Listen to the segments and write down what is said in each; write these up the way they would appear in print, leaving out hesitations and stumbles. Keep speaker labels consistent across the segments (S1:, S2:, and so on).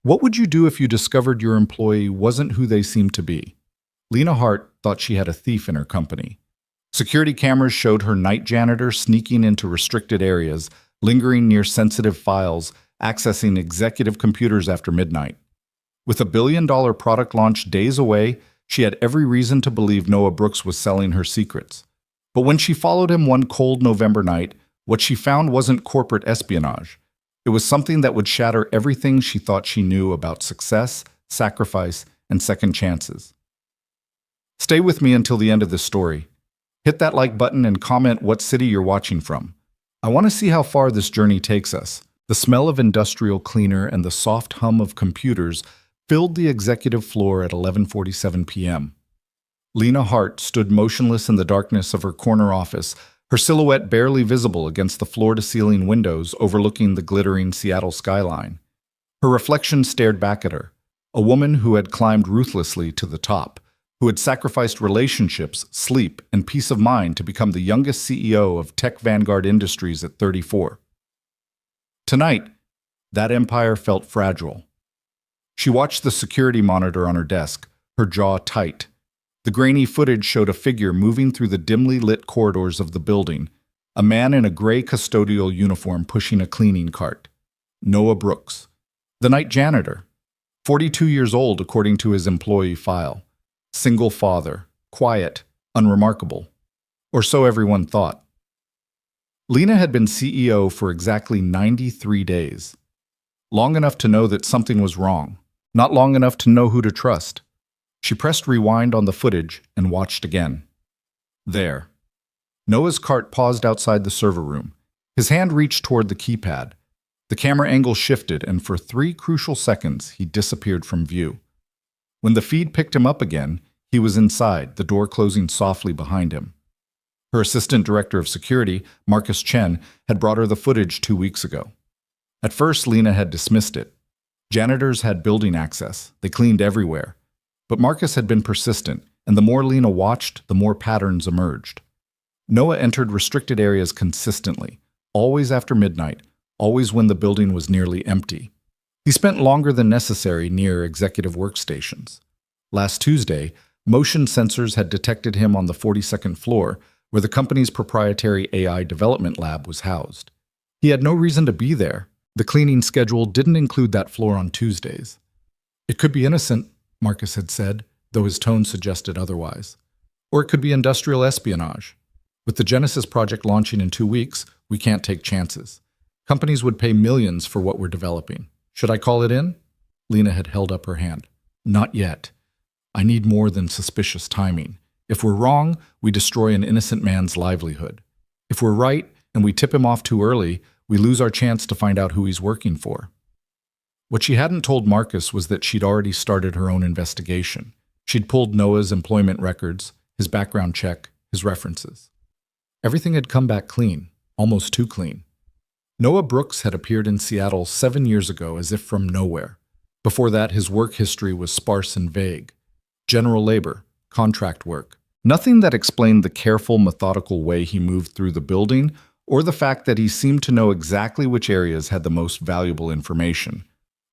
S1: What would you do if you discovered your employee wasn't who they seemed to be? Lena Hart thought she had a thief in her company. Security cameras showed her night janitor sneaking into restricted areas, lingering near sensitive files, accessing executive computers after midnight. With a billion-dollar product launch days away, she had every reason to believe Noah Brooks was selling her secrets. But when she followed him one cold November night, what she found wasn't corporate espionage. It was something that would shatter everything she thought she knew about success, sacrifice, and second chances. Stay with me until the end of this story. Hit that like button and comment what city you're watching from. I want to see how far this journey takes us. The smell of industrial cleaner and the soft hum of computers filled the executive floor at 11:47 p.m. Lena Hart stood motionless in the darkness of her corner office, her silhouette barely visible against the floor-to-ceiling windows overlooking the glittering Seattle skyline. Her reflection stared back at her, a woman who had climbed ruthlessly to the top, who had sacrificed relationships, sleep, and peace of mind to become the youngest CEO of Tech Vanguard Industries at 34. Tonight, that empire felt fragile. She watched the security monitor on her desk, her jaw tight. The grainy footage showed a figure moving through the dimly lit corridors of the building, a man in a gray custodial uniform pushing a cleaning cart. Noah Brooks, the night janitor, 42 years old according to his employee file. Single father, quiet, unremarkable. Or so everyone thought. Lena had been CEO for exactly 93 days. Long enough to know that something was wrong, not long enough to know who to trust. She pressed rewind on the footage and watched again. There. Noah's cart paused outside the server room. His hand reached toward the keypad. The camera angle shifted, and for 3 crucial seconds, he disappeared from view. When the feed picked him up again, he was inside, the door closing softly behind him. Her assistant director of security, Marcus Chen, had brought her the footage 2 weeks ago. At first, Lena had dismissed it. Janitors had building access. They cleaned everywhere. But Marcus had been persistent, and the more Lena watched, the more patterns emerged. Noah entered restricted areas consistently, always after midnight, always when the building was nearly empty. He spent longer than necessary near executive workstations. Last Tuesday, motion sensors had detected him on the 42nd floor, where the company's proprietary AI development lab was housed. He had no reason to be there. The cleaning schedule didn't include that floor on Tuesdays. It could be innocent, Marcus had said, though his tone suggested otherwise. Or it could be industrial espionage. With the Genesis project launching in 2 weeks, we can't take chances. Companies would pay millions for what we're developing. Should I call it in? Lena had held up her hand. Not yet. I need more than suspicious timing. If we're wrong, we destroy an innocent man's livelihood. If we're right and we tip him off too early, we lose our chance to find out who he's working for. What she hadn't told Marcus was that she'd already started her own investigation. She'd pulled Noah's employment records, his background check, his references. Everything had come back clean, almost too clean. Noah Brooks had appeared in Seattle 7 years ago as if from nowhere. Before that, his work history was sparse and vague. General labor, contract work. Nothing that explained the careful, methodical way he moved through the building, or the fact that he seemed to know exactly which areas had the most valuable information.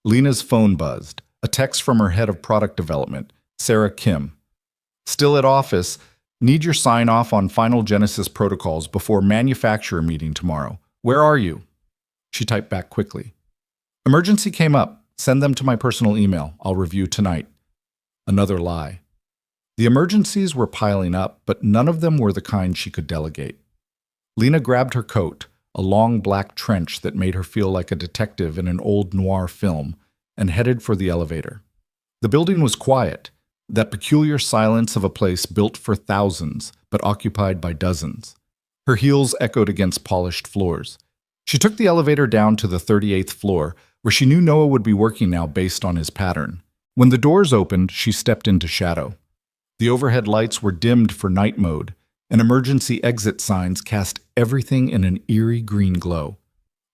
S1: Lena's phone buzzed, a text from her head of product development, Sarah Kim. Still at office, need your sign-off on final Genesis protocols before manufacturer meeting tomorrow. Where are you? She typed back quickly. Emergency came up. Send them to my personal email. I'll review tonight. Another lie. The emergencies were piling up, but none of them were the kind she could delegate. Lena grabbed her coat, a long black trench that made her feel like a detective in an old noir film, and headed for the elevator. The building was quiet, that peculiar silence of a place built for thousands, but occupied by dozens. Her heels echoed against polished floors. She took the elevator down to the 38th floor, where she knew Noah would be working now based on his pattern. When the doors opened, she stepped into shadow. The overhead lights were dimmed for night mode, and emergency exit signs cast everything in an eerie green glow.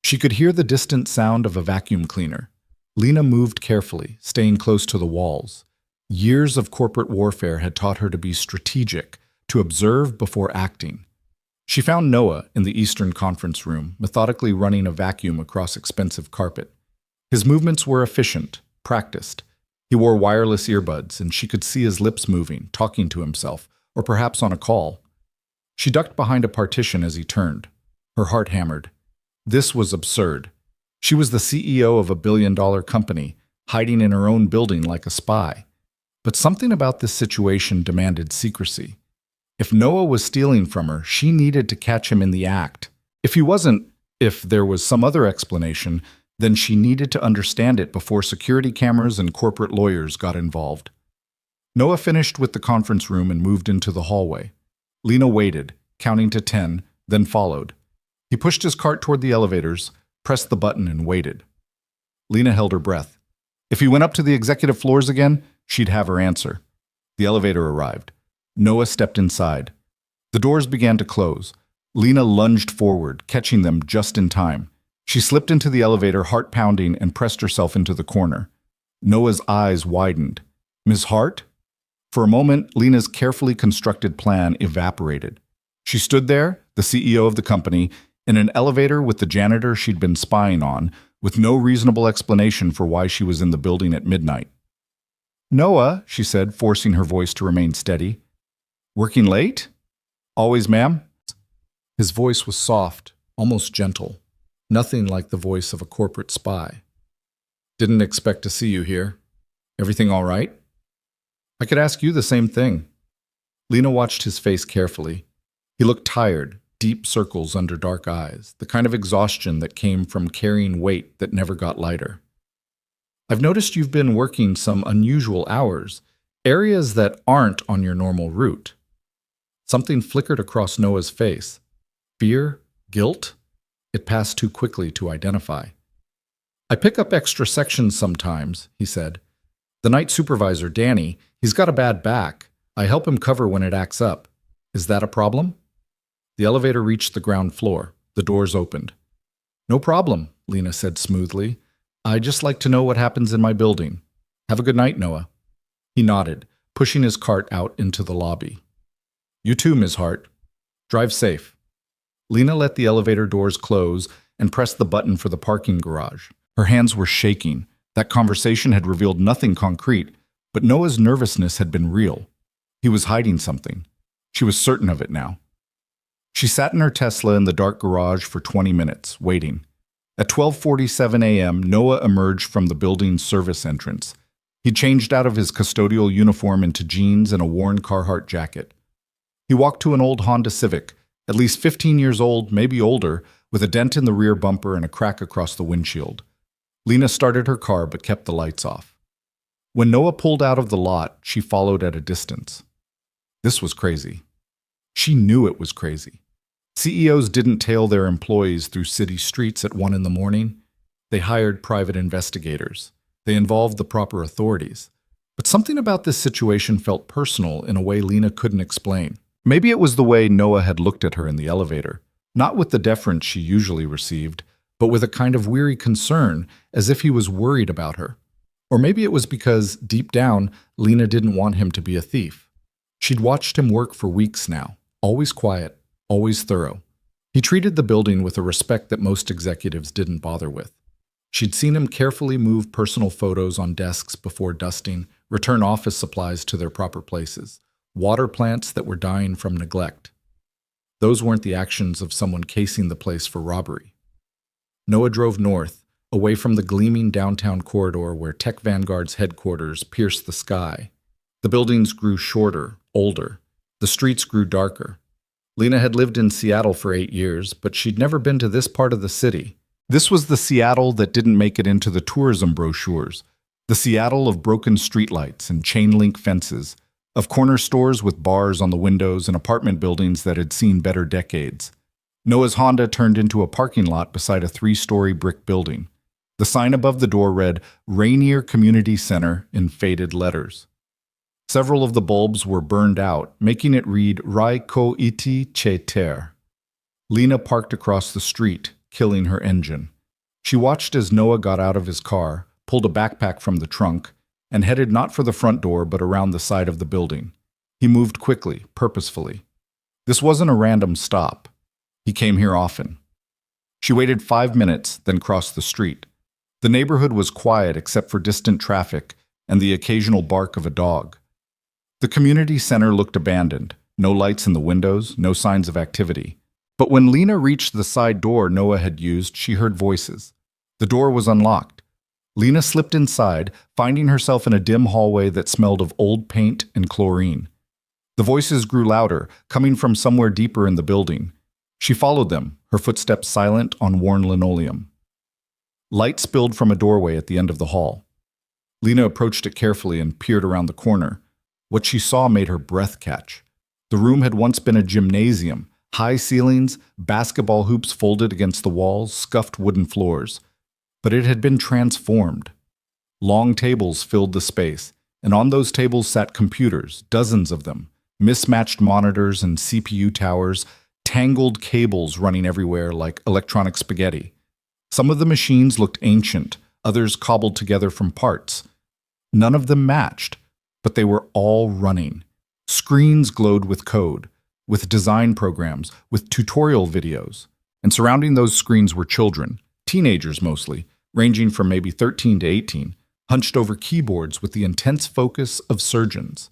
S1: She could hear the distant sound of a vacuum cleaner. Lena moved carefully, staying close to the walls. Years of corporate warfare had taught her to be strategic, to observe before acting. She found Noah in the Eastern Conference Room, methodically running a vacuum across expensive carpet. His movements were efficient, practiced. He wore wireless earbuds, and she could see his lips moving, talking to himself, or perhaps on a call. She ducked behind a partition as he turned. Her heart hammered. This was absurd. She was the CEO of a billion-dollar company, hiding in her own building like a spy. But something about this situation demanded secrecy. If Noah was stealing from her, she needed to catch him in the act. If he wasn't, if there was some other explanation, then she needed to understand it before security cameras and corporate lawyers got involved. Noah finished with the conference room and moved into the hallway. Lena waited, counting to 10, then followed. He pushed his cart toward the elevators, pressed the button, and waited. Lena held her breath. If he went up to the executive floors again, she'd have her answer. The elevator arrived. Noah stepped inside. The doors began to close. Lena lunged forward, catching them just in time. She slipped into the elevator, heart pounding, and pressed herself into the corner. Noah's eyes widened. Ms. Hart? For a moment, Lena's carefully constructed plan evaporated. She stood there, the CEO of the company, in an elevator with the janitor she'd been spying on, with no reasonable explanation for why she was in the building at midnight. Noah, she said, forcing her voice to remain steady. Working late? Always, ma'am? His voice was soft, almost gentle. Nothing like the voice of a corporate spy. Didn't expect to see you here. Everything all right? I could ask you the same thing. Lena watched his face carefully. He looked tired, deep circles under dark eyes, the kind of exhaustion that came from carrying weight that never got lighter. I've noticed you've been working some unusual hours, areas that aren't on your normal route. Something flickered across Noah's face. Fear? Guilt? It passed too quickly to identify. I pick up extra sections sometimes, he said. The night supervisor, Danny, he's got a bad back. I help him cover when it acts up. Is that a problem? The elevator reached the ground floor. The doors opened. No problem, Lena said smoothly. I just like to know what happens in my building. Have a good night, Noah. He nodded, pushing his cart out into the lobby. You too, Ms. Hart. Drive safe. Lena let the elevator doors close and pressed the button for the parking garage. Her hands were shaking. That conversation had revealed nothing concrete, but Noah's nervousness had been real. He was hiding something. She was certain of it now. She sat in her Tesla in the dark garage for 20 minutes, waiting. At 12:47 a.m., Noah emerged from the building's service entrance. He changed out of his custodial uniform into jeans and a worn Carhartt jacket. He walked to an old Honda Civic, at least 15 years old, maybe older, with a dent in the rear bumper and a crack across the windshield. Lena started her car but kept the lights off. When Noah pulled out of the lot, she followed at a distance. This was crazy. She knew it was crazy. CEOs didn't tail their employees through city streets at 1 in the morning. They hired private investigators. They involved the proper authorities. But something about this situation felt personal in a way Lena couldn't explain. Maybe it was the way Noah had looked at her in the elevator, not with the deference she usually received, but with a kind of weary concern, as if he was worried about her. Or maybe it was because, deep down, Lena didn't want him to be a thief. She'd watched him work for weeks now, always quiet, always thorough. He treated the building with a respect that most executives didn't bother with. She'd seen him carefully move personal photos on desks before dusting, return office supplies to their proper places, water plants that were dying from neglect. Those weren't the actions of someone casing the place for robbery. Noah drove north, away from the gleaming downtown corridor where Tech Vanguard's headquarters pierced the sky. The buildings grew shorter, older. The streets grew darker. Lena had lived in Seattle for 8 years, but she'd never been to this part of the city. This was the Seattle that didn't make it into the tourism brochures, the Seattle of broken streetlights and chain-link fences, of corner stores with bars on the windows and apartment buildings that had seen better decades. Noah's Honda turned into a parking lot beside a 3-story brick building. The sign above the door read, Rainier Community Center, in faded letters. Several of the bulbs were burned out, making it read Rai Ko Iti Che Ter. Lena parked across the street, killing her engine. She watched as Noah got out of his car, pulled a backpack from the trunk, and headed not for the front door but around the side of the building. He moved quickly, purposefully. This wasn't a random stop. He came here often. She waited 5 minutes, then crossed the street. The neighborhood was quiet except for distant traffic and the occasional bark of a dog. The community center looked abandoned. No lights in the windows, no signs of activity. But when Lena reached the side door Noah had used, she heard voices. The door was unlocked. Lena slipped inside, finding herself in a dim hallway that smelled of old paint and chlorine. The voices grew louder, coming from somewhere deeper in the building. She followed them, her footsteps silent on worn linoleum. Light spilled from a doorway at the end of the hall. Lena approached it carefully and peered around the corner. What she saw made her breath catch. The room had once been a gymnasium, high ceilings, basketball hoops folded against the walls, scuffed wooden floors. But it had been transformed. Long tables filled the space, and on those tables sat computers, dozens of them, mismatched monitors and CPU towers, tangled cables running everywhere like electronic spaghetti. Some of the machines looked ancient, others cobbled together from parts. None of them matched, but they were all running. Screens glowed with code, with design programs, with tutorial videos. And surrounding those screens were children, teenagers mostly, ranging from maybe 13 to 18, hunched over keyboards with the intense focus of surgeons.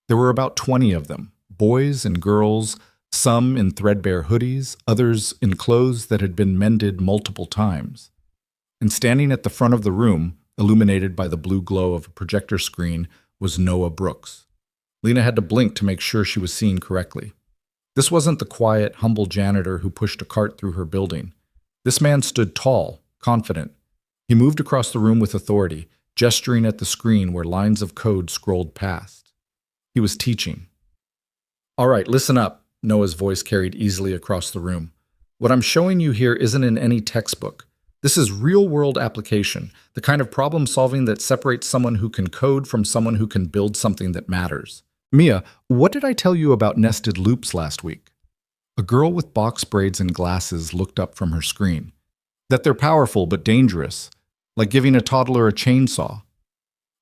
S1: There were about 20 of them, boys and girls, some in threadbare hoodies, others in clothes that had been mended multiple times. And standing at the front of the room, illuminated by the blue glow of a projector screen, was Noah Brooks. Lena had to blink to make sure she was seeing correctly. This wasn't the quiet, humble janitor who pushed a cart through her building. This man stood tall, confident. He moved across the room with authority, gesturing at the screen where lines of code scrolled past. He was teaching. "All right, listen up," Noah's voice carried easily across the room. "What I'm showing you here isn't in any textbook. This is real-world application, the kind of problem-solving that separates someone who can code from someone who can build something that matters. Mia, what did I tell you about nested loops last week?" A girl with box braids and glasses looked up from her screen. "That they're powerful but dangerous, like giving a toddler a chainsaw."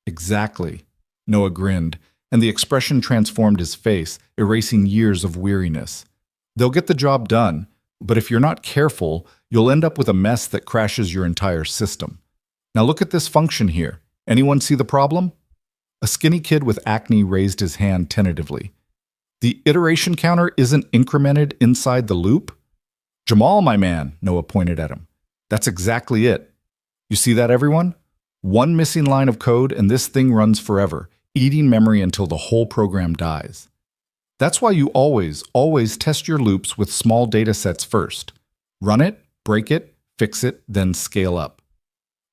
S1: "Exactly," Noah grinned, and the expression transformed his face, erasing years of weariness. "They'll get the job done, but if you're not careful, you'll end up with a mess that crashes your entire system. Now look at this function here. Anyone see the problem?" A skinny kid with acne raised his hand tentatively. "The iteration counter isn't incremented inside the loop?" "Jamal, my man," Noah pointed at him. "That's exactly it. You see that, everyone? One missing line of code and this thing runs forever, eating memory until the whole program dies. That's why you always test your loops with small data sets first. Run it, break it, fix it, then scale up.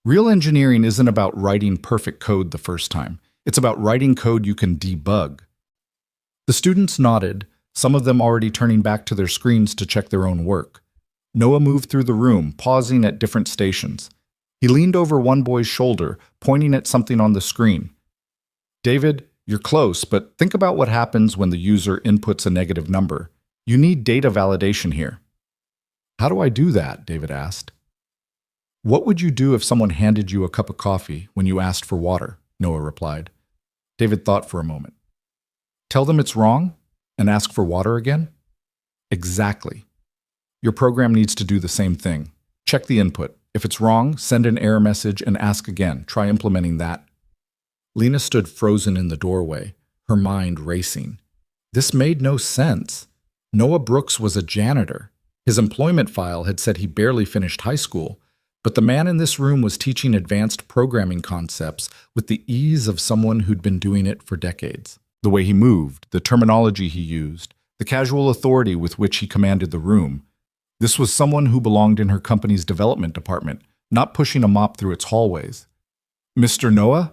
S1: Real engineering isn't about writing perfect code the first time. It's about writing code you can debug." The students nodded, some of them already turning back to their screens to check their own work. Noah moved through the room, pausing at different stations. He leaned over one boy's shoulder, pointing at something on the screen. "David, you're close, but think about what happens when the user inputs a negative number. You need data validation here." "How do I do that?" David asked. "What would you do if someone handed you a cup of coffee when you asked for water?" Noah replied. David thought for a moment. "Tell them it's wrong and ask for water again?" "Exactly. Your program needs to do the same thing. Check the input. If it's wrong, send an error message and ask again. Try implementing that." Lena stood frozen in the doorway, her mind racing. This made no sense. Noah Brooks was a janitor. His employment file had said he barely finished high school, but the man in this room was teaching advanced programming concepts with the ease of someone who'd been doing it for decades. The way he moved, the terminology he used, the casual authority with which he commanded the room. This was someone who belonged in her company's development department, not pushing a mop through its hallways. "Mr. Noah?"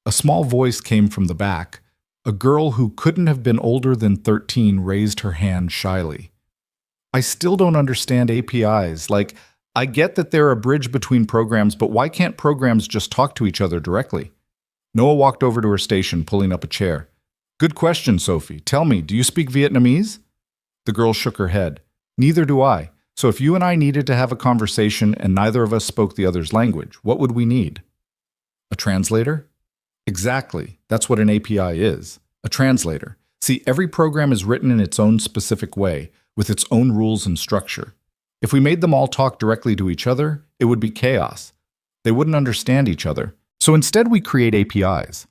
S1: A small voice came from the back. A girl who couldn't have been older than 13 raised her hand shyly. "I still don't understand APIs. I get that they're a bridge between programs, but why can't programs just talk to each other directly?" Noah walked over to her station, pulling up a chair. "Good question, Sophie. Tell me, do you speak Vietnamese?" The girl shook her head. "Neither do I. So if you and I needed to have a conversation and neither of us spoke the other's language, what would we need?" "A translator?" "Exactly. That's what an API is. A translator. See, every program is written in its own specific way, with its own rules and structure. If we made them all talk directly to each other, it would be chaos. They wouldn't understand each other. So instead we create APIs,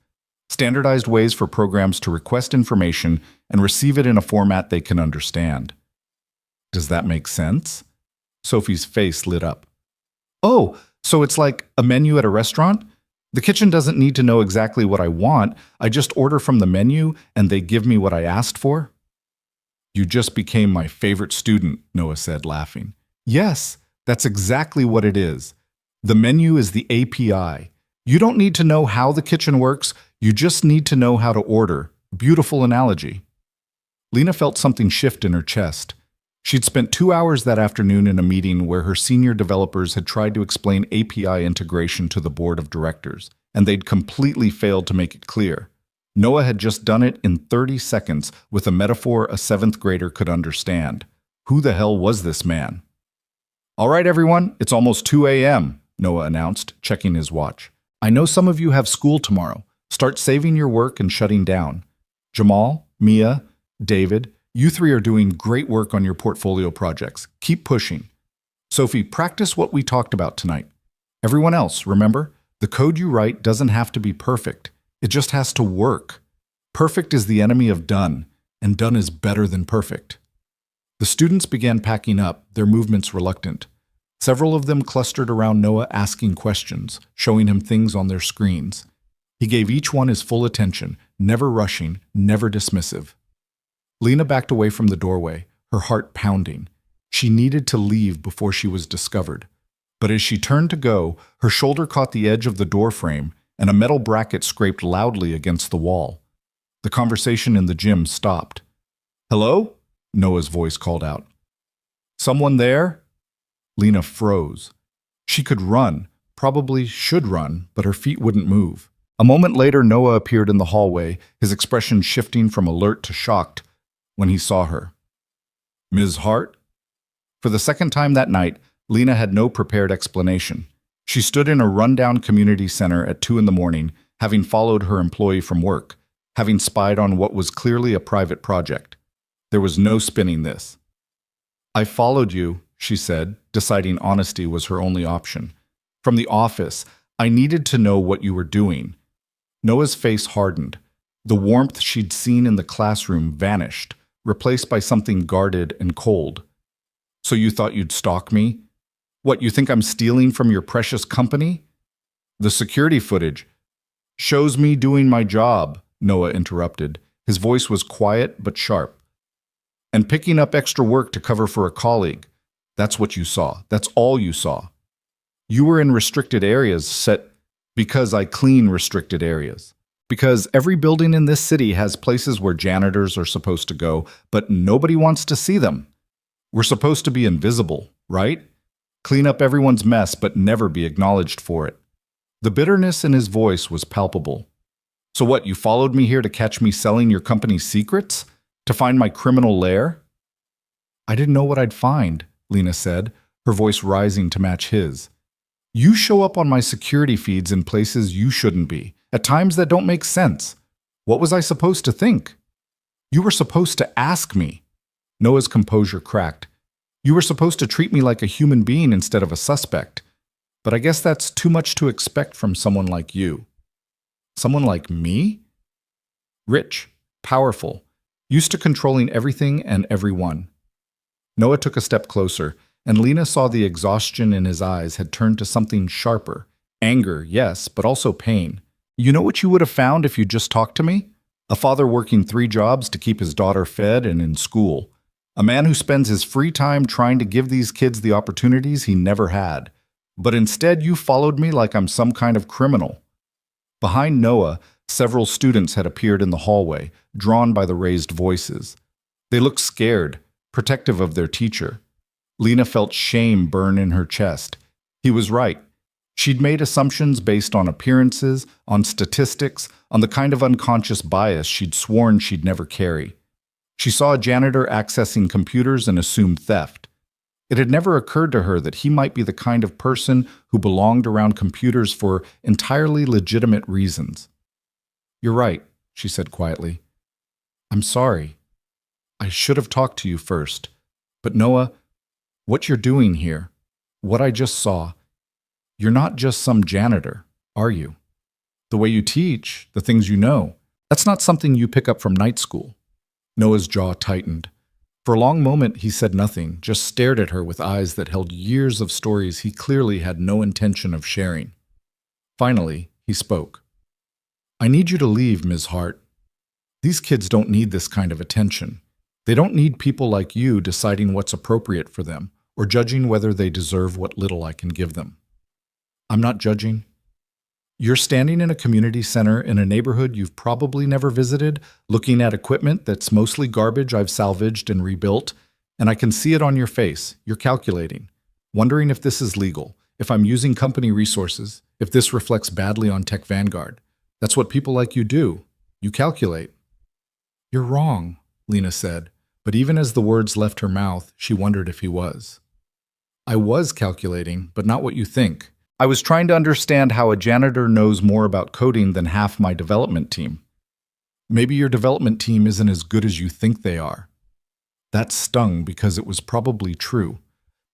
S1: standardized ways for programs to request information and receive it in a format they can understand. Does that make sense? Sophie's face lit up. Oh, so it's like a menu at a restaurant? The kitchen doesn't need to know exactly what I want. I just order from the menu and they give me what I asked for? You just became my favorite student, Noah said, laughing. Yes, that's exactly what it is. The menu is the API. You don't need to know how the kitchen works. You just need to know how to order. Beautiful analogy. Lena felt something shift in her chest. She'd spent 2 hours that afternoon in a meeting where her senior developers had tried to explain API integration to the board of directors, and they'd completely failed to make it clear. Noah had just done it in 30 seconds with a metaphor a 7th grader could understand. Who the hell was this man? All right, everyone, it's almost 2 a.m., Noah announced, checking his watch. I know some of you have school tomorrow. Start saving your work and shutting down. Jamal, Mia, David, you 3 are doing great work on your portfolio projects. Keep pushing. Sophie, practice what we talked about tonight. Everyone else, remember, the code you write doesn't have to be perfect. It just has to work. Perfect is the enemy of done, and done is better than perfect. The students began packing up, their movements reluctant. Several of them clustered around Noah asking questions, showing him things on their screens. He gave each one his full attention, never rushing, never dismissive. Lena backed away from the doorway, her heart pounding. She needed to leave before she was discovered. But as she turned to go, her shoulder caught the edge of the door frame, and a metal bracket scraped loudly against the wall. The conversation in the gym stopped. "Hello?" Noah's voice called out. "Someone there?" Lena froze. She could run, probably should run, but her feet wouldn't move. A moment later, Noah appeared in the hallway, his expression shifting from alert to shocked when he saw her. "Ms. Hart?" For the second time that night, Lena had no prepared explanation. She stood in a rundown community center at 2 in the morning, having followed her employee from work, having spied on what was clearly a private project. There was no spinning this. "I followed you," she said, deciding honesty was her only option. "From the office, I needed to know what you were doing." Noah's face hardened. The warmth she'd seen in the classroom vanished, replaced by something guarded and cold. "So you thought you'd stalk me? What, you think I'm stealing from your precious company?" "The security footage shows me doing my job," Noah interrupted. His voice was quiet but sharp. "And picking up extra work to cover for a colleague. That's what you saw. That's all you saw. You were in restricted areas set because I clean restricted areas. Because every building in this city has places where janitors are supposed to go, but nobody wants to see them. We're supposed to be invisible, right? Clean up everyone's mess, but never be acknowledged for it." The bitterness in his voice was palpable. "So what, you followed me here to catch me selling your company's secrets? To find my criminal lair?" "I didn't know what I'd find," Lena said, her voice rising to match his. "You show up on my security feeds in places you shouldn't be, at times that don't make sense. What was I supposed to think?" "You were supposed to ask me." Noah's composure cracked. "You were supposed to treat me like a human being instead of a suspect. But I guess that's too much to expect from someone like you." "Someone like me?" "Rich, powerful, used to controlling everything and everyone." Noah took a step closer, and Lena saw the exhaustion in his eyes had turned to something sharper. Anger, yes, but also pain. "You know what you would have found if you'd just talked to me? A father working 3 jobs to keep his daughter fed and in school. A man who spends his free time trying to give these kids the opportunities he never had. But instead you followed me like I'm some kind of criminal." Behind Noah, several students had appeared in the hallway, drawn by the raised voices. They looked scared, protective of their teacher. Lena felt shame burn in her chest. He was right. She'd made assumptions based on appearances, on statistics, on the kind of unconscious bias she'd sworn she'd never carry. She saw a janitor accessing computers and assumed theft. It had never occurred to her that he might be the kind of person who belonged around computers for entirely legitimate reasons. "You're right," she said quietly. "I'm sorry. I should have talked to you first. But Noah, what you're doing here, what I just saw, You're not just some janitor, are you? The way you teach, the things you know, that's not something you pick up from night school. Noah's jaw tightened. For a long moment, he said nothing, just stared at her with eyes that held years of stories he clearly had no intention of sharing. Finally, he spoke. I need you to leave, Ms. Hart. These kids don't need this kind of attention. They don't need people like you deciding what's appropriate for them or judging whether they deserve what little I can give them. I'm not judging. You're standing in a community center in a neighborhood you've probably never visited, looking at equipment that's mostly garbage I've salvaged and rebuilt, and I can see it on your face. You're calculating, wondering if this is legal, if I'm using company resources, if this reflects badly on Tech Vanguard. That's what people like you do. You calculate. You're wrong, Lena said, but even as the words left her mouth, she wondered if he was. I was calculating, but not what you think. I was trying to understand how a janitor knows more about coding than half my development team. Maybe your development team isn't as good as you think they are. That stung because it was probably true.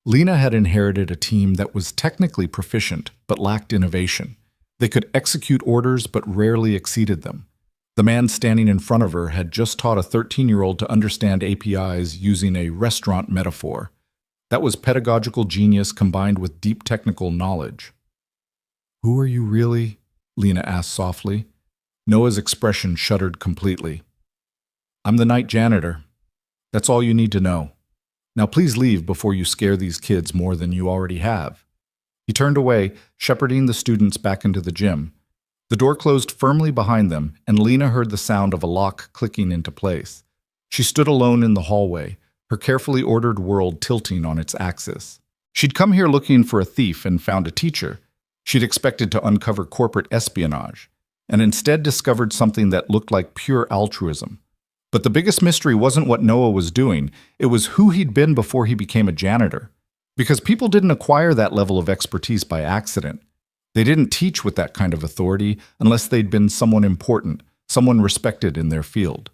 S1: Lena had inherited a team that was technically proficient but lacked innovation. They could execute orders but rarely exceeded them. The man standing in front of her had just taught a 13-year-old to understand APIs using a restaurant metaphor. That was pedagogical genius combined with deep technical knowledge. Who are you really? Lena asked softly. Noah's expression shuddered completely. I'm the night janitor. That's all you need to know. Now please leave before you scare these kids more than you already have. He turned away, shepherding the students back into the gym. The door closed firmly behind them, and Lena heard the sound of a lock clicking into place. She stood alone in the hallway, her carefully ordered world tilting on its axis. She'd come here looking for a thief and found a teacher. She'd expected to uncover corporate espionage, and instead discovered something that looked like pure altruism. But the biggest mystery wasn't what Noah was doing, it was who he'd been before he became a janitor. Because people didn't acquire that level of expertise by accident. They didn't teach with that kind of authority unless they'd been someone important, someone respected in their field.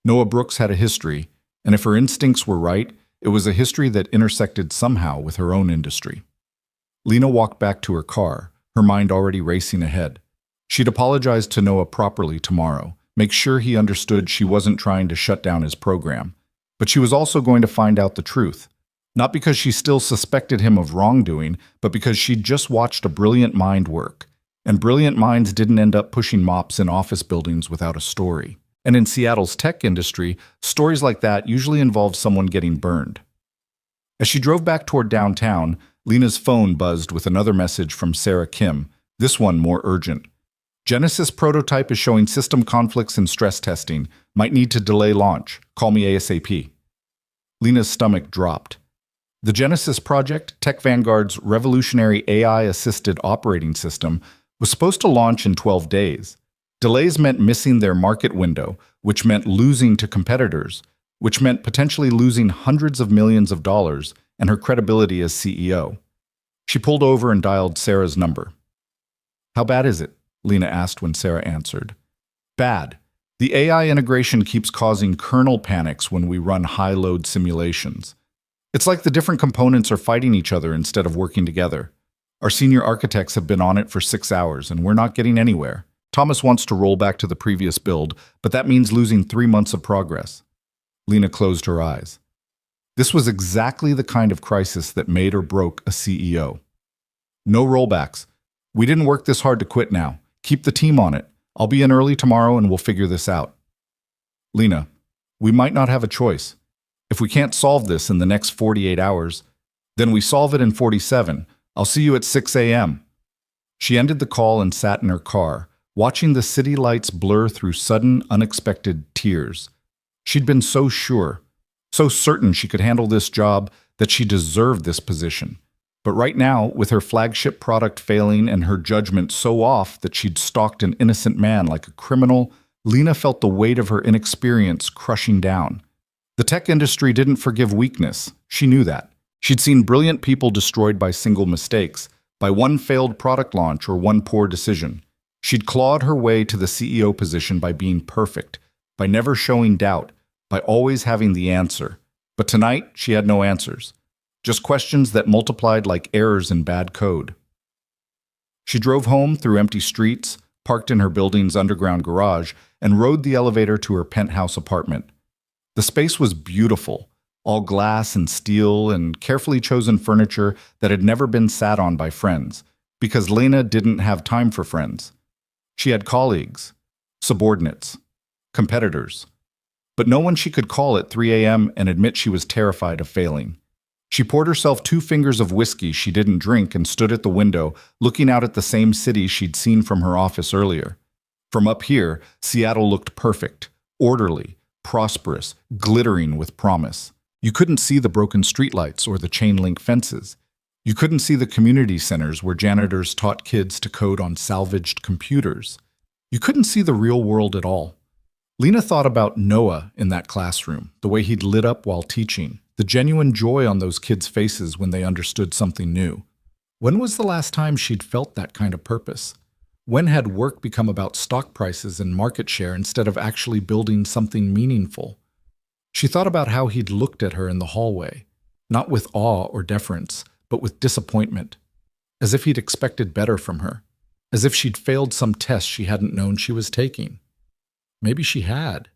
S1: Noah Brooks had a history, and if her instincts were right, it was a history that intersected somehow with her own industry. Lena walked back to her car, her mind already racing ahead. She'd apologize to Noah properly tomorrow, make sure he understood she wasn't trying to shut down his program. But she was also going to find out the truth. Not because she still suspected him of wrongdoing, but because she'd just watched a brilliant mind work. And brilliant minds didn't end up pushing mops in office buildings without a story. And in Seattle's tech industry, stories like that usually involve someone getting burned. As she drove back toward downtown, Lena's phone buzzed with another message from Sarah Kim, this one more urgent. Genesis prototype is showing system conflicts in stress testing. Might need to delay launch. Call me ASAP. Lena's stomach dropped. The Genesis project, Tech Vanguard's revolutionary AI-assisted operating system, was supposed to launch in 12 days. Delays meant missing their market window, which meant losing to competitors, which meant potentially losing hundreds of millions of dollars and her credibility as CEO. She pulled over and dialed Sarah's number. How bad is it? Lena asked when Sarah answered. Bad. The AI integration keeps causing kernel panics when we run high-load simulations. It's like the different components are fighting each other instead of working together. Our senior architects have been on it for 6 hours, and we're not getting anywhere. Thomas wants to roll back to the previous build, but that means losing 3 months of progress. Lena closed her eyes. This was exactly the kind of crisis that made or broke a CEO. No rollbacks. We didn't work this hard to quit now. Keep the team on it. I'll be in early tomorrow and we'll figure this out. Lena, we might not have a choice. If we can't solve this in the next 48 hours, then we solve it in 47. I'll see you at 6 a.m. She ended the call and sat in her car, watching the city lights blur through sudden, unexpected tears. She'd been so sure, so certain she could handle this job, that she deserved this position. But right now, with her flagship product failing and her judgment so off that she'd stalked an innocent man like a criminal, Lena felt the weight of her inexperience crushing down. The tech industry didn't forgive weakness. She knew that. She'd seen brilliant people destroyed by single mistakes, by one failed product launch or one poor decision. She'd clawed her way to the CEO position by being perfect, by never showing doubt, by always having the answer. But tonight, she had no answers. Just questions that multiplied like errors in bad code. She drove home through empty streets, parked in her building's underground garage, and rode the elevator to her penthouse apartment. The space was beautiful, all glass and steel and carefully chosen furniture that had never been sat on by friends, because Lena didn't have time for friends. She had colleagues, subordinates, competitors, but no one she could call at 3 a.m. and admit she was terrified of failing. She poured herself 2 fingers of whiskey she didn't drink and stood at the window, looking out at the same city she'd seen from her office earlier. From up here, Seattle looked perfect, orderly, prosperous, glittering with promise. You couldn't see the broken streetlights or the chain-link fences. You couldn't see the community centers where janitors taught kids to code on salvaged computers. You couldn't see the real world at all. Lena thought about Noah in that classroom, the way he'd lit up while teaching, the genuine joy on those kids' faces when they understood something new. When was the last time she'd felt that kind of purpose? When had work become about stock prices and market share instead of actually building something meaningful? She thought about how he'd looked at her in the hallway, not with awe or deference, but with disappointment, as if he'd expected better from her, as if she'd failed some test she hadn't known she was taking. Maybe she had.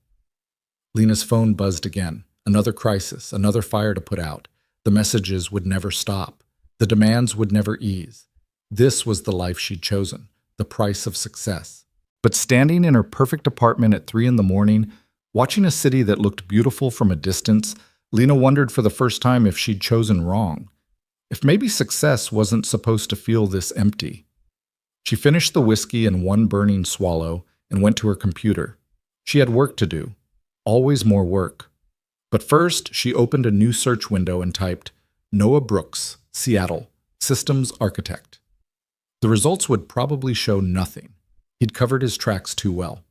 S1: Lena's phone buzzed again. Another crisis, another fire to put out. The messages would never stop. The demands would never ease. This was the life she'd chosen, the price of success. But standing in her perfect apartment at 3 a.m, watching a city that looked beautiful from a distance, Lena wondered for the first time if she'd chosen wrong. If maybe success wasn't supposed to feel this empty. She finished the whiskey in one burning swallow and went to her computer. She had work to do. Always more work. But first, she opened a new search window and typed, Noah Brooks, Seattle, Systems Architect. The results would probably show nothing. He'd covered his tracks too well.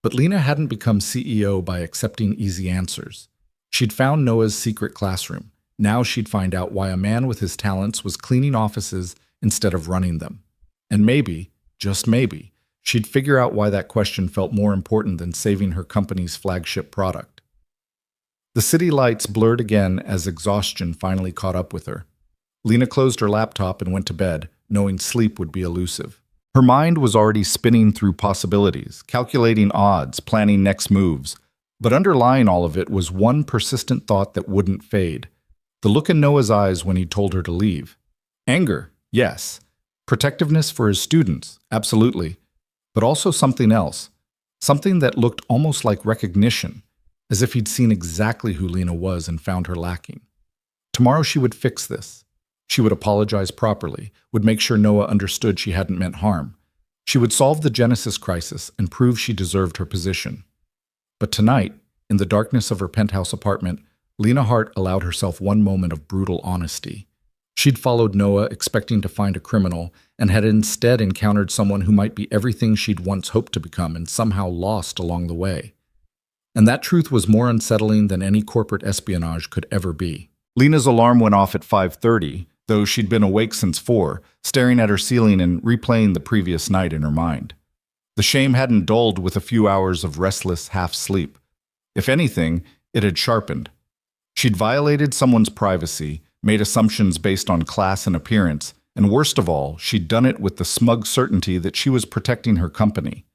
S1: But Lena hadn't become CEO by accepting easy answers. She'd found Noah's secret classroom. Now she'd find out why a man with his talents was cleaning offices instead of running them. And maybe, just maybe, she'd figure out why that question felt more important than saving her company's flagship product. The city lights blurred again as exhaustion finally caught up with her. Lena closed her laptop and went to bed, knowing sleep would be elusive. Her mind was already spinning through possibilities, calculating odds, planning next moves. But underlying all of it was one persistent thought that wouldn't fade. The look in Noah's eyes when he told her to leave. Anger, yes. Protectiveness for his students, absolutely. But also something else. Something that looked almost like recognition, as if he'd seen exactly who Lena was and found her lacking. Tomorrow she would fix this. She would apologize properly, would make sure Noah understood she hadn't meant harm. She would solve the Genesis crisis and prove she deserved her position. But tonight, in the darkness of her penthouse apartment, Lena Hart allowed herself one moment of brutal honesty. She'd followed Noah expecting to find a criminal and had instead encountered someone who might be everything she'd once hoped to become and somehow lost along the way. And that truth was more unsettling than any corporate espionage could ever be. Lena's alarm went off at 5:30, though she'd been awake since 4, staring at her ceiling and replaying the previous night in her mind. The shame hadn't dulled with a few hours of restless half-sleep. If anything, it had sharpened. She'd violated someone's privacy, made assumptions based on class and appearance, and worst of all, she'd done it with the smug certainty that she was protecting her company.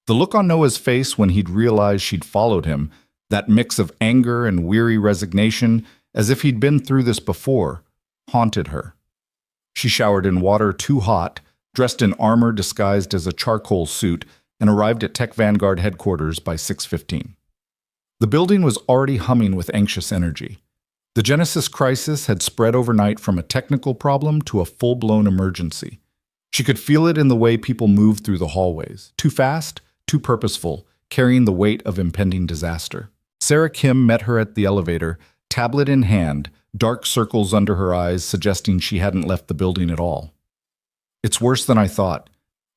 S1: The look on Noah's face when he'd realized she'd followed him, that mix of anger and weary resignation, as if he'd been through this before, haunted her. She showered in water too hot, dressed in armor disguised as a charcoal suit, and arrived at Tech Vanguard headquarters by 6:15. The building was already humming with anxious energy. The Genesis crisis had spread overnight from a technical problem to a full-blown emergency. She could feel it in the way people moved through the hallways, too fast, too purposeful, carrying the weight of impending disaster. Sarah Kim met her at the elevator, tablet in hand, dark circles under her eyes suggesting she hadn't left the building at all. It's worse than I thought.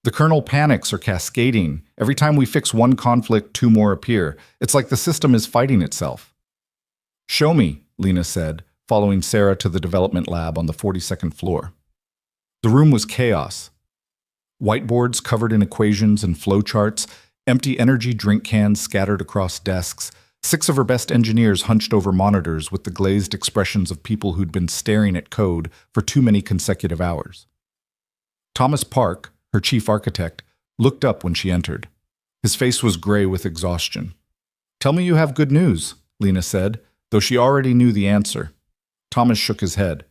S1: The kernel panics are cascading. Every time we fix one conflict, 2 more appear. It's like the system is fighting itself. Show me, Lena said, following Sarah to the development lab on the 42nd floor. The room was chaos. Whiteboards covered in equations and flowcharts, empty energy drink cans scattered across desks, 6 of her best engineers hunched over monitors with the glazed expressions of people who'd been staring at code for too many consecutive hours. Thomas Park, her chief architect, looked up when she entered. His face was gray with exhaustion. "Tell me you have good news," Lena said, though she already knew the answer. Thomas shook his head.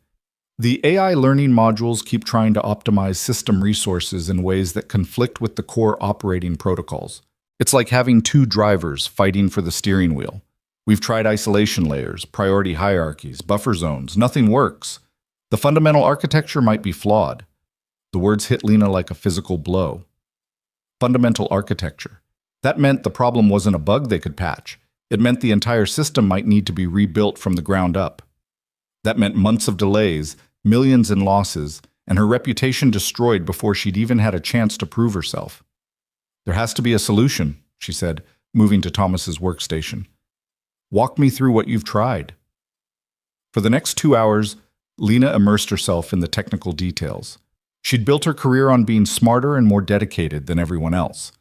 S1: "The AI learning modules keep trying to optimize system resources in ways that conflict with the core operating protocols. It's like having two drivers fighting for the steering wheel. We've tried isolation layers, priority hierarchies, buffer zones. Nothing works. The fundamental architecture might be flawed." The words hit Lena like a physical blow. Fundamental architecture. That meant the problem wasn't a bug they could patch. It meant the entire system might need to be rebuilt from the ground up. That meant months of delays, millions in losses, and her reputation destroyed before she'd even had a chance to prove herself. "There has to be a solution," she said, moving to Thomas's workstation. "Walk me through what you've tried." For the next 2 hours, Lena immersed herself in the technical details. She'd built her career on being smarter and more dedicated than everyone else,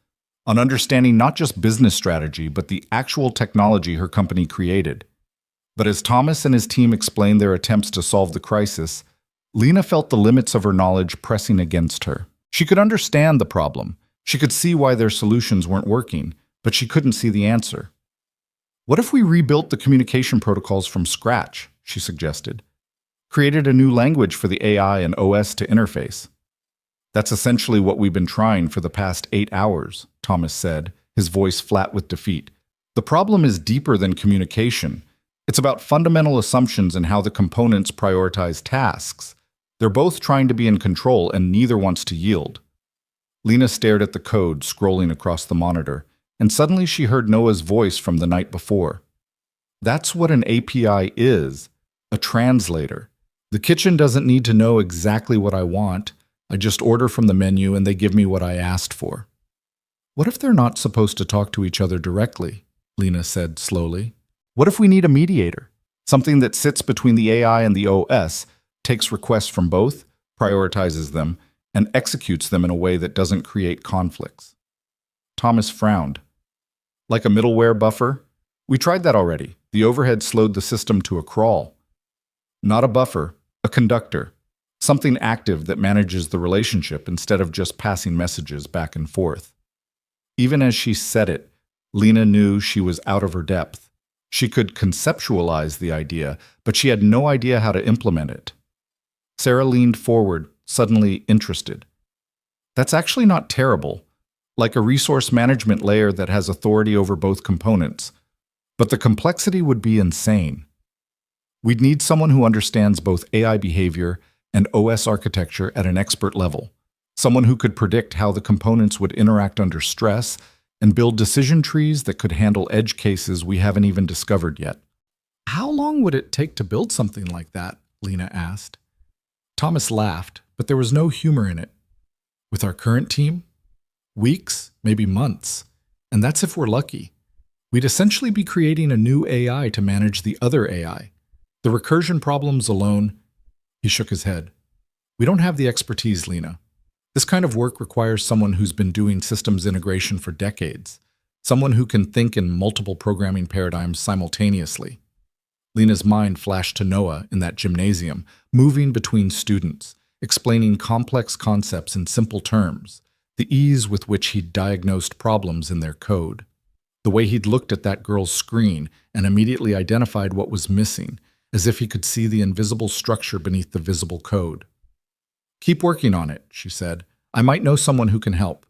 S1: on understanding not just business strategy, but the actual technology her company created. But as Thomas and his team explained their attempts to solve the crisis, Lena felt the limits of her knowledge pressing against her. She could understand the problem. She could see why their solutions weren't working, but she couldn't see the answer. "What if we rebuilt the communication protocols from scratch?" she suggested. "Created a new language for the AI and OS to interface." "That's essentially what we've been trying for the past 8 hours, Thomas said, his voice flat with defeat. "The problem is deeper than communication. It's about fundamental assumptions and how the components prioritize tasks. They're both trying to be in control, and neither wants to yield." Lena stared at the code scrolling across the monitor, and suddenly she heard Noah's voice from the night before. "That's what an API is, a translator. The kitchen doesn't need to know exactly what I want. I just order from the menu and they give me what I asked for." "What if they're not supposed to talk to each other directly?" Lena said slowly. "What if we need a mediator? Something that sits between the AI and the OS, takes requests from both, prioritizes them, and executes them in a way that doesn't create conflicts." Thomas frowned. "Like a middleware buffer? We tried that already. The overhead slowed the system to a crawl." "Not a buffer, a conductor. Something active that manages the relationship instead of just passing messages back and forth." Even as she said it, Lena knew she was out of her depth. She could conceptualize the idea, but she had no idea how to implement it. Sarah leaned forward, suddenly interested. "That's actually not terrible, like a resource management layer that has authority over both components. But the complexity would be insane. We'd need someone who understands both AI behavior and OS architecture at an expert level, someone who could predict how the components would interact under stress and build decision trees that could handle edge cases we haven't even discovered yet." "How long would it take to build something like that?" Lena asked. Thomas laughed, but there was no humor in it. "With our current team? Weeks, maybe months. And that's if we're lucky. We'd essentially be creating a new AI to manage the other AI. The recursion problems alone..." He shook his head. "We don't have the expertise, Lena. This kind of work requires someone who's been doing systems integration for decades, someone who can think in multiple programming paradigms simultaneously." Lena's mind flashed to Noah in that gymnasium, moving between students, explaining complex concepts in simple terms, the ease with which he'd diagnosed problems in their code, the way he'd looked at that girl's screen and immediately identified what was missing, as if he could see the invisible structure beneath the visible code. "Keep working on it," she said. "I might know someone who can help."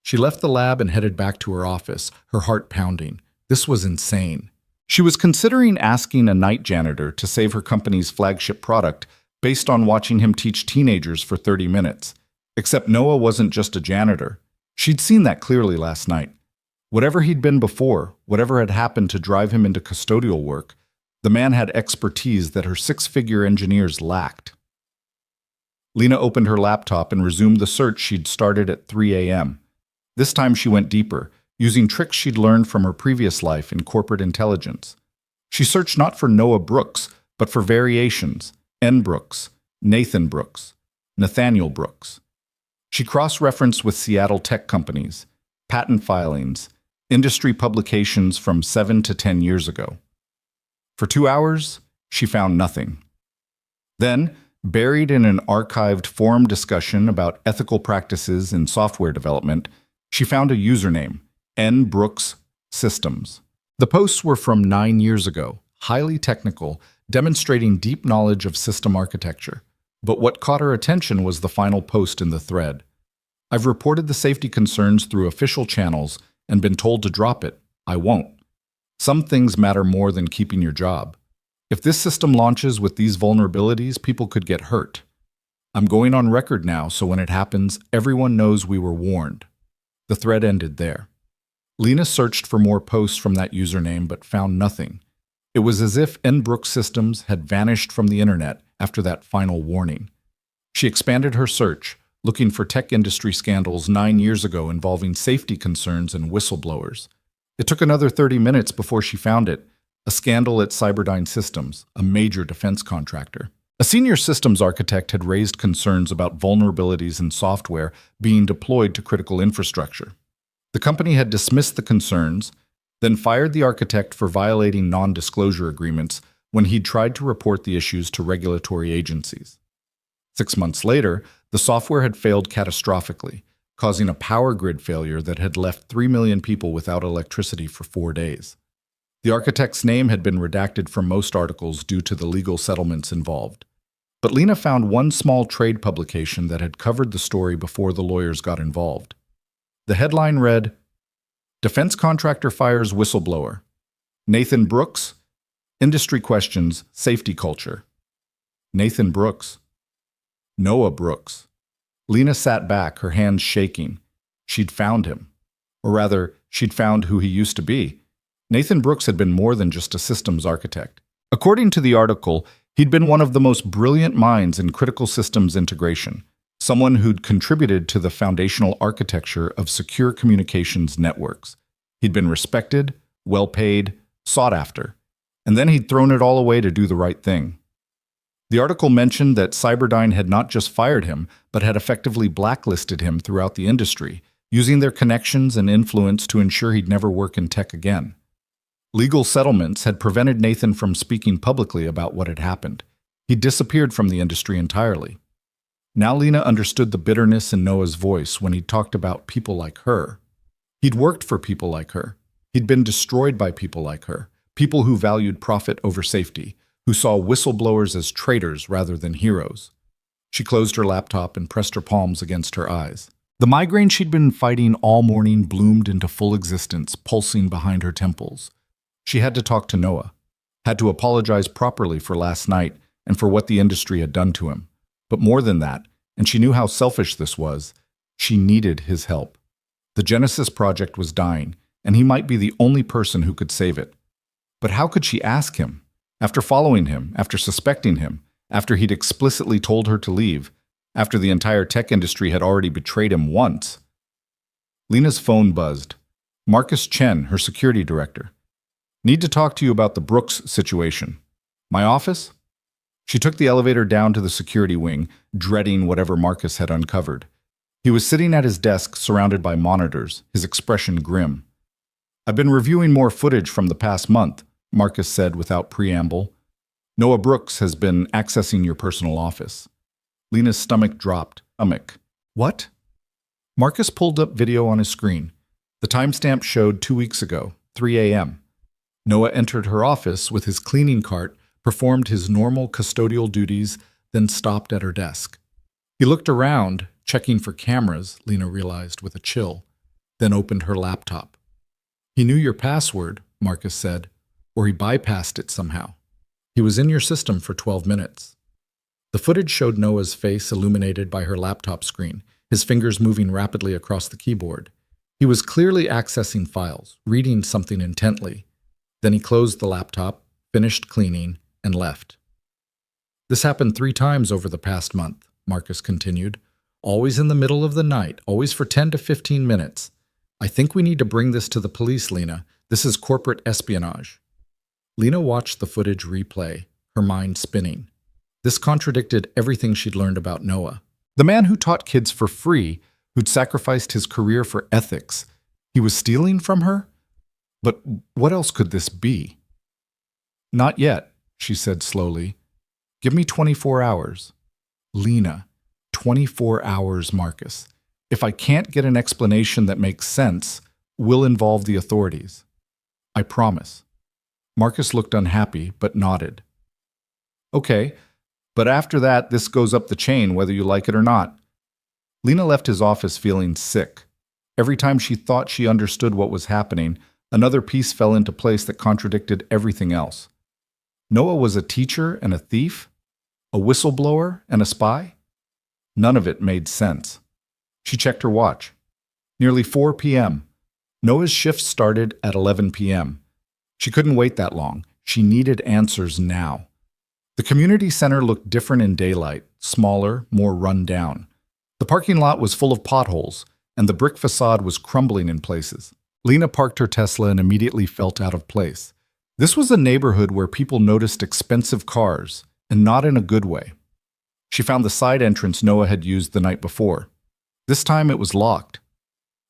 S1: She left the lab and headed back to her office, her heart pounding. This was insane. She was considering asking a night janitor to save her company's flagship product based on watching him teach teenagers for 30 minutes. Except Noah wasn't just a janitor. She'd seen that clearly last night. Whatever he'd been before, whatever had happened to drive him into custodial work, the man had expertise that her 6-figure engineers lacked. Lena opened her laptop and resumed the search she'd started at 3 a.m. This time she went deeper, using tricks she'd learned from her previous life in corporate intelligence. She searched not for Noah Brooks, but for variations: N. Brooks, Nathan Brooks, Nathaniel Brooks. She cross-referenced with Seattle tech companies, patent filings, industry publications from 7 to 10 years ago. For 2 hours, she found nothing. Then, Buried in an archived forum discussion about ethical practices in software development, she found a username, N. Brooks Systems. The posts were from 9 years ago, highly technical, demonstrating deep knowledge of system architecture. But what caught her attention was the final post in the thread. I've reported the safety concerns through official channels and been told to drop it. I won't. Some things matter more than keeping your job. If this system launches with these vulnerabilities, people could get hurt. I'm going on record now, so when it happens, everyone knows we were warned. The thread ended there. Lena searched for more posts from that username but found nothing. It was as if N. Brooks Systems had vanished from the internet after that final warning. She expanded her search, looking for tech industry scandals 9 years ago involving safety concerns and whistleblowers. It took another 30 minutes before she found it. A scandal at Cyberdyne Systems, a major defense contractor. A senior systems architect had raised concerns about vulnerabilities in software being deployed to critical infrastructure. The company had dismissed the concerns, then fired the architect for violating non-disclosure agreements when he'd tried to report the issues to regulatory agencies. 6 months later, the software had failed catastrophically, causing a power grid failure that had left 3 million people without electricity for 4 days. The architect's name had been redacted from most articles due to the legal settlements involved. But Lena found one small trade publication that had covered the story before the lawyers got involved. The headline read, "Defense Contractor Fires Whistleblower. Nathan Brooks, Industry Questions, Safety Culture." Nathan Brooks. Noah Brooks. Lena sat back, her hands shaking. She'd found him. Or rather, she'd found who he used to be. Nathan Brooks had been more than just a systems architect. According to the article, he'd been one of the most brilliant minds in critical systems integration, someone who'd contributed to the foundational architecture of secure communications networks. He'd been respected, well-paid, sought after, and then he'd thrown it all away to do the right thing. The article mentioned that Cyberdyne had not just fired him, but had effectively blacklisted him throughout the industry, using their connections and influence to ensure he'd never work in tech again. Legal settlements had prevented Nathan from speaking publicly about what had happened. He disappeared from the industry entirely. Now Lena understood the bitterness in Noah's voice when he talked about people like her. He'd worked for people like her. He'd been destroyed by people like her, people who valued profit over safety, who saw whistleblowers as traitors rather than heroes. She closed her laptop and pressed her palms against her eyes. The migraine she'd been fighting all morning bloomed into full existence, pulsing behind her temples. She had to talk to Noah, had to apologize properly for last night and for what the industry had done to him. But more than that, and she knew how selfish this was, she needed his help. The Genesis project was dying, and he might be the only person who could save it. But how could she ask him? After following him, after suspecting him, after he'd explicitly told her to leave, after the entire tech industry had already betrayed him once. Lena's phone buzzed. Marcus Chen, her security director. "Need to talk to you about the Brooks situation." "My office?" She took the elevator down to the security wing, dreading whatever Marcus had uncovered. He was sitting at his desk surrounded by monitors, his expression grim. "I've been reviewing more footage from the past month," Marcus said without preamble. "Noah Brooks has been accessing your personal office." Lena's stomach dropped. What? Marcus pulled up video on his screen. The timestamp showed 2 weeks ago, 3 a.m. Noah entered her office with his cleaning cart, performed his normal custodial duties, then stopped at her desk. He looked around, checking for cameras, Lena realized with a chill, then opened her laptop. "He knew your password," Marcus said, "or he bypassed it somehow. He was in your system for 12 minutes. The footage showed Noah's face illuminated by her laptop screen, his fingers moving rapidly across the keyboard. He was clearly accessing files, reading something intently. Then he closed the laptop, finished cleaning, and left. "This happened 3 times over the past month," Marcus continued. "Always in the middle of the night, always for 10 to 15 minutes. I think we need to bring this to the police, Lena. This is corporate espionage." Lena watched the footage replay, her mind spinning. This contradicted everything she'd learned about Noah. The man who taught kids for free, who'd sacrificed his career for ethics. He was stealing from her? But what else could this be? "Not yet," she said slowly. "Give me 24 hours. Lena, 24 hours, Marcus. If I can't get an explanation that makes sense, we'll involve the authorities. I promise. Marcus looked unhappy, but nodded. Okay, but after that, this goes up the chain whether you like it or not. Lena left his office feeling sick. Every time she thought she understood what was happening, another piece fell into place that contradicted everything else. Noah was a teacher and a thief? A whistleblower and a spy? None of it made sense. She checked her watch. Nearly 4 p.m. Noah's shift started at 11 p.m. She couldn't wait that long. She needed answers now. The community center looked different in daylight, smaller, more run down. The parking lot was full of potholes, and the brick facade was crumbling in places. Lena parked her Tesla and immediately felt out of place. This was a neighborhood where people noticed expensive cars, and not in a good way. She found the side entrance Noah had used the night before. This time it was locked.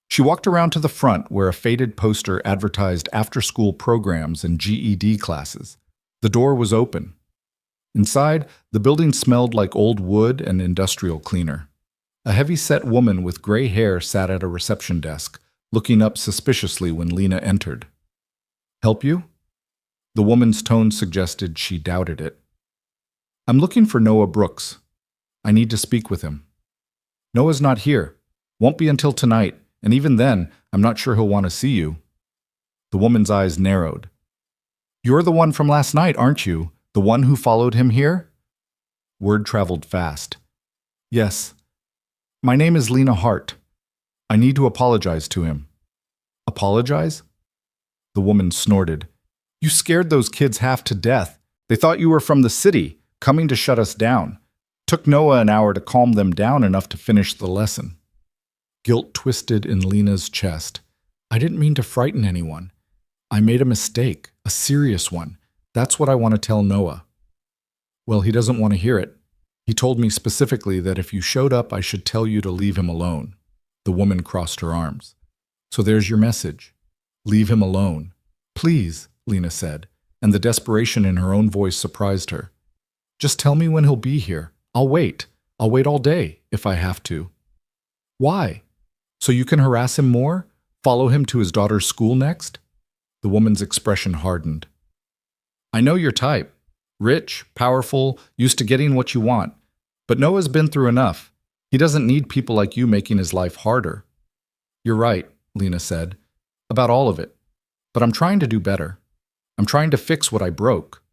S1: She walked around to the front where a faded poster advertised after-school programs and GED classes. The door was open. Inside, the building smelled like old wood and industrial cleaner. A heavy-set woman with gray hair sat at a reception desk, looking up suspiciously when Lena entered. "Help you?" The woman's tone suggested she doubted it. "I'm looking for Noah Brooks. I need to speak with him." "Noah's not here. Won't be until tonight, and even then, I'm not sure he'll want to see you." The woman's eyes narrowed. "You're the one from last night, aren't you? The one who followed him here?" Word traveled fast. "Yes. My name is Lena Hart. I need to apologize to him." "Apologize?" The woman snorted. "You scared those kids half to death. They thought you were from the city, coming to shut us down. Took Noah an hour to calm them down enough to finish the lesson." Guilt twisted in Lena's chest. "I didn't mean to frighten anyone. I made a mistake, a serious one. That's what I want to tell Noah." "Well, he doesn't want to hear it. He told me specifically that if you showed up, I should tell you to leave him alone." The woman crossed her arms. "So there's your message. Leave him alone. Please," Lena said, and the desperation in her own voice surprised her. "Just tell me when he'll be here. I'll wait. I'll wait all day, if I have to." "Why? So you can harass him more? Follow him to his daughter's school next?" The woman's expression hardened. "I know your type. Rich, powerful, used to getting what you want. But Noah's been through enough. He doesn't need people like you making his life harder." "You're right," Lena said, "about all of it. But I'm trying to do better. I'm trying to fix what I broke."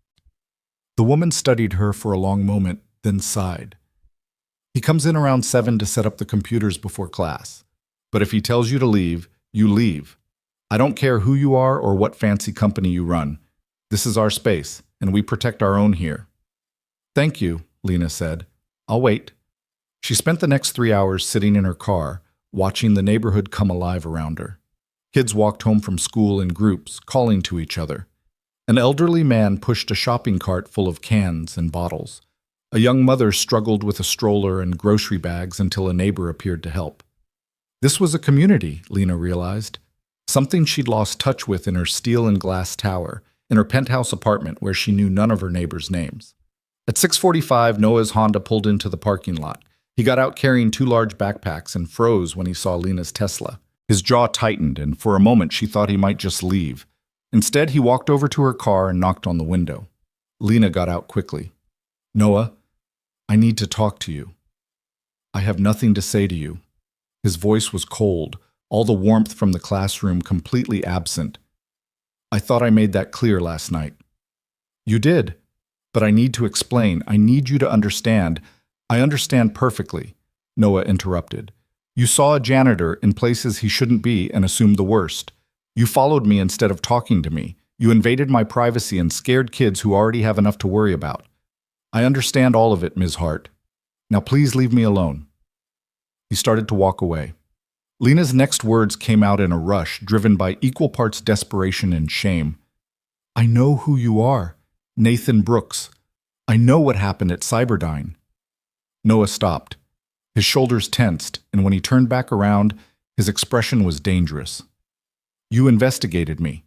S1: The woman studied her for a long moment, then sighed. "He comes in around 7 to set up the computers before class. But if he tells you to leave, you leave. I don't care who you are or what fancy company you run. This is our space, and we protect our own here." "Thank you," Lena said. "I'll wait." She spent the next 3 hours sitting in her car, watching the neighborhood come alive around her. Kids walked home from school in groups, calling to each other. An elderly man pushed a shopping cart full of cans and bottles. A young mother struggled with a stroller and grocery bags until a neighbor appeared to help. This was a community, Lena realized. Something she'd lost touch with in her steel and glass tower, in her penthouse apartment where she knew none of her neighbors' names. At 6:45, Noah's Honda pulled into the parking lot. He got out carrying 2 large backpacks and froze when he saw Lena's Tesla. His jaw tightened, and for a moment she thought he might just leave. Instead, he walked over to her car and knocked on the window. Lena got out quickly. "Noah, I need to talk to you." "I have nothing to say to you." His voice was cold, all the warmth from the classroom completely absent. "I thought I made that clear last night." "You did, but I need to explain. I need you to understand." "I understand perfectly," Noah interrupted. "You saw a janitor in places he shouldn't be and assumed the worst. You followed me instead of talking to me. You invaded my privacy and scared kids who already have enough to worry about. I understand all of it, Ms. Hart. Now please leave me alone." He started to walk away. Lena's next words came out in a rush, driven by equal parts desperation and shame. "I know who you are, Nathan Brooks. I know what happened at Cyberdyne." Noah stopped. His shoulders tensed, and when he turned back around, his expression was dangerous. "You investigated me.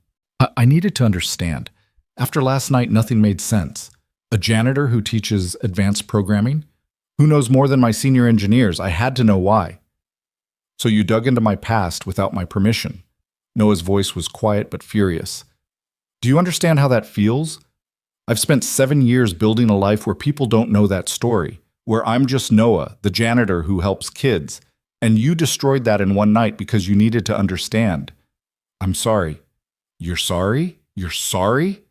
S1: I needed to understand. After last night, nothing made sense. A janitor who teaches advanced programming? Who knows more than my senior engineers? I had to know why. So you dug into my past without my permission. Noah's voice was quiet but furious. Do you understand how that feels? I've spent 7 years building a life where people don't know that story, where I'm just Noah, the janitor who helps kids, and you destroyed that in one night because you needed to understand. I'm sorry. You're sorry? You're sorry?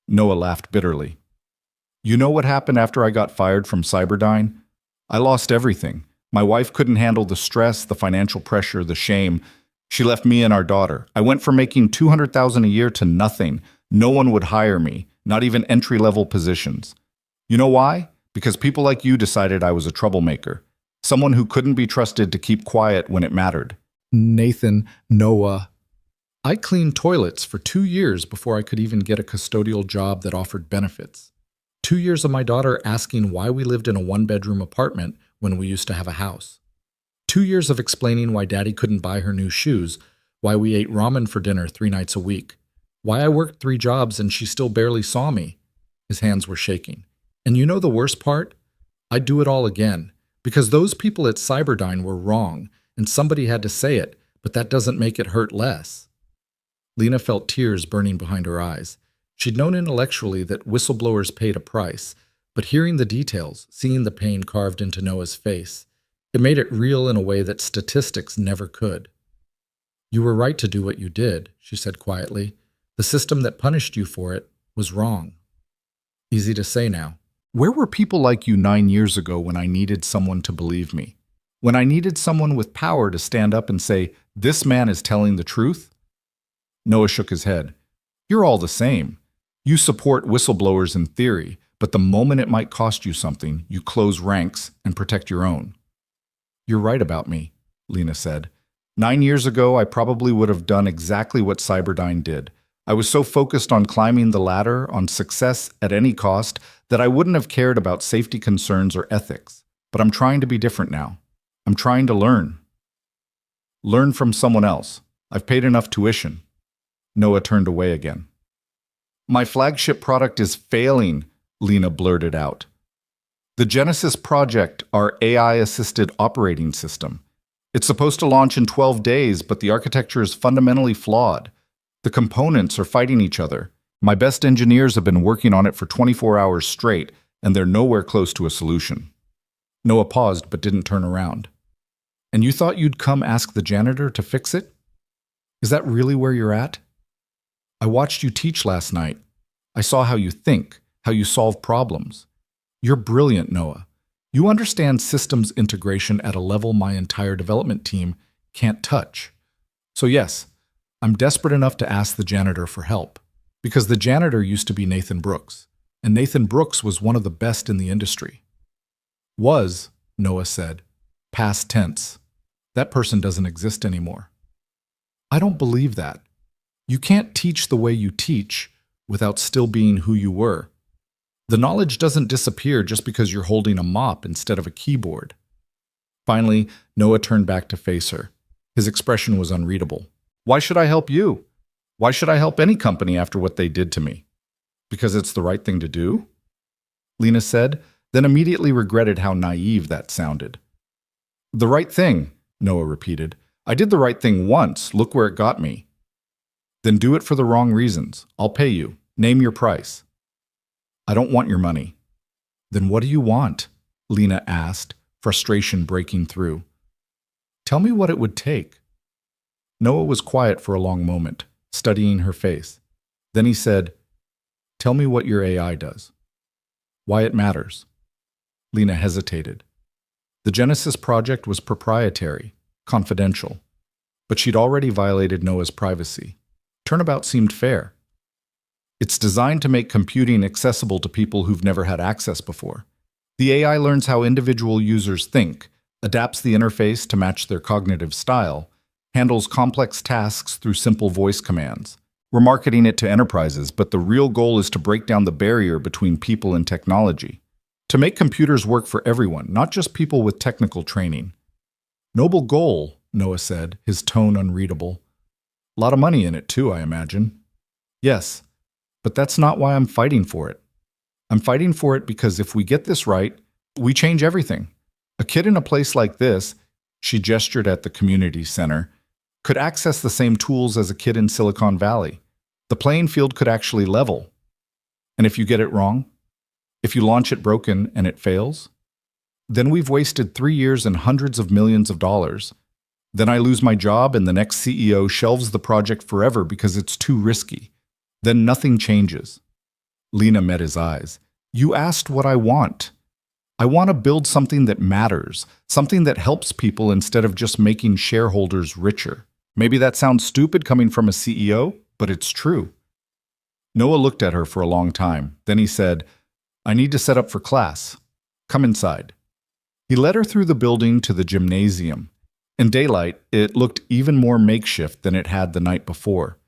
S1: Noah laughed bitterly. You know what happened after I got fired from Cyberdyne? I lost everything. My wife couldn't handle the stress, the financial pressure, the shame. She left me and our daughter. I went from making $200,000 a year to nothing. No one would hire me, not even entry-level positions. You know why? Because people like you decided I was a troublemaker. Someone who couldn't be trusted to keep quiet when it mattered. Nathan, Noah. I cleaned toilets for 2 years before I could even get a custodial job that offered benefits. 2 years of my daughter asking why we lived in a one-bedroom apartment when we used to have a house. 2 years of explaining why Daddy couldn't buy her new shoes, why we ate ramen for dinner 3 nights a week, why I worked 3 jobs and she still barely saw me. His hands were shaking. And you know the worst part? I'd do it all again, because those people at Cyberdyne were wrong, and somebody had to say it, but that doesn't make it hurt less. Lena felt tears burning behind her eyes. She'd known intellectually that whistleblowers paid a price, but hearing the details, seeing the pain carved into Noah's face, it made it real in a way that statistics never could. You were right to do what you did, she said quietly. The system that punished you for it was wrong. Easy to say now. Where were people like you 9 years ago when I needed someone to believe me? When I needed someone with power to stand up and say, this man is telling the truth? Noah shook his head. You're all the same. You support whistleblowers in theory, but the moment it might cost you something, you close ranks and protect your own. You're right about me, Lena said. 9 years ago, I probably would have done exactly what Cyberdyne did. I was so focused on climbing the ladder, on success at any cost, that I wouldn't have cared about safety concerns or ethics. But I'm trying to be different now. I'm trying to learn. Learn from someone else. I've paid enough tuition. Noah turned away again. My flagship product is failing, Lena blurted out. The Genesis project, our AI-assisted operating system. It's supposed to launch in 12 days, but the architecture is fundamentally flawed. The components are fighting each other. My best engineers have been working on it for 24 hours straight, and they're nowhere close to a solution. Noah paused but didn't turn around. And you thought you'd come ask the janitor to fix it? Is that really where you're at? I watched you teach last night. I saw how you think, how you solve problems. You're brilliant, Noah. You understand systems integration at a level my entire development team can't touch. So yes, I'm desperate enough to ask the janitor for help, because the janitor used to be Nathan Brooks, and Nathan Brooks was one of the best in the industry. Was, Noah said, past tense. That person doesn't exist anymore. I don't believe that. You can't teach the way you teach without still being who you were. The knowledge doesn't disappear just because you're holding a mop instead of a keyboard. Finally, Noah turned back to face her. His expression was unreadable. Why should I help you? Why should I help any company after what they did to me? Because it's the right thing to do? Lena said, then immediately regretted how naive that sounded. The right thing, Noah repeated. I did the right thing once. Look where it got me. Then do it for the wrong reasons. I'll pay you. Name your price. I don't want your money. Then what do you want? Lena asked, frustration breaking through. Tell me what it would take. Noah was quiet for a long moment, studying her face. Then he said, tell me what your AI does. Why it matters. Lena hesitated. The Genesis project was proprietary, confidential, but she'd already violated Noah's privacy. Turnabout seemed fair. It's designed to make computing accessible to people who've never had access before. The AI learns how individual users think, adapts the interface to match their cognitive style, handles complex tasks through simple voice commands. We're marketing it to enterprises, but the real goal is to break down the barrier between people and technology. To make computers work for everyone, not just people with technical training. Noble goal, Noah said, his tone unreadable. A lot of money in it too, I imagine. Yes, but that's not why I'm fighting for it. I'm fighting for it because if we get this right, We change everything. A kid in a place like this, she gestured at the community center, could access the same tools as a kid in Silicon Valley. The playing field could actually level. And if you get it wrong, if you launch it broken and it fails, then we've wasted 3 years and hundreds of millions of dollars. Then I lose my job and the next CEO shelves the project forever because it's too risky. Then nothing changes. Lena met his eyes. You asked what I want. I want to build something that matters, something that helps people instead of just making shareholders richer. Maybe that sounds stupid coming from a CEO, but it's true. Noah looked at her for a long time. Then he said, I need to set up for class. Come inside. He led her through the building to the gymnasium. In daylight, it looked even more makeshift than it had the night before.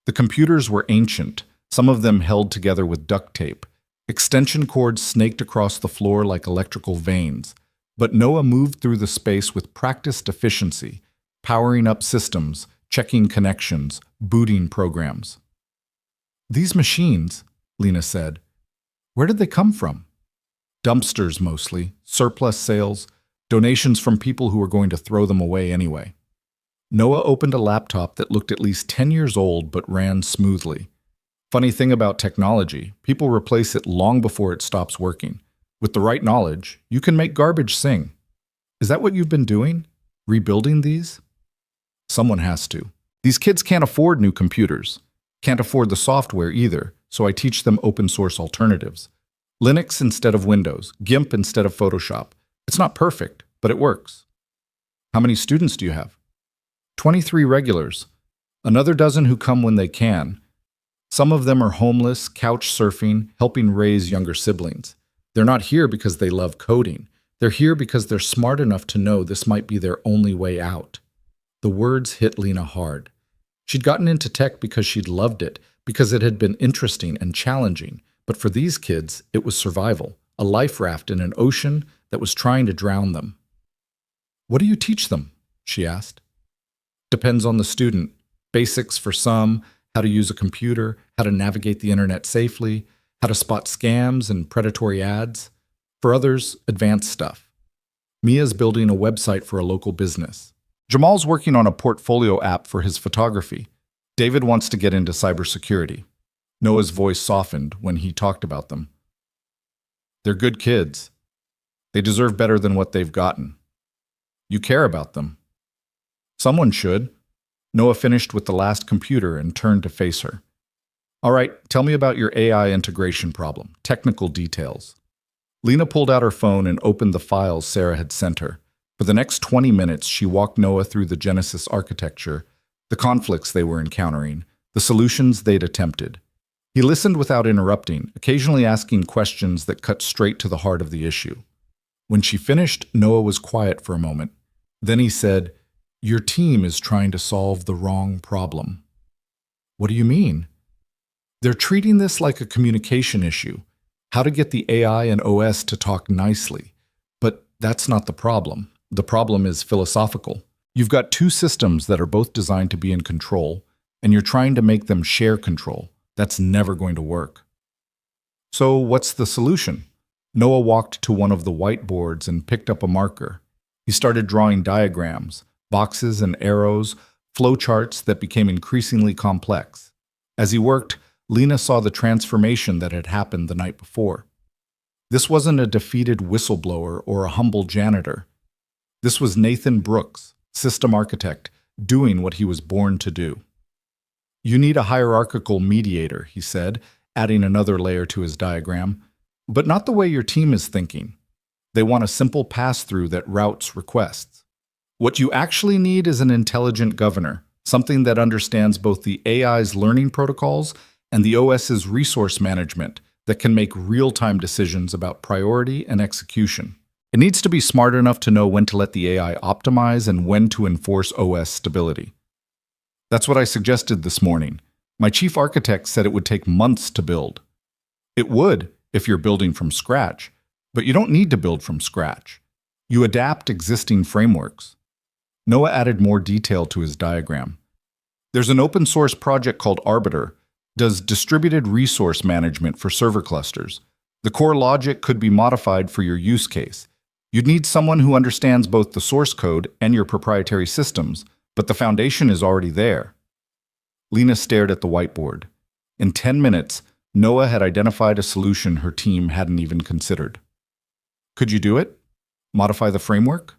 S1: The computers were ancient, some of them held together with duct tape. Extension cords snaked across the floor like electrical veins. But Noah moved through the space with practiced efficiency, powering up systems, checking connections, booting programs. These machines, Lena said, where did they come from? Dumpsters mostly, surplus sales, donations from people who were going to throw them away anyway. Noah opened a laptop that looked at least 10 years old but ran smoothly. Funny thing about technology, people replace it long before it stops working. With the right knowledge, you can make garbage sing. Is that what you've been doing? Rebuilding these? Someone has to. These kids can't afford new computers. Can't afford the software either, so I teach them open source alternatives. Linux instead of Windows, GIMP instead of Photoshop. It's not perfect, but it works. How many students do you have? 23 regulars. Another dozen who come when they can. Some of them are homeless, couch surfing, helping raise younger siblings. They're not here because they love coding. They're here because they're smart enough to know this might be their only way out. The words hit Lena hard. She'd gotten into tech because she'd loved it, because it had been interesting and challenging. But for these kids, it was survival, a life raft in an ocean that was trying to drown them. What do you teach them? She asked. Depends on the student. Basics for some, how to use a computer, how to navigate the internet safely, how to spot scams and predatory ads. For others, advanced stuff. Mia's building a website for a local business. Jamal's working on a portfolio app for his photography. David wants to get into cybersecurity. Noah's voice softened when he talked about them. They're good kids. They deserve better than what they've gotten. You care about them. Someone should. Noah finished with the last computer and turned to face her. All right, tell me about your AI integration problem. Technical details. Lena pulled out her phone and opened the files Sarah had sent her. For the next 20 minutes, she walked Noah through the Genesis architecture, the conflicts they were encountering, the solutions they'd attempted. He listened without interrupting, occasionally asking questions that cut straight to the heart of the issue. When she finished, Noah was quiet for a moment. Then he said, Your team is trying to solve the wrong problem. What do you mean? They're treating this like a communication issue, how to get the AI and OS to talk nicely. But that's not the problem. The problem is philosophical. You've got two systems that are both designed to be in control, and you're trying to make them share control. That's never going to work. So what's the solution? Noah walked to one of the whiteboards and picked up a marker. He started drawing diagrams, boxes and arrows, flowcharts that became increasingly complex. As he worked, Lena saw the transformation that had happened the night before. This wasn't a defeated whistleblower or a humble janitor. This was Nathan Brooks, system architect, doing what he was born to do. You need a hierarchical mediator, he said, adding another layer to his diagram, but not the way your team is thinking. They want a simple pass-through that routes requests. What you actually need is an intelligent governor, something that understands both the AI's learning protocols and the OS's resource management that can make real-time decisions about priority and execution. It needs to be smart enough to know when to let the AI optimize and when to enforce OS stability. That's what I suggested this morning. My chief architect said it would take months to build. It would if you're building from scratch, but you don't need to build from scratch. You adapt existing frameworks. Noah added more detail to his diagram. There's an open source project called Arbiter, does distributed resource management for server clusters. The core logic could be modified for your use case. You'd need someone who understands both the source code and your proprietary systems, but the foundation is already there. Lena stared at the whiteboard. In 10 minutes, Noah had identified a solution her team hadn't even considered. Could you do it? Modify the framework?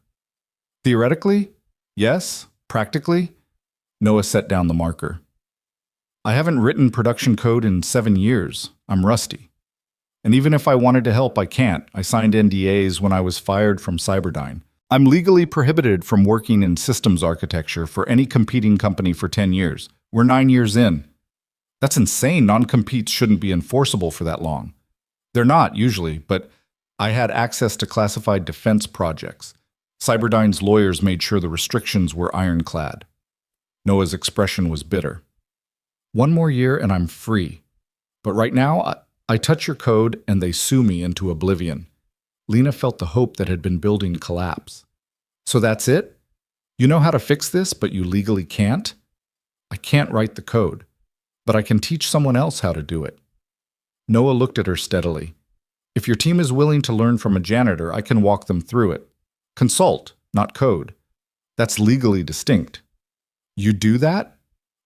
S1: Theoretically, yes. Practically, Noah set down the marker. I haven't written production code in 7 years. I'm rusty. And even if I wanted to help, I can't. I signed NDAs when I was fired from Cyberdyne. I'm legally prohibited from working in systems architecture for any competing company for 10 years. We're 9 years in. That's insane. Non-competes shouldn't be enforceable for that long. They're not, usually, but I had access to classified defense projects. Cyberdyne's lawyers made sure the restrictions were ironclad. Noah's expression was bitter. One more year and I'm free. But right now, I touch your code and they sue me into oblivion. Lena felt the hope that had been building collapse. So that's it? You know how to fix this, but you legally can't? I can't write the code, but I can teach someone else how to do it. Noah looked at her steadily. If your team is willing to learn from a janitor, I can walk them through it. Consult, not code. That's legally distinct. You do that?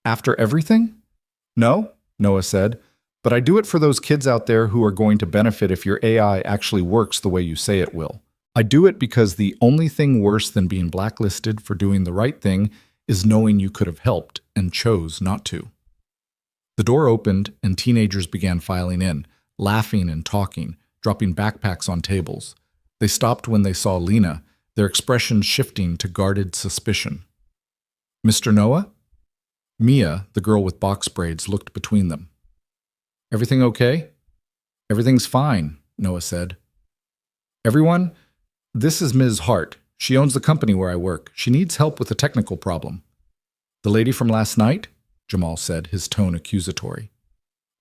S1: After everything? No, Noah said, but I do it for those kids out there who are going to benefit if your AI actually works the way you say it will. I do it because the only thing worse than being blacklisted for doing the right thing is knowing you could have helped and chose not to. The door opened and teenagers began filing in, laughing and talking, dropping backpacks on tables. They stopped when they saw Lena, their expressions shifting to guarded suspicion. Mr. Noah? Mia, the girl with box braids, looked between them. Everything okay? Everything's fine, Noah said. Everyone, this is Ms. Hart. She owns the company where I work. She needs help with a technical problem. The lady from last night? Jamal said, his tone accusatory.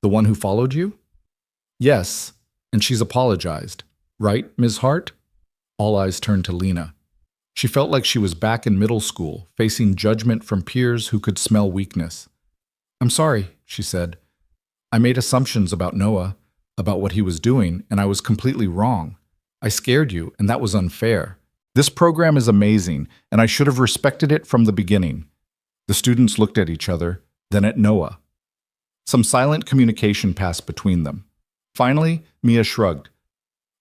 S1: The one who followed you? Yes, and she's apologized. Right, Ms. Hart? All eyes turned to Lena. She felt like she was back in middle school, facing judgment from peers who could smell weakness. I'm sorry, she said. I made assumptions about Noah, about what he was doing, and I was completely wrong. I scared you, and that was unfair. This program is amazing, and I should have respected it from the beginning. The students looked at each other, then at Noah. Some silent communication passed between them. Finally, Mia shrugged.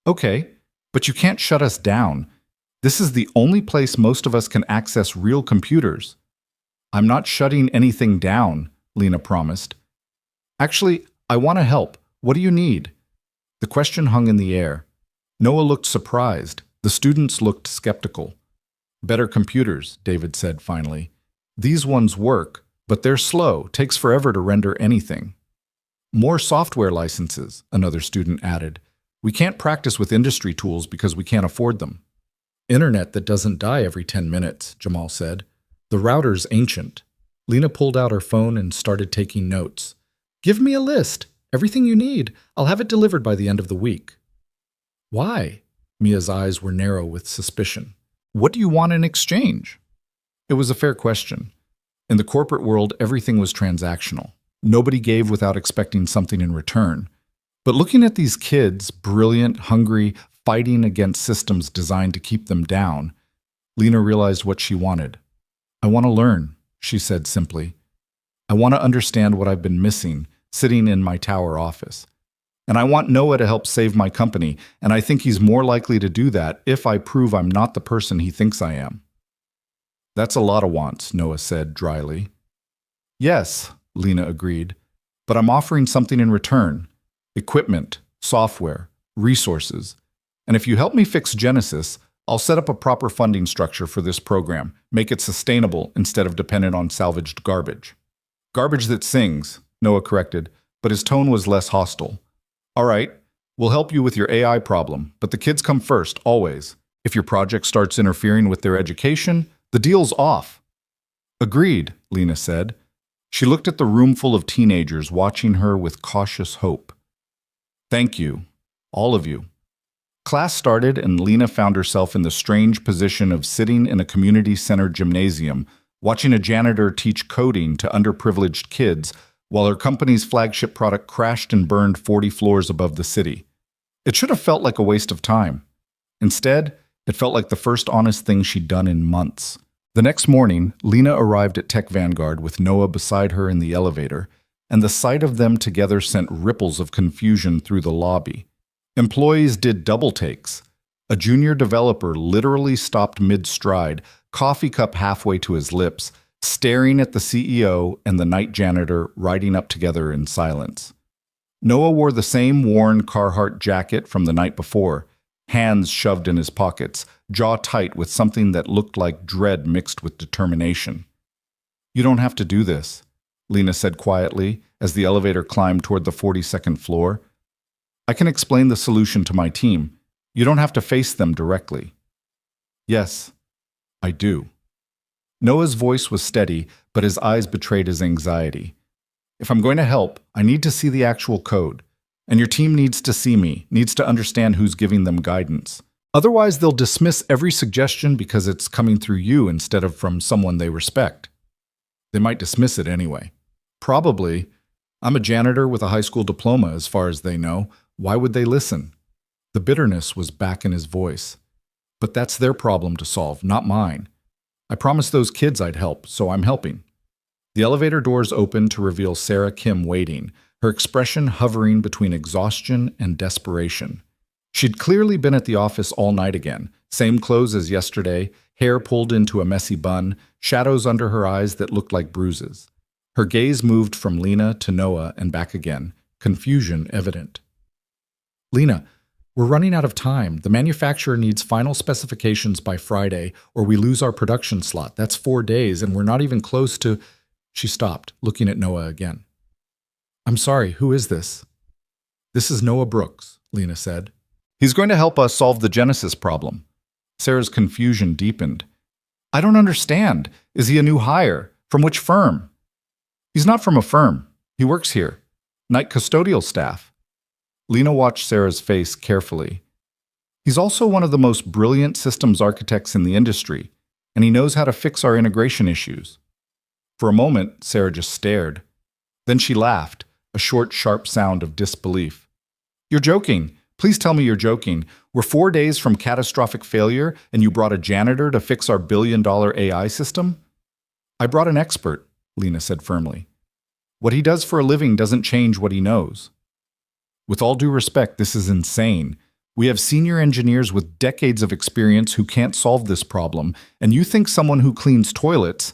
S1: Okay, but you can't shut us down. This is the only place most of us can access real computers. I'm not shutting anything down, Lena promised. Actually, I want to help. What do you need? The question hung in the air. Noah looked surprised. The students looked skeptical. Better computers, David said finally. These ones work, but they're slow. Takes forever to render anything. More software licenses, another student added. We can't practice with industry tools because we can't afford them. Internet that doesn't die every 10 minutes, Jamal said. The router's ancient. Lena pulled out her phone and started taking notes. Give me a list. Everything you need. I'll have it delivered by the end of the week. Why? Mia's eyes were narrow with suspicion. What do you want in exchange? It was a fair question. In the corporate world, everything was transactional. Nobody gave without expecting something in return. But looking at these kids, brilliant, hungry, fighting against systems designed to keep them down, Lena realized what she wanted. I want to learn, she said simply. I want to understand what I've been missing, sitting in my tower office. And I want Noah to help save my company, and I think he's more likely to do that if I prove I'm not the person he thinks I am. That's a lot of wants, Noah said dryly. Yes, Lena agreed, but I'm offering something in return. Equipment, software, resources. And if you help me fix Genesis, I'll set up a proper funding structure for this program, make it sustainable instead of dependent on salvaged garbage. Garbage that sings, Noah corrected, but his tone was less hostile. All right, we'll help you with your AI problem, but the kids come first, always. If your project starts interfering with their education, the deal's off. Agreed, Lena said. She looked at the room full of teenagers watching her with cautious hope. Thank you, all of you. Class started and Lena found herself in the strange position of sitting in a community-centered gymnasium, watching a janitor teach coding to underprivileged kids while her company's flagship product crashed and burned 40 floors above the city. It should have felt like a waste of time. Instead, it felt like the first honest thing she'd done in months. The next morning, Lena arrived at Tech Vanguard with Noah beside her in the elevator, and the sight of them together sent ripples of confusion through the lobby. Employees did double takes. A junior developer literally stopped mid-stride, coffee cup halfway to his lips, staring at the CEO and the night janitor riding up together in silence. Noah wore the same worn Carhartt jacket from the night before, hands shoved in his pockets, jaw tight with something that looked like dread mixed with determination. "You don't have to do this," Lena said quietly as the elevator climbed toward the 42nd floor. "I can explain the solution to my team. You don't have to face them directly." "Yes, I do." Noah's voice was steady, but his eyes betrayed his anxiety. "If I'm going to help, I need to see the actual code. And your team needs to see me, needs to understand who's giving them guidance. Otherwise, they'll dismiss every suggestion because it's coming through you instead of from someone they respect. They might dismiss it anyway. Probably. I'm a janitor with a high school diploma as far as they know. Why would they listen?" The bitterness was back in his voice. "But that's their problem to solve, not mine. I promised those kids I'd help, so I'm helping." The elevator doors opened to reveal Sarah Kim waiting, her expression hovering between exhaustion and desperation. She'd clearly been at the office all night again, same clothes as yesterday, hair pulled into a messy bun, shadows under her eyes that looked like bruises. Her gaze moved from Lena to Noah and back again, confusion evident. "Lena, we're running out of time. The manufacturer needs final specifications by Friday, or we lose our production slot. That's 4 days, and we're not even close to—" She stopped, looking at Noah again. "I'm sorry, who is this?" "This is Noah Brooks," Lena said. "He's going to help us solve the Genesis problem." Sarah's confusion deepened. "I don't understand. Is he a new hire? From which firm?" "He's not from a firm. He works here. Night custodial staff." Lena watched Sarah's face carefully. "He's also one of the most brilliant systems architects in the industry, and he knows how to fix our integration issues." For a moment, Sarah just stared. Then she laughed, a short, sharp sound of disbelief. "You're joking. Please tell me you're joking. We're 4 days from catastrophic failure, and you brought a janitor to fix our billion-dollar AI system?" "I brought an expert," Lena said firmly. "What he does for a living doesn't change what he knows." "With all due respect, this is insane. We have senior engineers with decades of experience who can't solve this problem, and you think someone who cleans toilets—"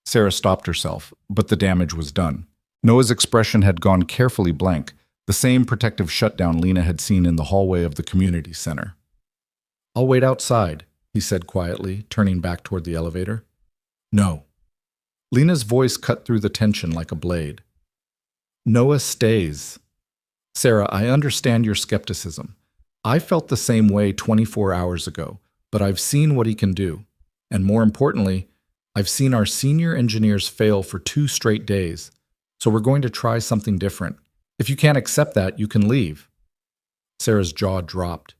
S1: Sarah stopped herself, but the damage was done. Noah's expression had gone carefully blank, the same protective shutdown Lena had seen in the hallway of the community center. "I'll wait outside," he said quietly, turning back toward the elevator. "No." Lena's voice cut through the tension like a blade. "Noah stays." "Sarah, I understand your skepticism. I felt the same way 24 hours ago, but I've seen what he can do. And more importantly, I've seen our senior engineers fail for 2 straight days, so we're going to try something different. If you can't accept that, you can leave." Sarah's jaw dropped.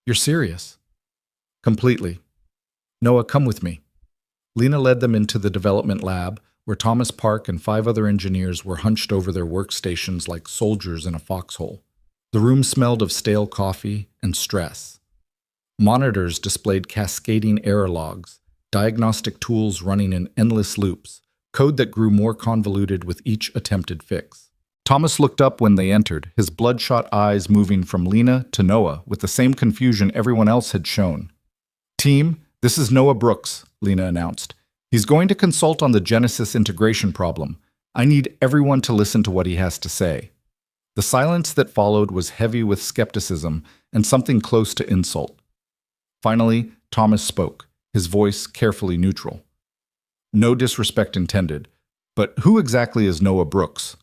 S1: "You're serious?" "Completely. Noah, come with me." Lena led them into the development lab, where Thomas Park and 5 other engineers were hunched over their workstations like soldiers in a foxhole. The room smelled of stale coffee and stress. Monitors displayed cascading error logs, diagnostic tools running in endless loops, code that grew more convoluted with each attempted fix. Thomas looked up when they entered, his bloodshot eyes moving from Lena to Noah with the same confusion everyone else had shown. "Team, this is Noah Brooks," Lena announced. "He's going to consult on the Genesis integration problem. I need everyone to listen to what he has to say." The silence that followed was heavy with skepticism and something close to insult. Finally, Thomas spoke, his voice carefully neutral. "No disrespect intended, but who exactly is Noah Brooks?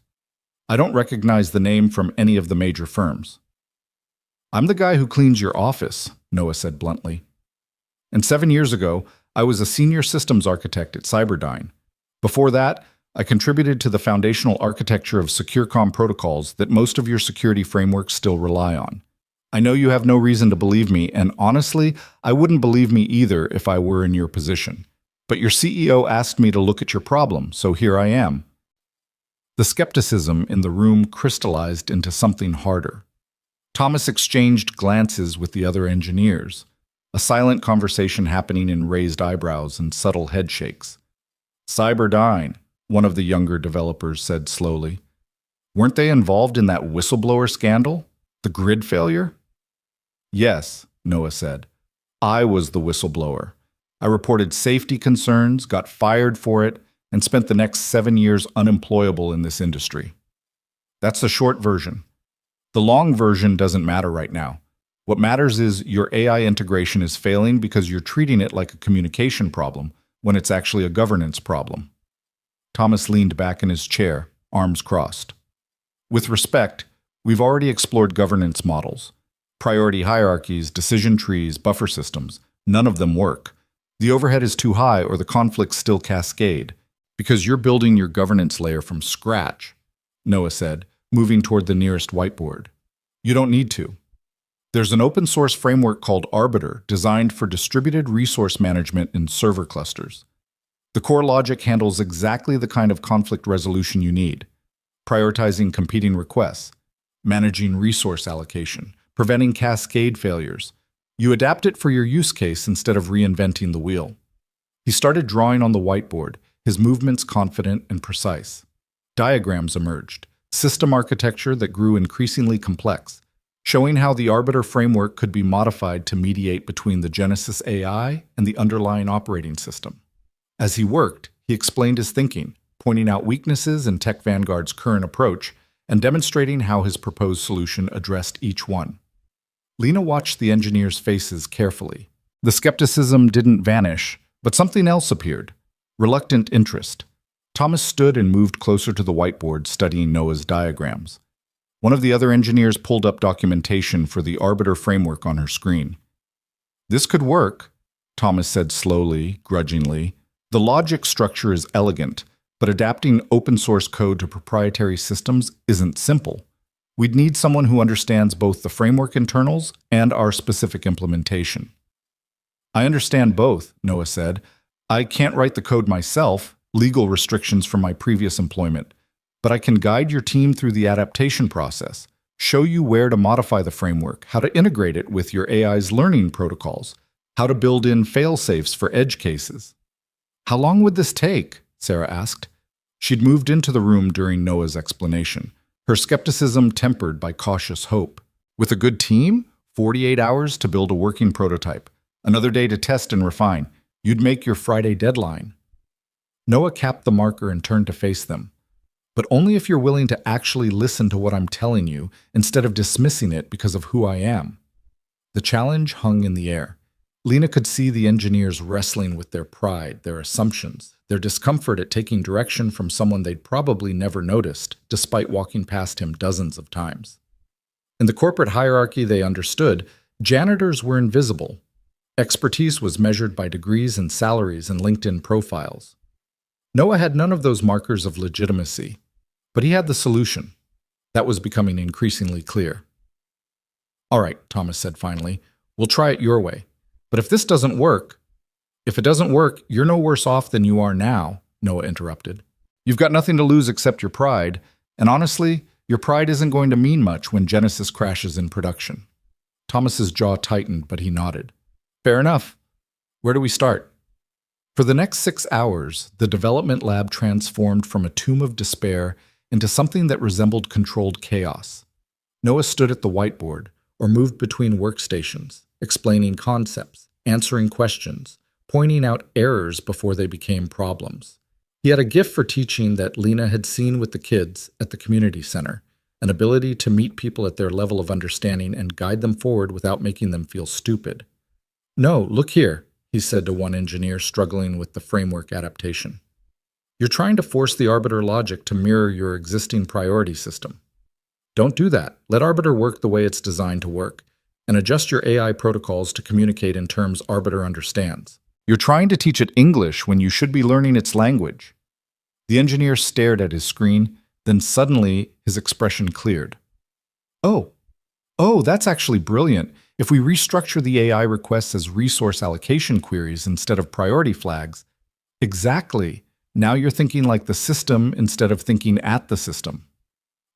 S1: I don't recognize the name from any of the major firms." "I'm the guy who cleans your office," Noah said bluntly. "And 7 years ago, I was a senior systems architect at Cyberdyne. Before that, I contributed to the foundational architecture of SecureCom protocols that most of your security frameworks still rely on. I know you have no reason to believe me, and honestly, I wouldn't believe me either if I were in your position. But your CEO asked me to look at your problem, so here I am." The skepticism in the room crystallized into something harder. Thomas exchanged glances with the other engineers, a silent conversation happening in raised eyebrows and subtle head shakes. Cyberdyne, one of the younger developers said slowly. Weren't they involved in that whistleblower scandal? The grid failure? Yes, Noah said. I was the whistleblower. I reported safety concerns, got fired for it, and spent the next 7 years unemployable in this industry. That's the short version. The long version doesn't matter right now. What matters is your AI integration is failing because you're treating it like a communication problem when it's actually a governance problem. Thomas leaned back in his chair, arms crossed. With respect, we've already explored governance models. Priority hierarchies, decision trees, buffer systems. None of them work. The overhead is too high or the conflicts still cascade. Because you're building your governance layer from scratch, Noah said, moving toward the nearest whiteboard. You don't need to. There's an open source framework called Arbiter designed for distributed resource management in server clusters. The core logic handles exactly the kind of conflict resolution you need. Prioritizing competing requests, managing resource allocation, preventing cascade failures. You adapt it for your use case instead of reinventing the wheel. He started drawing on the whiteboard, his movements confident and precise. Diagrams emerged, system architecture that grew increasingly complex, showing how the Arbiter framework could be modified to mediate between the Genesis AI and the underlying operating system. As he worked, he explained his thinking, pointing out weaknesses in Tech Vanguard's current approach and demonstrating how his proposed solution addressed each one. Lena watched the engineers' faces carefully. The skepticism didn't vanish, but something else appeared. Reluctant interest. Thomas stood and moved closer to the whiteboard, studying Noah's diagrams. One of the other engineers pulled up documentation for the Arbiter framework on her screen. This could work, Thomas said slowly, grudgingly. The logic structure is elegant, but adapting open source code to proprietary systems isn't simple. We'd need someone who understands both the framework internals and our specific implementation. I understand both, Noah said. I can't write the code myself, legal restrictions from my previous employment, but I can guide your team through the adaptation process, show you where to modify the framework, how to integrate it with your AI's learning protocols, how to build in fail-safes for edge cases. How long would this take? Sarah asked. She'd moved into the room during Noah's explanation, her skepticism tempered by cautious hope. With a good team, 48 hours to build a working prototype, another day to test and refine. You'd make your Friday deadline. Noah capped the marker and turned to face them. But only if you're willing to actually listen to what I'm telling you instead of dismissing it because of who I am. The challenge hung in the air. Lena could see the engineers wrestling with their pride, their assumptions, their discomfort at taking direction from someone they'd probably never noticed, despite walking past him dozens of times. In the corporate hierarchy they understood, janitors were invisible. Expertise was measured by degrees and salaries and LinkedIn profiles. Noah had none of those markers of legitimacy, but he had the solution. That was becoming increasingly clear. All right, Thomas said finally, we'll try it your way. But if this doesn't work, you're no worse off than you are now, Noah interrupted. You've got nothing to lose except your pride, and honestly, your pride isn't going to mean much when Genesis crashes in production. Thomas's jaw tightened, but he nodded. Fair enough. Where do we start? For the next 6 hours, the development lab transformed from a tomb of despair into something that resembled controlled chaos. Noah stood at the whiteboard, or moved between workstations, explaining concepts, answering questions, pointing out errors before they became problems. He had a gift for teaching that Lena had seen with the kids at the community center, an ability to meet people at their level of understanding and guide them forward without making them feel stupid. No, look here, he said to one engineer struggling with the framework adaptation. You're trying to force the Arbiter logic to mirror your existing priority system. Don't do that. Let Arbiter work the way it's designed to work, and adjust your AI protocols to communicate in terms Arbiter understands. You're trying to teach it English when you should be learning its language. The engineer stared at his screen, then suddenly his expression cleared. Oh, that's actually brilliant. If we restructure the AI requests as resource allocation queries instead of priority flags, exactly. Now you're thinking like the system instead of thinking at the system.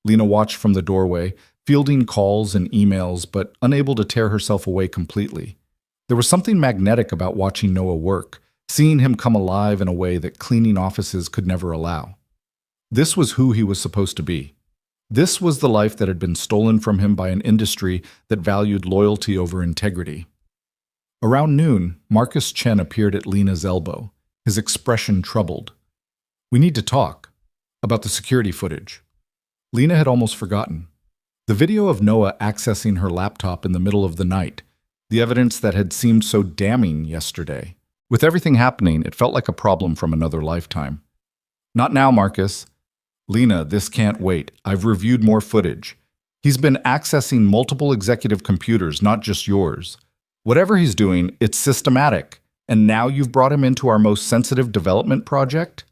S1: Lena watched from the doorway, fielding calls and emails, but unable to tear herself away completely. There was something magnetic about watching Noah work, seeing him come alive in a way that cleaning offices could never allow. This was who he was supposed to be. This was the life that had been stolen from him by an industry that valued loyalty over integrity. Around noon, Marcus Chen appeared at Lena's elbow, his expression troubled. "We need to talk about the security footage." Lena had almost forgotten. The video of Noah accessing her laptop in the middle of the night, the evidence that had seemed so damning yesterday. With everything happening, it felt like a problem from another lifetime. "Not now, Marcus." "Lena, this can't wait. I've reviewed more footage. He's been accessing multiple executive computers, not just yours. Whatever he's doing, it's systematic. And now you've brought him into our most sensitive development project?"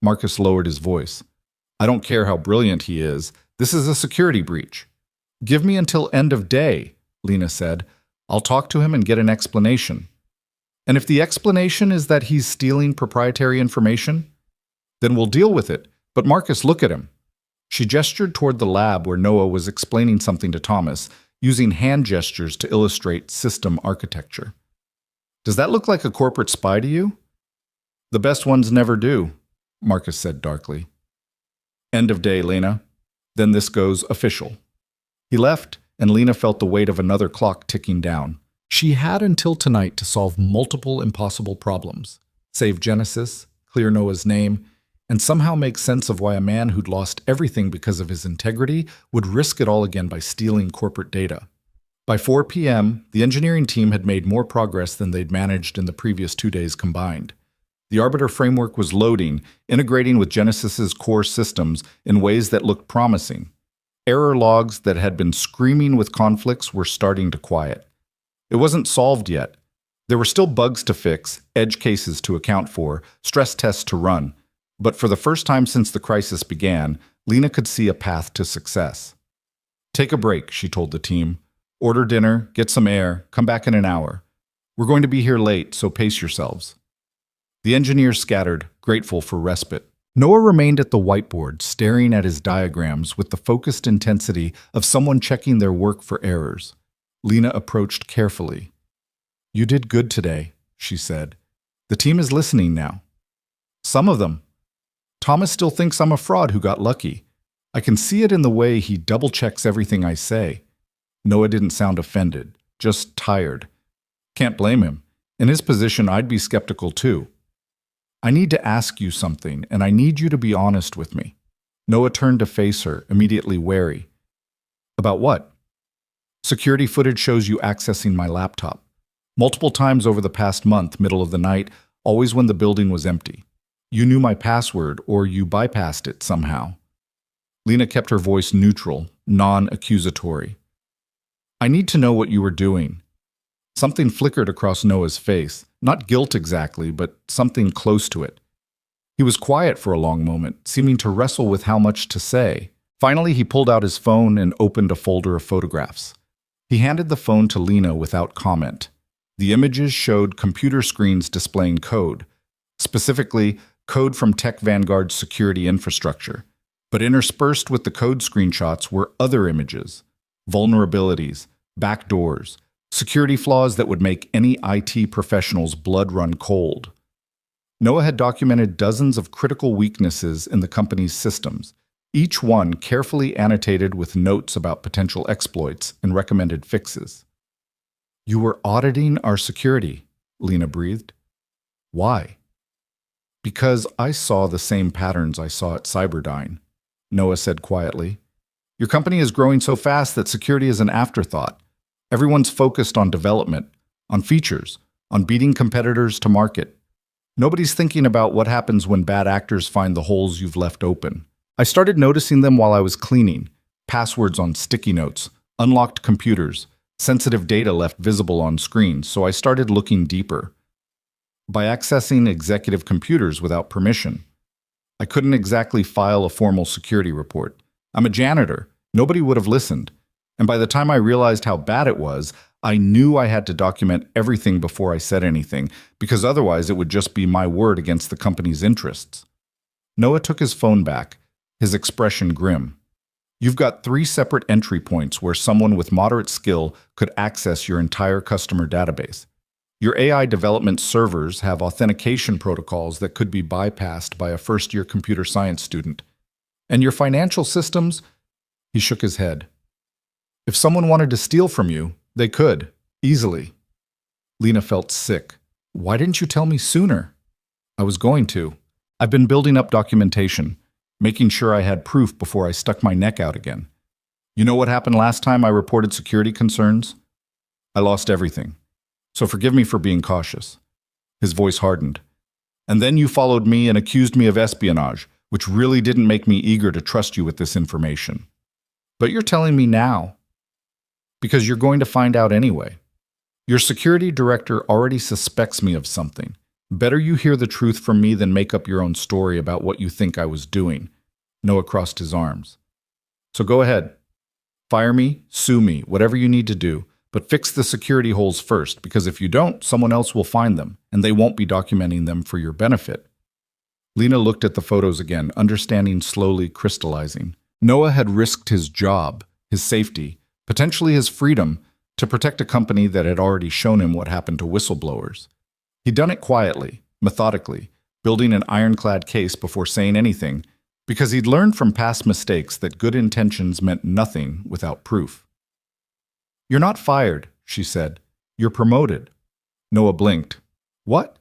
S1: Marcus lowered his voice. "I don't care how brilliant he is. This is a security breach." "Give me until end of day," Lena said. "I'll talk to him and get an explanation." "And if the explanation is that he's stealing proprietary information, then we'll deal with it. But Marcus, look at him." She gestured toward the lab where Noah was explaining something to Thomas, using hand gestures to illustrate system architecture. "Does that look like a corporate spy to you?" "The best ones never do," Marcus said darkly. "End of day, Lena. Then this goes official." He left, and Lena felt the weight of another clock ticking down. She had until tonight to solve multiple impossible problems, save Genesis, clear Noah's name, and somehow make sense of why a man who'd lost everything because of his integrity would risk it all again by stealing corporate data. By 4 p.m., the engineering team had made more progress than they'd managed in the previous 2 days combined. The Arbiter framework was loading, integrating with Genesis's core systems in ways that looked promising. Error logs that had been screaming with conflicts were starting to quiet. It wasn't solved yet. There were still bugs to fix, edge cases to account for, stress tests to run. But for the first time since the crisis began, Lena could see a path to success. "Take a break," she told the team. "Order dinner, get some air, come back in an hour. We're going to be here late, so pace yourselves." The engineers scattered, grateful for respite. Noah remained at the whiteboard, staring at his diagrams with the focused intensity of someone checking their work for errors. Lena approached carefully. "You did good today," she said. "The team is listening now." "Some of them. Thomas still thinks I'm a fraud who got lucky. I can see it in the way he double-checks everything I say." Noah didn't sound offended, just tired. "Can't blame him. In his position, I'd be skeptical too." "I need to ask you something, and I need you to be honest with me." Noah turned to face her, immediately wary. "About what?" "Security footage shows you accessing my laptop. Multiple times over the past month, middle of the night, always when the building was empty. You knew my password, or you bypassed it somehow." Lena kept her voice neutral, non-accusatory. "I need to know what you were doing." Something flickered across Noah's face, not guilt exactly, but something close to it. He was quiet for a long moment, seeming to wrestle with how much to say. Finally, he pulled out his phone and opened a folder of photographs. He handed the phone to Lena without comment. The images showed computer screens displaying code, specifically code from Tech Vanguard's security infrastructure. But interspersed with the code screenshots were other images, vulnerabilities, backdoors, security flaws that would make any IT professional's blood run cold. Noah had documented dozens of critical weaknesses in the company's systems, each one carefully annotated with notes about potential exploits and recommended fixes. "You were auditing our security," Lena breathed. "Why?" "Because I saw the same patterns I saw at Cyberdyne," Noah said quietly. "Your company is growing so fast that security is an afterthought. Everyone's focused on development, on features, on beating competitors to market. Nobody's thinking about what happens when bad actors find the holes you've left open. I started noticing them while I was cleaning. Passwords on sticky notes, unlocked computers, sensitive data left visible on screens, so I started looking deeper. By accessing executive computers without permission. I couldn't exactly file a formal security report. I'm a janitor. Nobody would have listened. And by the time I realized how bad it was, I knew I had to document everything before I said anything, because otherwise it would just be my word against the company's interests." Noah took his phone back, his expression grim. You've got 3 separate entry points where someone with moderate skill could access your entire customer database. Your AI development servers have authentication protocols that could be bypassed by a first-year computer science student. And your financial systems? He shook his head. If someone wanted to steal from you, they could, easily. Lena felt sick. Why didn't you tell me sooner? I was going to. I've been building up documentation, making sure I had proof before I stuck my neck out again. You know what happened last time I reported security concerns? I lost everything. So forgive me for being cautious. His voice hardened. And then you followed me and accused me of espionage, which really didn't make me eager to trust you with this information. But you're telling me now. Because you're going to find out anyway. Your security director already suspects me of something. Better you hear the truth from me than make up your own story about what you think I was doing. Noah crossed his arms. So go ahead. Fire me, sue me, whatever you need to do. But fix the security holes first, because if you don't, someone else will find them, and they won't be documenting them for your benefit. Lena looked at the photos again, understanding slowly crystallizing. Noah had risked his job, his safety, potentially his freedom, to protect a company that had already shown him what happened to whistleblowers. He'd done it quietly, methodically, building an ironclad case before saying anything, because he'd learned from past mistakes that good intentions meant nothing without proof. You're not fired, she said. You're promoted. Noah blinked. What?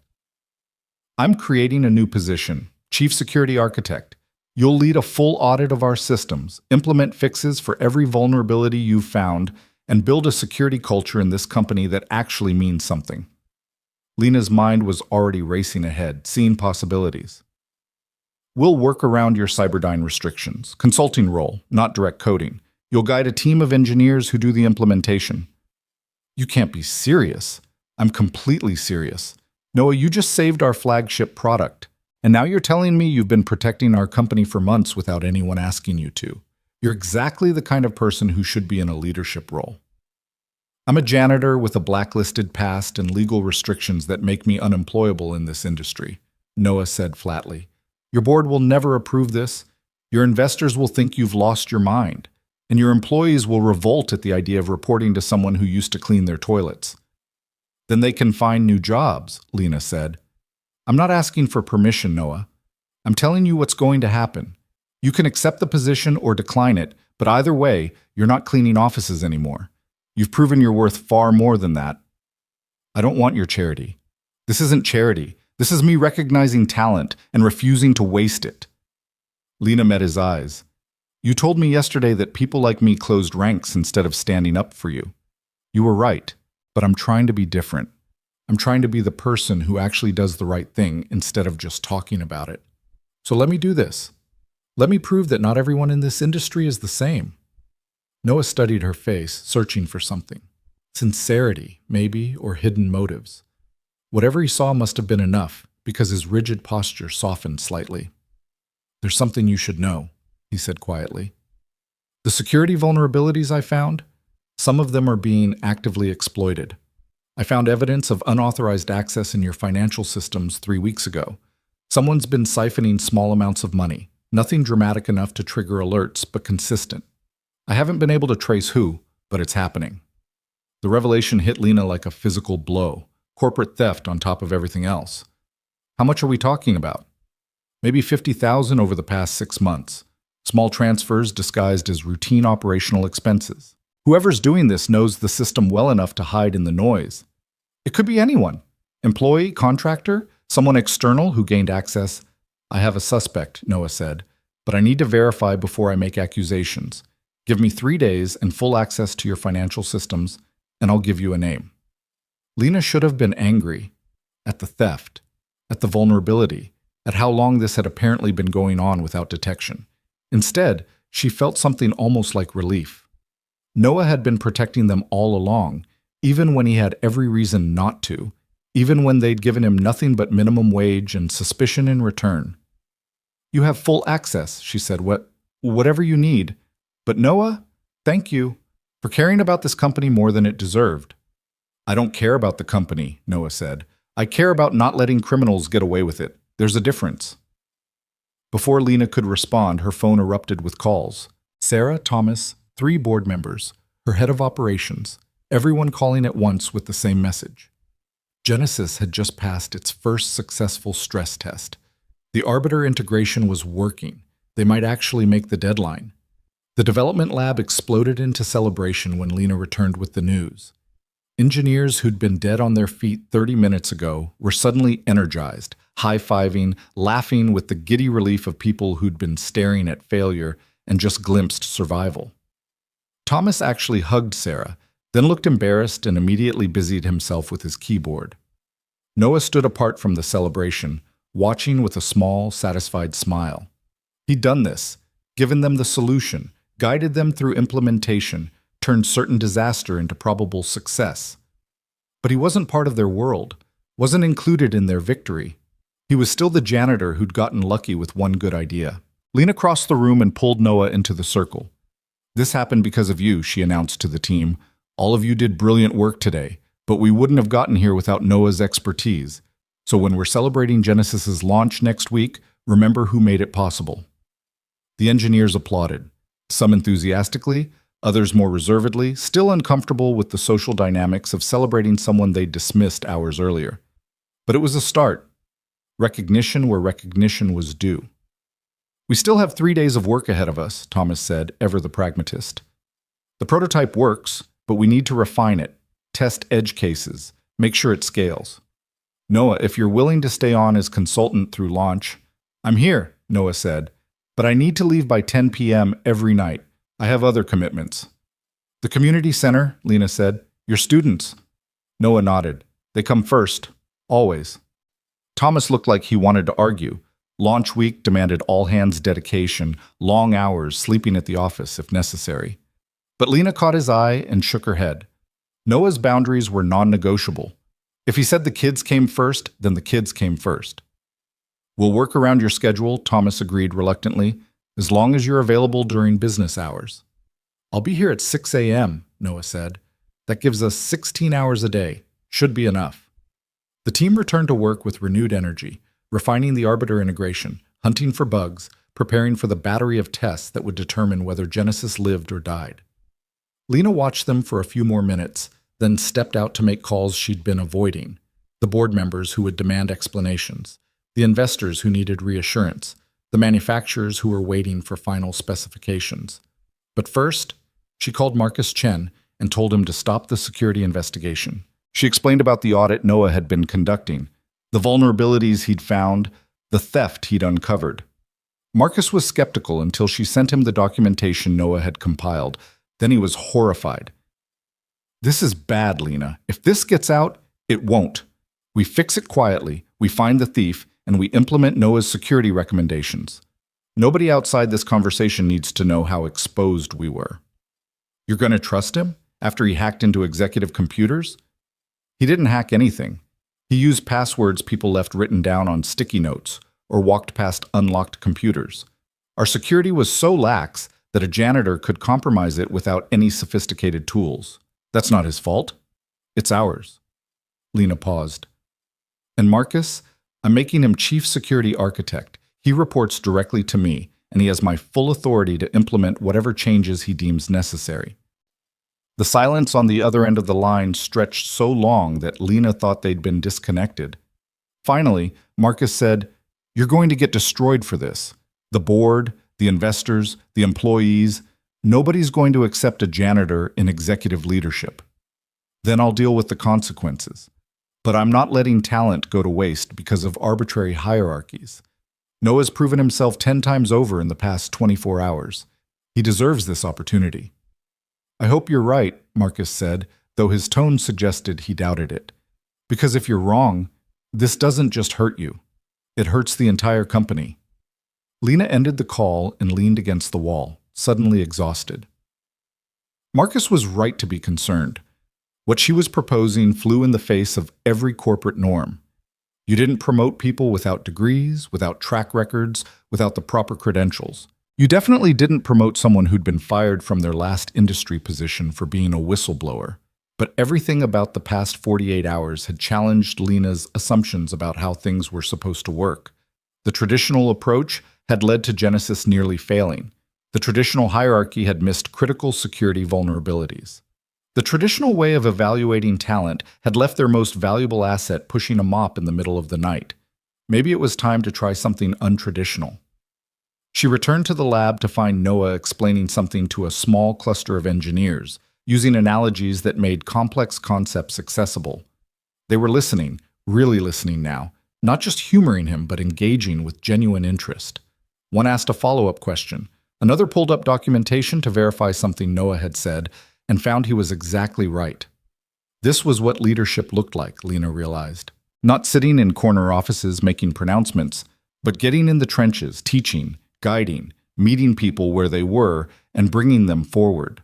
S1: I'm creating a new position, Chief Security Architect. You'll lead a full audit of our systems, implement fixes for every vulnerability you've found, and build a security culture in this company that actually means something. Lena's mind was already racing ahead, seeing possibilities. We'll work around your Cyberdyne restrictions, consulting role, not direct coding. You'll guide a team of engineers who do the implementation. You can't be serious. I'm completely serious. Noah, you just saved our flagship product. And now you're telling me you've been protecting our company for months without anyone asking you to. You're exactly the kind of person who should be in a leadership role. I'm a janitor with a blacklisted past and legal restrictions that make me unemployable in this industry, Noah said flatly. Your board will never approve this. Your investors will think you've lost your mind. And your employees will revolt at the idea of reporting to someone who used to clean their toilets. Then they can find new jobs, Lena said. I'm not asking for permission, Noah. I'm telling you what's going to happen. You can accept the position or decline it, but either way, you're not cleaning offices anymore. You've proven you're worth far more than that. I don't want your charity. This isn't charity. This is me recognizing talent and refusing to waste it. Lena met his eyes. You told me yesterday that people like me closed ranks instead of standing up for you. You were right, but I'm trying to be different. I'm trying to be the person who actually does the right thing instead of just talking about it. So let me do this. Let me prove that not everyone in this industry is the same. Noah studied her face, searching for something. Sincerity, maybe, or hidden motives. Whatever he saw must have been enough, because his rigid posture softened slightly. There's something you should know, he said quietly. The security vulnerabilities I found, some of them are being actively exploited. I found evidence of unauthorized access in your financial systems 3 weeks ago. Someone's been siphoning small amounts of money, nothing dramatic enough to trigger alerts, but consistent. I haven't been able to trace who, but it's happening. The revelation hit Lena like a physical blow, corporate theft on top of everything else. How much are we talking about? Maybe $50,000 over the past 6 months. Small transfers disguised as routine operational expenses. Whoever's doing this knows the system well enough to hide in the noise. It could be anyone. Employee, contractor, someone external who gained access. I have a suspect, Noah said, but I need to verify before I make accusations. Give me 3 days and full access to your financial systems, and I'll give you a name. Lena should have been angry at the theft, at the vulnerability, at how long this had apparently been going on without detection. Instead, she felt something almost like relief. Noah had been protecting them all along, even when he had every reason not to, even when they'd given him nothing but minimum wage and suspicion in return. You have full access, she said, whatever you need. But Noah, thank you for caring about this company more than it deserved. I don't care about the company, Noah said. I care about not letting criminals get away with it. There's a difference. Before Lena could respond, her phone erupted with calls. Sarah, Thomas, 3 board members, her head of operations, everyone calling at once with the same message. Genesis had just passed its first successful stress test. The Arbiter integration was working. They might actually make the deadline. The development lab exploded into celebration when Lena returned with the news. Engineers who'd been dead on their feet 30 minutes ago were suddenly energized, high-fiving, laughing with the giddy relief of people who'd been staring at failure and just glimpsed survival. Thomas actually hugged Sarah, then looked embarrassed and immediately busied himself with his keyboard. Noah stood apart from the celebration, watching with a small, satisfied smile. He'd done this, given them the solution, guided them through implementation, turned certain disaster into probable success. But he wasn't part of their world, wasn't included in their victory. He was still the janitor who'd gotten lucky with one good idea. Lena crossed the room and pulled Noah into the circle. "This happened because of you," she announced to the team. "All of you did brilliant work today, but we wouldn't have gotten here without Noah's expertise. So when we're celebrating Genesis's launch next week, remember who made it possible." The engineers applauded, some enthusiastically, others more reservedly, still uncomfortable with the social dynamics of celebrating someone they dismissed hours earlier. But it was a start. Recognition where recognition was due. "We still have 3 days of work ahead of us," Thomas said, ever the pragmatist. "The prototype works, but we need to refine it, test edge cases, make sure it scales. Noah, if you're willing to stay on as consultant through launch..." "I'm here," Noah said, "but I need to leave by 10 p.m. every night. I have other commitments." "The community center," Lena said. "Your students." Noah nodded. "They come first, always." Thomas looked like he wanted to argue. Launch week demanded all-hands dedication, long hours, sleeping at the office if necessary. But Lena caught his eye and shook her head. Noah's boundaries were non-negotiable. If he said the kids came first, then the kids came first. "We'll work around your schedule," Thomas agreed reluctantly, "as long as you're available during business hours." "I'll be here at 6 a.m., Noah said. "That gives us 16 hours a day. Should be enough." The team returned to work with renewed energy, refining the Arbiter integration, hunting for bugs, preparing for the battery of tests that would determine whether Genesis lived or died. Lena watched them for a few more minutes, then stepped out to make calls she'd been avoiding, the board members who would demand explanations, the investors who needed reassurance, the manufacturers who were waiting for final specifications. But first, she called Marcus Chen and told him to stop the security investigation. She explained about the audit Noah had been conducting, the vulnerabilities he'd found, the theft he'd uncovered. Marcus was skeptical until she sent him the documentation Noah had compiled. Then he was horrified. "This is bad, Lena. If this gets out, it won't. We fix it quietly, we find the thief, and we implement Noah's security recommendations. Nobody outside this conversation needs to know how exposed we were." "You're going to trust him after he hacked into executive computers?" "He didn't hack anything. He used passwords people left written down on sticky notes or walked past unlocked computers. Our security was so lax that a janitor could compromise it without any sophisticated tools. That's not his fault. It's ours." Lena paused. "And Marcus, I'm making him chief security architect. He reports directly to me, and he has my full authority to implement whatever changes he deems necessary." The silence on the other end of the line stretched so long that Lena thought they'd been disconnected. Finally, Marcus said, "You're going to get destroyed for this. The board, the investors, the employees, nobody's going to accept a janitor in executive leadership. Then I'll deal with the consequences. But I'm not letting talent go to waste because of arbitrary hierarchies. Noah's proven himself 10 times over in the past 24 hours. He deserves this opportunity." "I hope you're right," Marcus said, though his tone suggested he doubted it. "Because if you're wrong, this doesn't just hurt you. It hurts the entire company." Lena ended the call and leaned against the wall, suddenly exhausted. Marcus was right to be concerned. What she was proposing flew in the face of every corporate norm. You didn't promote people without degrees, without track records, without the proper credentials. You definitely didn't promote someone who'd been fired from their last industry position for being a whistleblower. But everything about the past 48 hours had challenged Lena's assumptions about how things were supposed to work. The traditional approach had led to Genesis nearly failing. The traditional hierarchy had missed critical security vulnerabilities. The traditional way of evaluating talent had left their most valuable asset pushing a mop in the middle of the night. Maybe it was time to try something untraditional. She returned to the lab to find Noah explaining something to a small cluster of engineers, using analogies that made complex concepts accessible. They were listening, really listening now, not just humoring him, but engaging with genuine interest. One asked a follow-up question. Another pulled up documentation to verify something Noah had said, and found he was exactly right. This was what leadership looked like, Lena realized. Not sitting in corner offices making pronouncements, but getting in the trenches, teaching, guiding, meeting people where they were, and bringing them forward.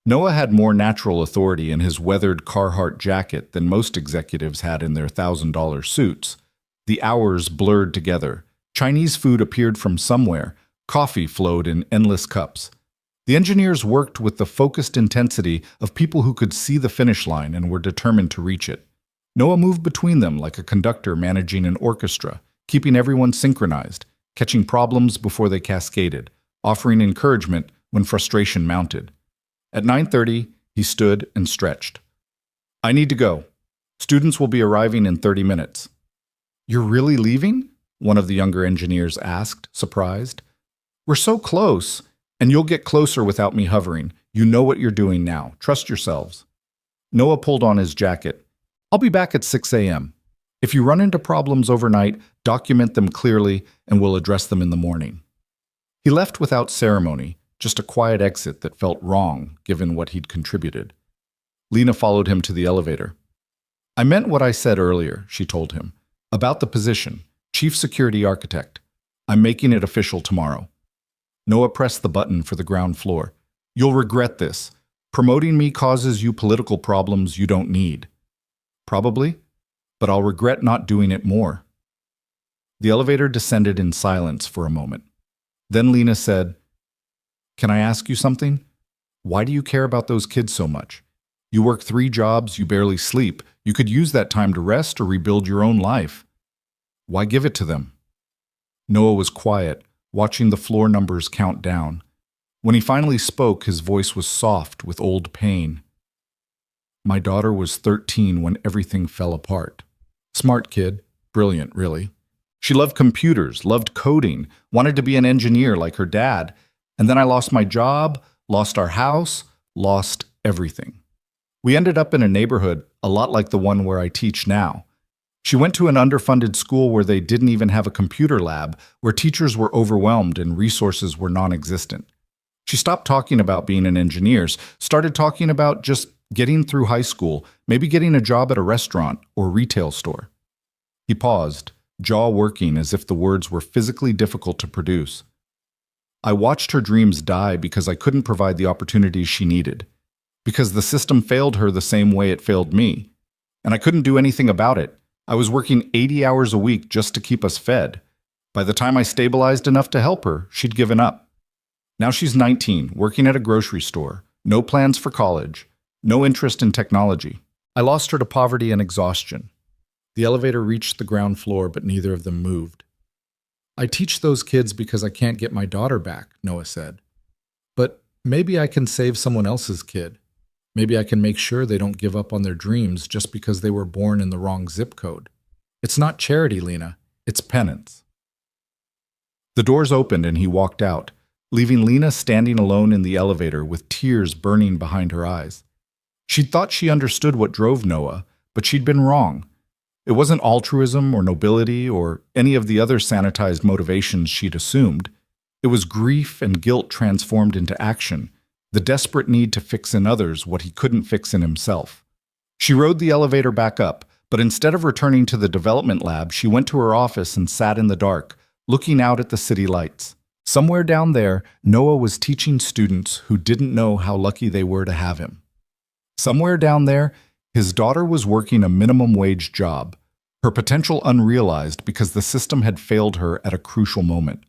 S1: Noah had more natural authority in his weathered Carhartt jacket than most executives had in their $1,000 suits. The hours blurred together. Chinese food appeared from somewhere. Coffee flowed in endless cups. The engineers worked with the focused intensity of people who could see the finish line and were determined to reach it. Noah moved between them like a conductor managing an orchestra, keeping everyone synchronized, catching problems before they cascaded, offering encouragement when frustration mounted. At 9:30, he stood and stretched. "I need to go. Students will be arriving in 30 minutes. "You're really leaving?" one of the younger engineers asked, surprised. "We're so close, and you'll get closer without me hovering. You know what you're doing now. Trust yourselves." Noah pulled on his jacket. "I'll be back at 6 a.m. If you run into problems overnight, document them clearly, and we'll address them in the morning." He left without ceremony, just a quiet exit that felt wrong, given what he'd contributed. Lena followed him to the elevator. "I meant what I said earlier," she told him, "about the position, Chief Security Architect. I'm making it official tomorrow." Noah pressed the button for the ground floor. "You'll regret this. Promoting me causes you political problems you don't need." "Probably, but I'll regret not doing it more." The elevator descended in silence for a moment. Then Lena said, "Can I ask you something? Why do you care about those kids so much? You work 3 jobs, you barely sleep. You could use that time to rest or rebuild your own life. Why give it to them?" Noah was quiet, watching the floor numbers count down. When he finally spoke, his voice was soft with old pain. "My daughter was 13 when everything fell apart. Smart kid, brilliant, really. She loved computers, loved coding, wanted to be an engineer like her dad. And then I lost my job, lost our house, lost everything. We ended up in a neighborhood a lot like the one where I teach now. She went to an underfunded school where they didn't even have a computer lab, where teachers were overwhelmed and resources were non-existent. She stopped talking about being an engineer, started talking about just getting through high school, maybe getting a job at a restaurant or retail store." He paused, jaw working as if the words were physically difficult to produce. "I watched her dreams die because I couldn't provide the opportunities she needed, because the system failed her the same way it failed me. And I couldn't do anything about it. I was working 80 hours a week just to keep us fed. By the time I stabilized enough to help her, she'd given up. Now she's 19, working at a grocery store, no plans for college, no interest in technology. I lost her to poverty and exhaustion." The elevator reached the ground floor, but neither of them moved. "I teach those kids because I can't get my daughter back," Noah said. "But maybe I can save someone else's kid. Maybe I can make sure they don't give up on their dreams just because they were born in the wrong zip code. It's not charity, Lena. It's penance." The doors opened and he walked out, leaving Lena standing alone in the elevator with tears burning behind her eyes. She'd thought she understood what drove Noah, but she'd been wrong. It wasn't altruism or nobility or any of the other sanitized motivations she'd assumed. It was grief and guilt transformed into action, the desperate need to fix in others what he couldn't fix in himself. She rode the elevator back up, but instead of returning to the development lab, she went to her office and sat in the dark, looking out at the city lights. Somewhere down there, Noah was teaching students who didn't know how lucky they were to have him. Somewhere down there, his daughter was working a minimum wage job, her potential unrealized because the system had failed her at a crucial moment.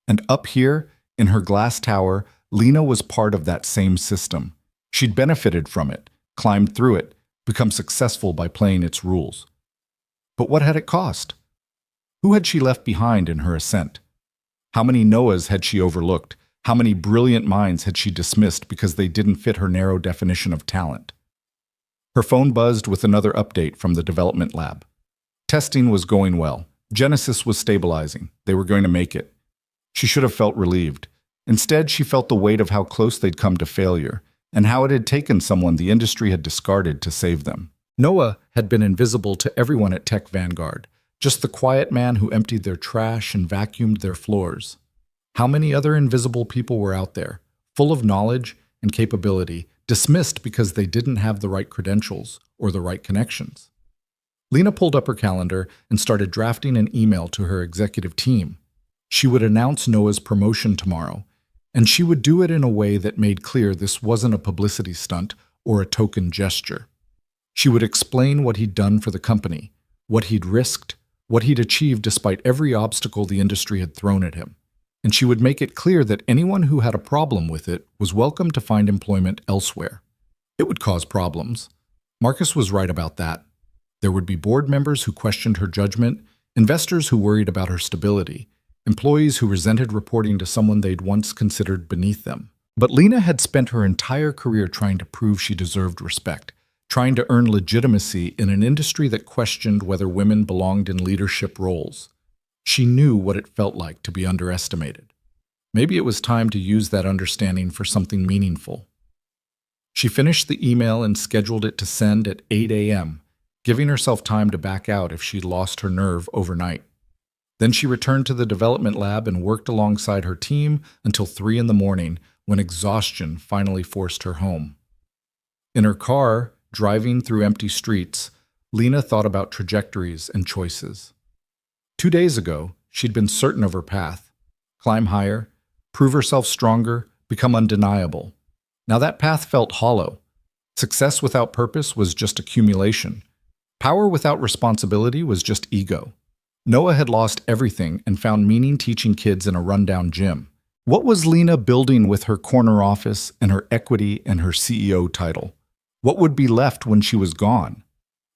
S1: And up here, in her glass tower, Lena was part of that same system. She'd benefited from it, climbed through it, become successful by playing its rules. But what had it cost? Who had she left behind in her ascent? How many Noahs had she overlooked? How many brilliant minds had she dismissed because they didn't fit her narrow definition of talent? Her phone buzzed with another update from the development lab. Testing was going well. Genesis was stabilizing. They were going to make it. She should have felt relieved. Instead, she felt the weight of how close they'd come to failure, and how it had taken someone the industry had discarded to save them. Noah had been invisible to everyone at Tech Vanguard, just the quiet man who emptied their trash and vacuumed their floors. How many other invisible people were out there, full of knowledge and capability, dismissed because they didn't have the right credentials or the right connections? Lena pulled up her calendar and started drafting an email to her executive team. She would announce Noah's promotion tomorrow, and she would do it in a way that made clear this wasn't a publicity stunt or a token gesture. She would explain what he'd done for the company, what he'd risked, what he'd achieved despite every obstacle the industry had thrown at him. And she would make it clear that anyone who had a problem with it was welcome to find employment elsewhere. It would cause problems. Marcus was right about that. There would be board members who questioned her judgment, investors who worried about her stability, employees who resented reporting to someone they'd once considered beneath them. But Lena had spent her entire career trying to prove she deserved respect, trying to earn legitimacy in an industry that questioned whether women belonged in leadership roles. She knew what it felt like to be underestimated. Maybe it was time to use that understanding for something meaningful. She finished the email and scheduled it to send at 8 a.m., giving herself time to back out if she'd lost her nerve overnight. Then she returned to the development lab and worked alongside her team until 3 in the morning, when exhaustion finally forced her home. In her car, driving through empty streets, Lena thought about trajectories and choices. 2 days ago, she'd been certain of her path: climb higher, prove herself stronger, become undeniable. Now that path felt hollow. Success without purpose was just accumulation. Power without responsibility was just ego. Noah had lost everything and found meaning teaching kids in a rundown gym. What was Lena building with her corner office and her equity and her CEO title? What would be left when she was gone?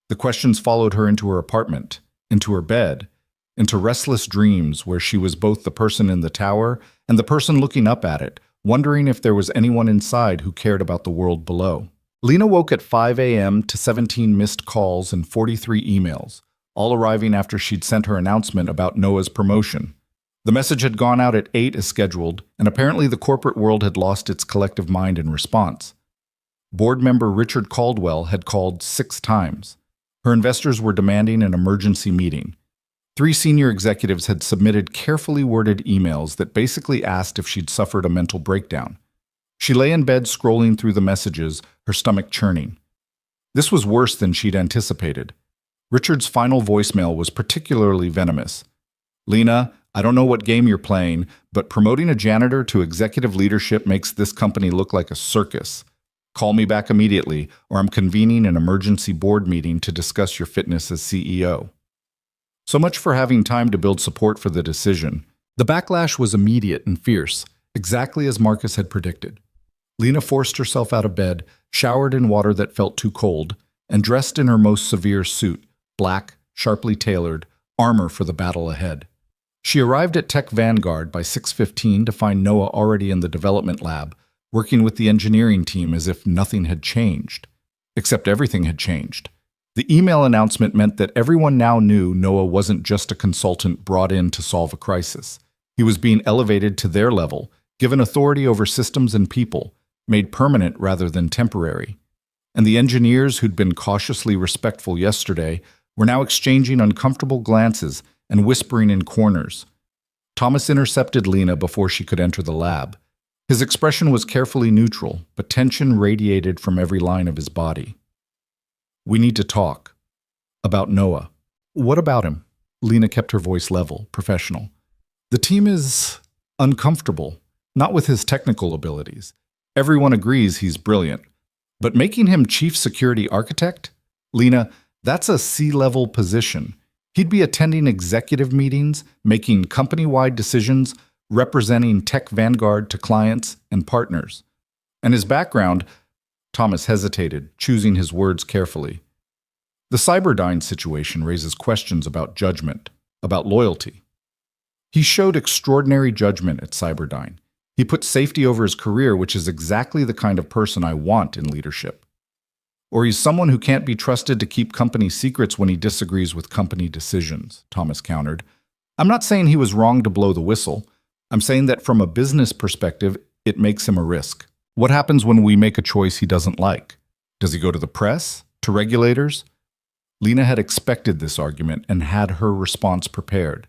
S1: The questions followed her into her apartment, into her bed, into restless dreams where she was both the person in the tower and the person looking up at it, wondering if there was anyone inside who cared about the world below. Lena woke at 5 a.m. to 17 missed calls and 43 emails, all arriving after she'd sent her announcement about Noah's promotion. The message had gone out at 8 as scheduled, and apparently the corporate world had lost its collective mind in response. Board member Richard Caldwell had called 6 times. Her investors were demanding an emergency meeting. 3 senior executives had submitted carefully worded emails that basically asked if she'd suffered a mental breakdown. She lay in bed scrolling through the messages, her stomach churning. This was worse than she'd anticipated. Richard's final voicemail was particularly venomous. "Lena, I don't know what game you're playing, but promoting a janitor to executive leadership makes this company look like a circus. Call me back immediately, or I'm convening an emergency board meeting to discuss your fitness as CEO." So much for having time to build support for the decision. The backlash was immediate and fierce, exactly as Marcus had predicted. Lena forced herself out of bed, showered in water that felt too cold, and dressed in her most severe suit, black, sharply tailored, armor for the battle ahead. She arrived at Tech Vanguard by 6:15 to find Noah already in the development lab, working with the engineering team as if nothing had changed. Except everything had changed. The email announcement meant that everyone now knew Noah wasn't just a consultant brought in to solve a crisis. He was being elevated to their level, given authority over systems and people, made permanent rather than temporary. And the engineers who'd been cautiously respectful yesterday were now exchanging uncomfortable glances and whispering in corners. Thomas intercepted Lena before she could enter the lab. His expression was carefully neutral, but tension radiated from every line of his body. "We need to talk. About Noah." "What about him?" Lena kept her voice level, professional. "The team is uncomfortable, not with his technical abilities. Everyone agrees he's brilliant. But making him chief security architect? Lena, that's a C-level position. He'd be attending executive meetings, making company-wide decisions, representing Tech Vanguard to clients and partners. And his background," Thomas hesitated, choosing his words carefully. "The Cyberdyne situation raises questions about judgment, about loyalty. He showed extraordinary judgment at Cyberdyne. He put safety over his career, which is exactly the kind of person I want in leadership. Or he's someone who can't be trusted to keep company secrets when he disagrees with company decisions, Thomas countered. I'm not saying he was wrong to blow the whistle. I'm saying that from a business perspective, it makes him a risk. What happens when we make a choice he doesn't like? Does he go to the press? To regulators? Lena had expected this argument and had her response prepared.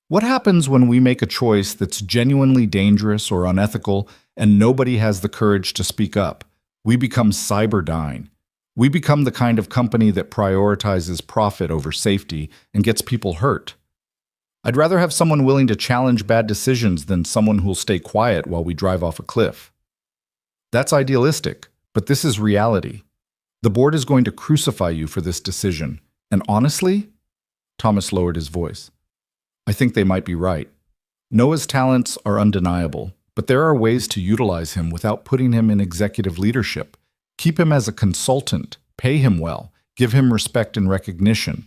S1: What happens when we make a choice that's genuinely dangerous or unethical and nobody has the courage to speak up? We become Cyberdyne. We become the kind of company that prioritizes profit over safety and gets people hurt. I'd rather have someone willing to challenge bad decisions than someone who'll stay quiet while we drive off a cliff. That's idealistic, but this is reality. The board is going to crucify you for this decision. And honestly, Thomas lowered his voice, I think they might be right. Noah's talents are undeniable, but there are ways to utilize him without putting him in executive leadership. Keep him as a consultant, pay him well, give him respect and recognition.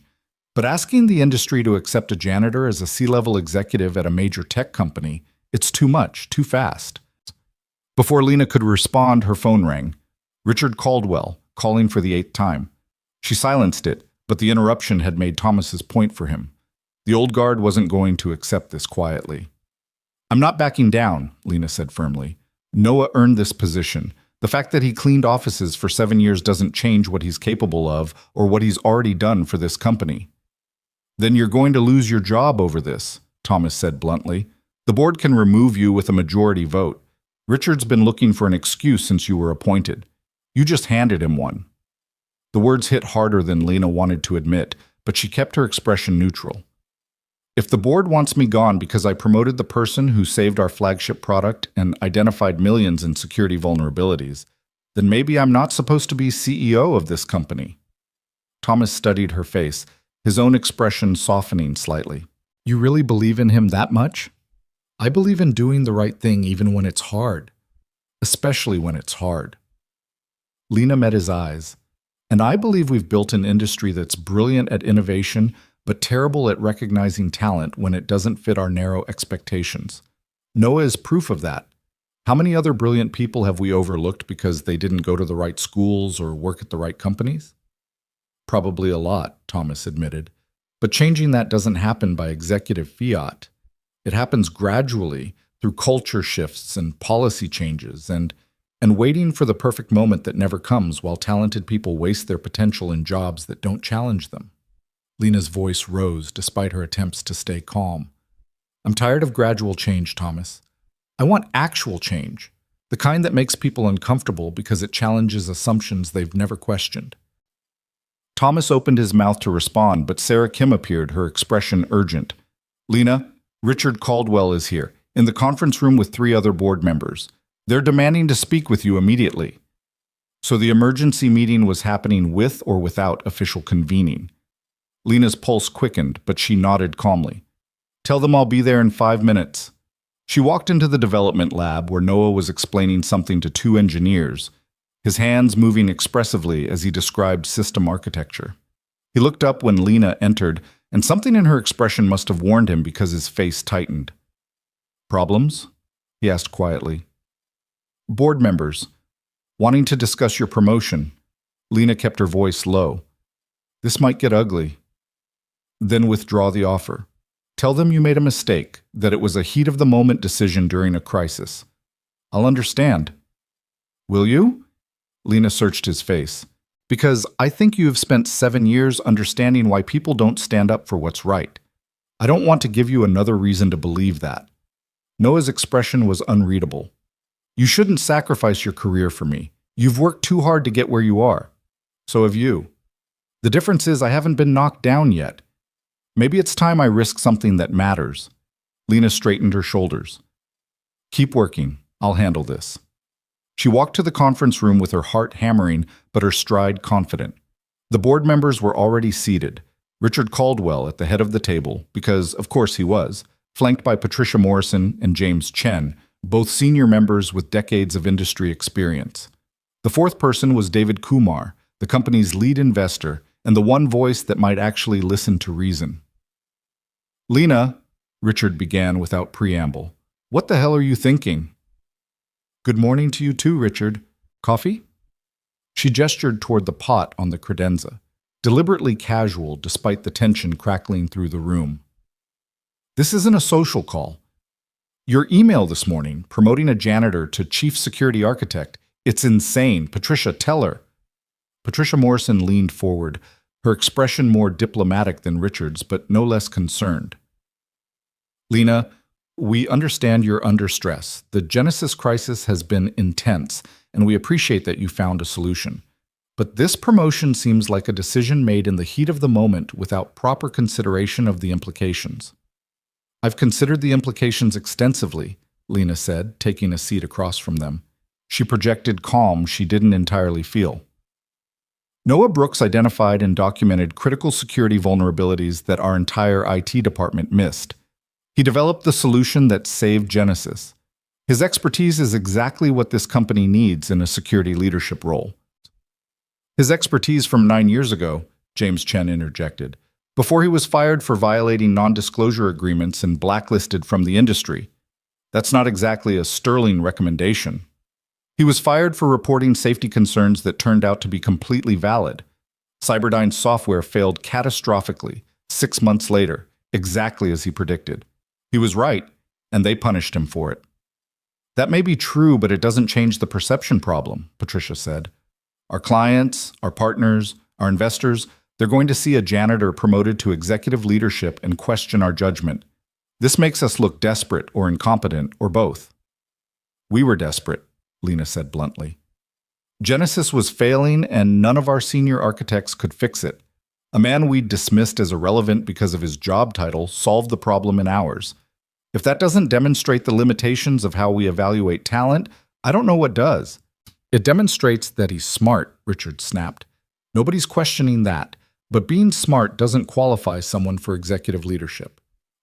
S1: But asking the industry to accept a janitor as a C-level executive at a major tech company, it's too much, too fast. Before Lena could respond, her phone rang. Richard Caldwell, calling for the 8th time. She silenced it, but the interruption had made Thomas's point for him. The old guard wasn't going to accept this quietly. I'm not backing down, Lena said firmly. Noah earned this position. The fact that he cleaned offices for 7 years doesn't change what he's capable of or what he's already done for this company. Then you're going to lose your job over this, Thomas said bluntly. The board can remove you with a majority vote. Richard's been looking for an excuse since you were appointed. You just handed him one. The words hit harder than Lena wanted to admit, but she kept her expression neutral. If the board wants me gone because I promoted the person who saved our flagship product and identified millions in security vulnerabilities, then maybe I'm not supposed to be CEO of this company. Thomas studied her face, his own expression softening slightly. You really believe in him that much? I believe in doing the right thing even when it's hard, especially when it's hard. Lena met his eyes. And I believe we've built an industry that's brilliant at innovation, but terrible at recognizing talent when it doesn't fit our narrow expectations. Noah is proof of that. How many other brilliant people have we overlooked because they didn't go to the right schools or work at the right companies? Probably a lot, Thomas admitted. But changing that doesn't happen by executive fiat. It happens gradually through culture shifts and policy changes and waiting for the perfect moment that never comes while talented people waste their potential in jobs that don't challenge them. Lena's voice rose despite her attempts to stay calm. I'm tired of gradual change, Thomas. I want actual change, the kind that makes people uncomfortable because it challenges assumptions they've never questioned. Thomas opened his mouth to respond, but Sarah Kim appeared, her expression urgent. Lena, Richard Caldwell is here, in the conference room with 3 other board members. They're demanding to speak with you immediately. So the emergency meeting was happening with or without official convening. Lena's pulse quickened, but she nodded calmly. Tell them I'll be there in 5 minutes. She walked into the development lab where Noah was explaining something to 2 engineers, his hands moving expressively as he described system architecture. He looked up when Lena entered, and something in her expression must have warned him because his face tightened. Problems? He asked quietly. Board members, wanting to discuss your promotion. Lena kept her voice low. This might get ugly. Then withdraw the offer. Tell them you made a mistake, that it was a heat-of-the-moment decision during a crisis. I'll understand. Will you? Lena searched his face. Because I think you have spent 7 years understanding why people don't stand up for what's right. I don't want to give you another reason to believe that. Noah's expression was unreadable. You shouldn't sacrifice your career for me. You've worked too hard to get where you are. So have you. The difference is I haven't been knocked down yet. Maybe it's time I risk something that matters. Lena straightened her shoulders. Keep working. I'll handle this. She walked to the conference room with her heart hammering, but her stride confident. The board members were already seated. Richard Caldwell at the head of the table, because of course he was, flanked by Patricia Morrison and James Chen, both senior members with decades of industry experience. The 4th person was David Kumar, the company's lead investor, and the one voice that might actually listen to reason. Lena, Richard began without preamble, What the hell are you thinking? Good morning to you too, Richard. Coffee? She gestured toward the pot on the credenza, deliberately casual despite the tension crackling through the room. This isn't a social call. Your email this morning, promoting a janitor to chief security architect, it's insane. Patricia, tell her. Patricia Morrison leaned forward, her expression more diplomatic than Richard's, but no less concerned. Lena, we understand you're under stress. The Genesis crisis has been intense, and we appreciate that you found a solution. But this promotion seems like a decision made in the heat of the moment without proper consideration of the implications. I've considered the implications extensively, Lena said, taking a seat across from them. She projected calm she didn't entirely feel. Noah Brooks identified and documented critical security vulnerabilities that our entire IT department missed. He developed the solution that saved Genesis. His expertise is exactly what this company needs in a security leadership role. His expertise from 9 years ago, James Chen interjected, before he was fired for violating non-disclosure agreements and blacklisted from the industry. That's not exactly a sterling recommendation. He was fired for reporting safety concerns that turned out to be completely valid. Cyberdyne's software failed catastrophically 6 months later, exactly as he predicted. He was right, and they punished him for it. That may be true, but it doesn't change the perception problem, Patricia said. Our clients, our partners, our investors, they're going to see a janitor promoted to executive leadership and question our judgment. This makes us look desperate or incompetent or both. We were desperate, Lena said bluntly. Genesis was failing and none of our senior architects could fix it. A man we'd dismissed as irrelevant because of his job title solved the problem in hours. If that doesn't demonstrate the limitations of how we evaluate talent, I don't know what does. It demonstrates that he's smart, Richard snapped. Nobody's questioning that, but being smart doesn't qualify someone for executive leadership.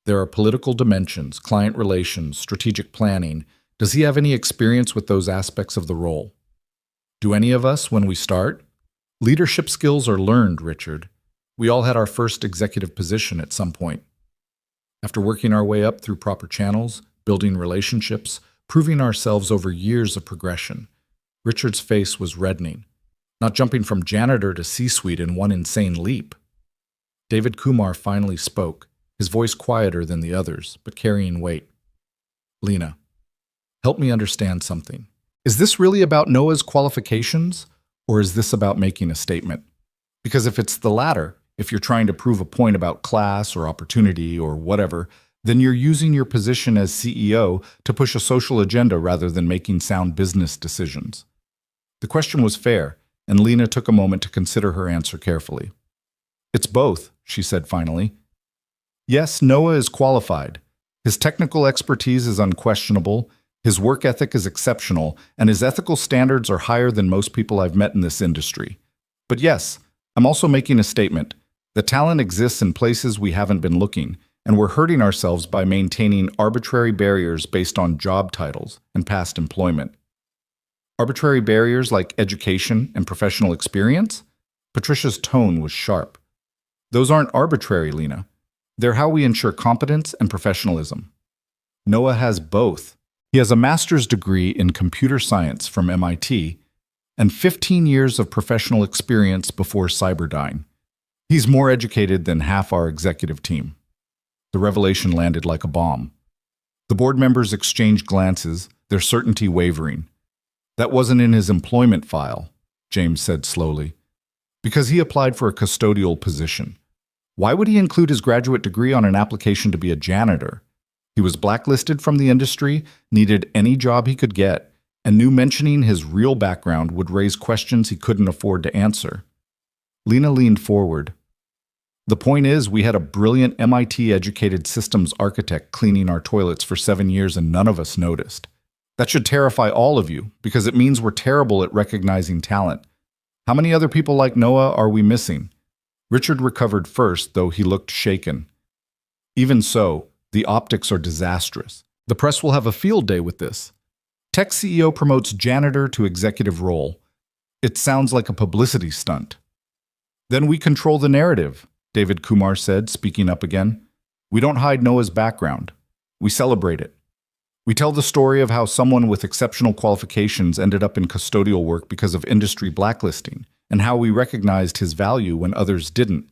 S1: There are political dimensions, client relations, strategic planning. Does he have any experience with those aspects of the role? Do any of us when we start? Leadership skills are learned, Richard. We all had our first executive position at some point. After working our way up through proper channels, building relationships, proving ourselves over years of progression, Richard's face was reddening, not jumping from janitor to C-suite in one insane leap. David Kumar finally spoke, his voice quieter than the others, but carrying weight. Lena, help me understand something. Is this really about Noah's qualifications, or is this about making a statement? Because if it's the latter, if you're trying to prove a point about class or opportunity or whatever, then you're using your position as CEO to push a social agenda rather than making sound business decisions. The question was fair, and Lena took a moment to consider her answer carefully. It's both, she said finally. Yes, Noah is qualified. His technical expertise is unquestionable, his work ethic is exceptional, and his ethical standards are higher than most people I've met in this industry. But yes, I'm also making a statement. The talent exists in places we haven't been looking, and we're hurting ourselves by maintaining arbitrary barriers based on job titles and past employment. Arbitrary barriers like education and professional experience? Patricia's tone was sharp. Those aren't arbitrary, Lena. They're how we ensure competence and professionalism. Noah has both. He has a master's degree in computer science from MIT and 15 years of professional experience before Cyberdyne. He's more educated than half our executive team. The revelation landed like a bomb. The board members exchanged glances, their certainty wavering. That wasn't in his employment file, James said slowly, because he applied for a custodial position. Why would he include his graduate degree on an application to be a janitor? He was blacklisted from the industry, needed any job he could get, and knew mentioning his real background would raise questions he couldn't afford to answer. Lena leaned forward. The point is, we had a brilliant MIT-educated systems architect cleaning our toilets for 7 years and none of us noticed. That should terrify all of you, because it means we're terrible at recognizing talent. How many other people like Noah are we missing? Richard recovered first, though he looked shaken. Even so, the optics are disastrous. The press will have a field day with this. Tech CEO promotes janitor to executive role. It sounds like a publicity stunt. Then we control the narrative, David Kumar said, speaking up again. We don't hide Noah's background. We celebrate it. We tell the story of how someone with exceptional qualifications ended up in custodial work because of industry blacklisting, and how we recognized his value when others didn't.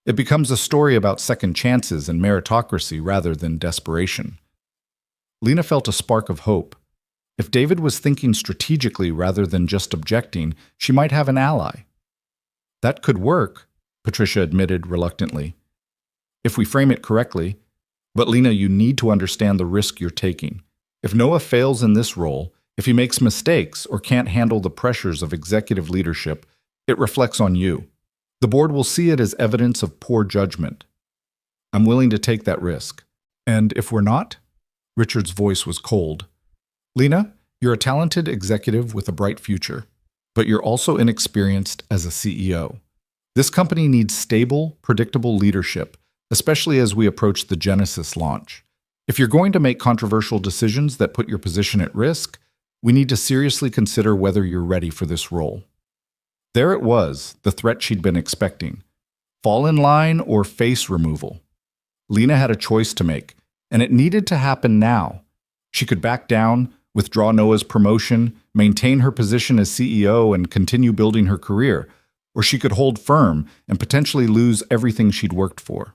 S1: It becomes a story about second chances and meritocracy rather than desperation. Lena felt a spark of hope. If David was thinking strategically rather than just objecting, she might have an ally. That could work, Patricia admitted reluctantly, if we frame it correctly. But Lena, you need to understand the risk you're taking. If Noah fails in this role, if he makes mistakes or can't handle the pressures of executive leadership, it reflects on you. The board will see it as evidence of poor judgment. I'm willing to take that risk. And if we're not? Richard's voice was cold. Lena, you're a talented executive with a bright future, but you're also inexperienced as a CEO. This company needs stable, predictable leadership, especially as we approach the Genesis launch. If you're going to make controversial decisions that put your position at risk, we need to seriously consider whether you're ready for this role. There it was, the threat she'd been expecting. Fall in line or face removal. Lena had a choice to make, and it needed to happen now. She could back down, withdraw Noah's promotion, maintain her position as CEO and continue building her career, or she could hold firm and potentially lose everything she'd worked for.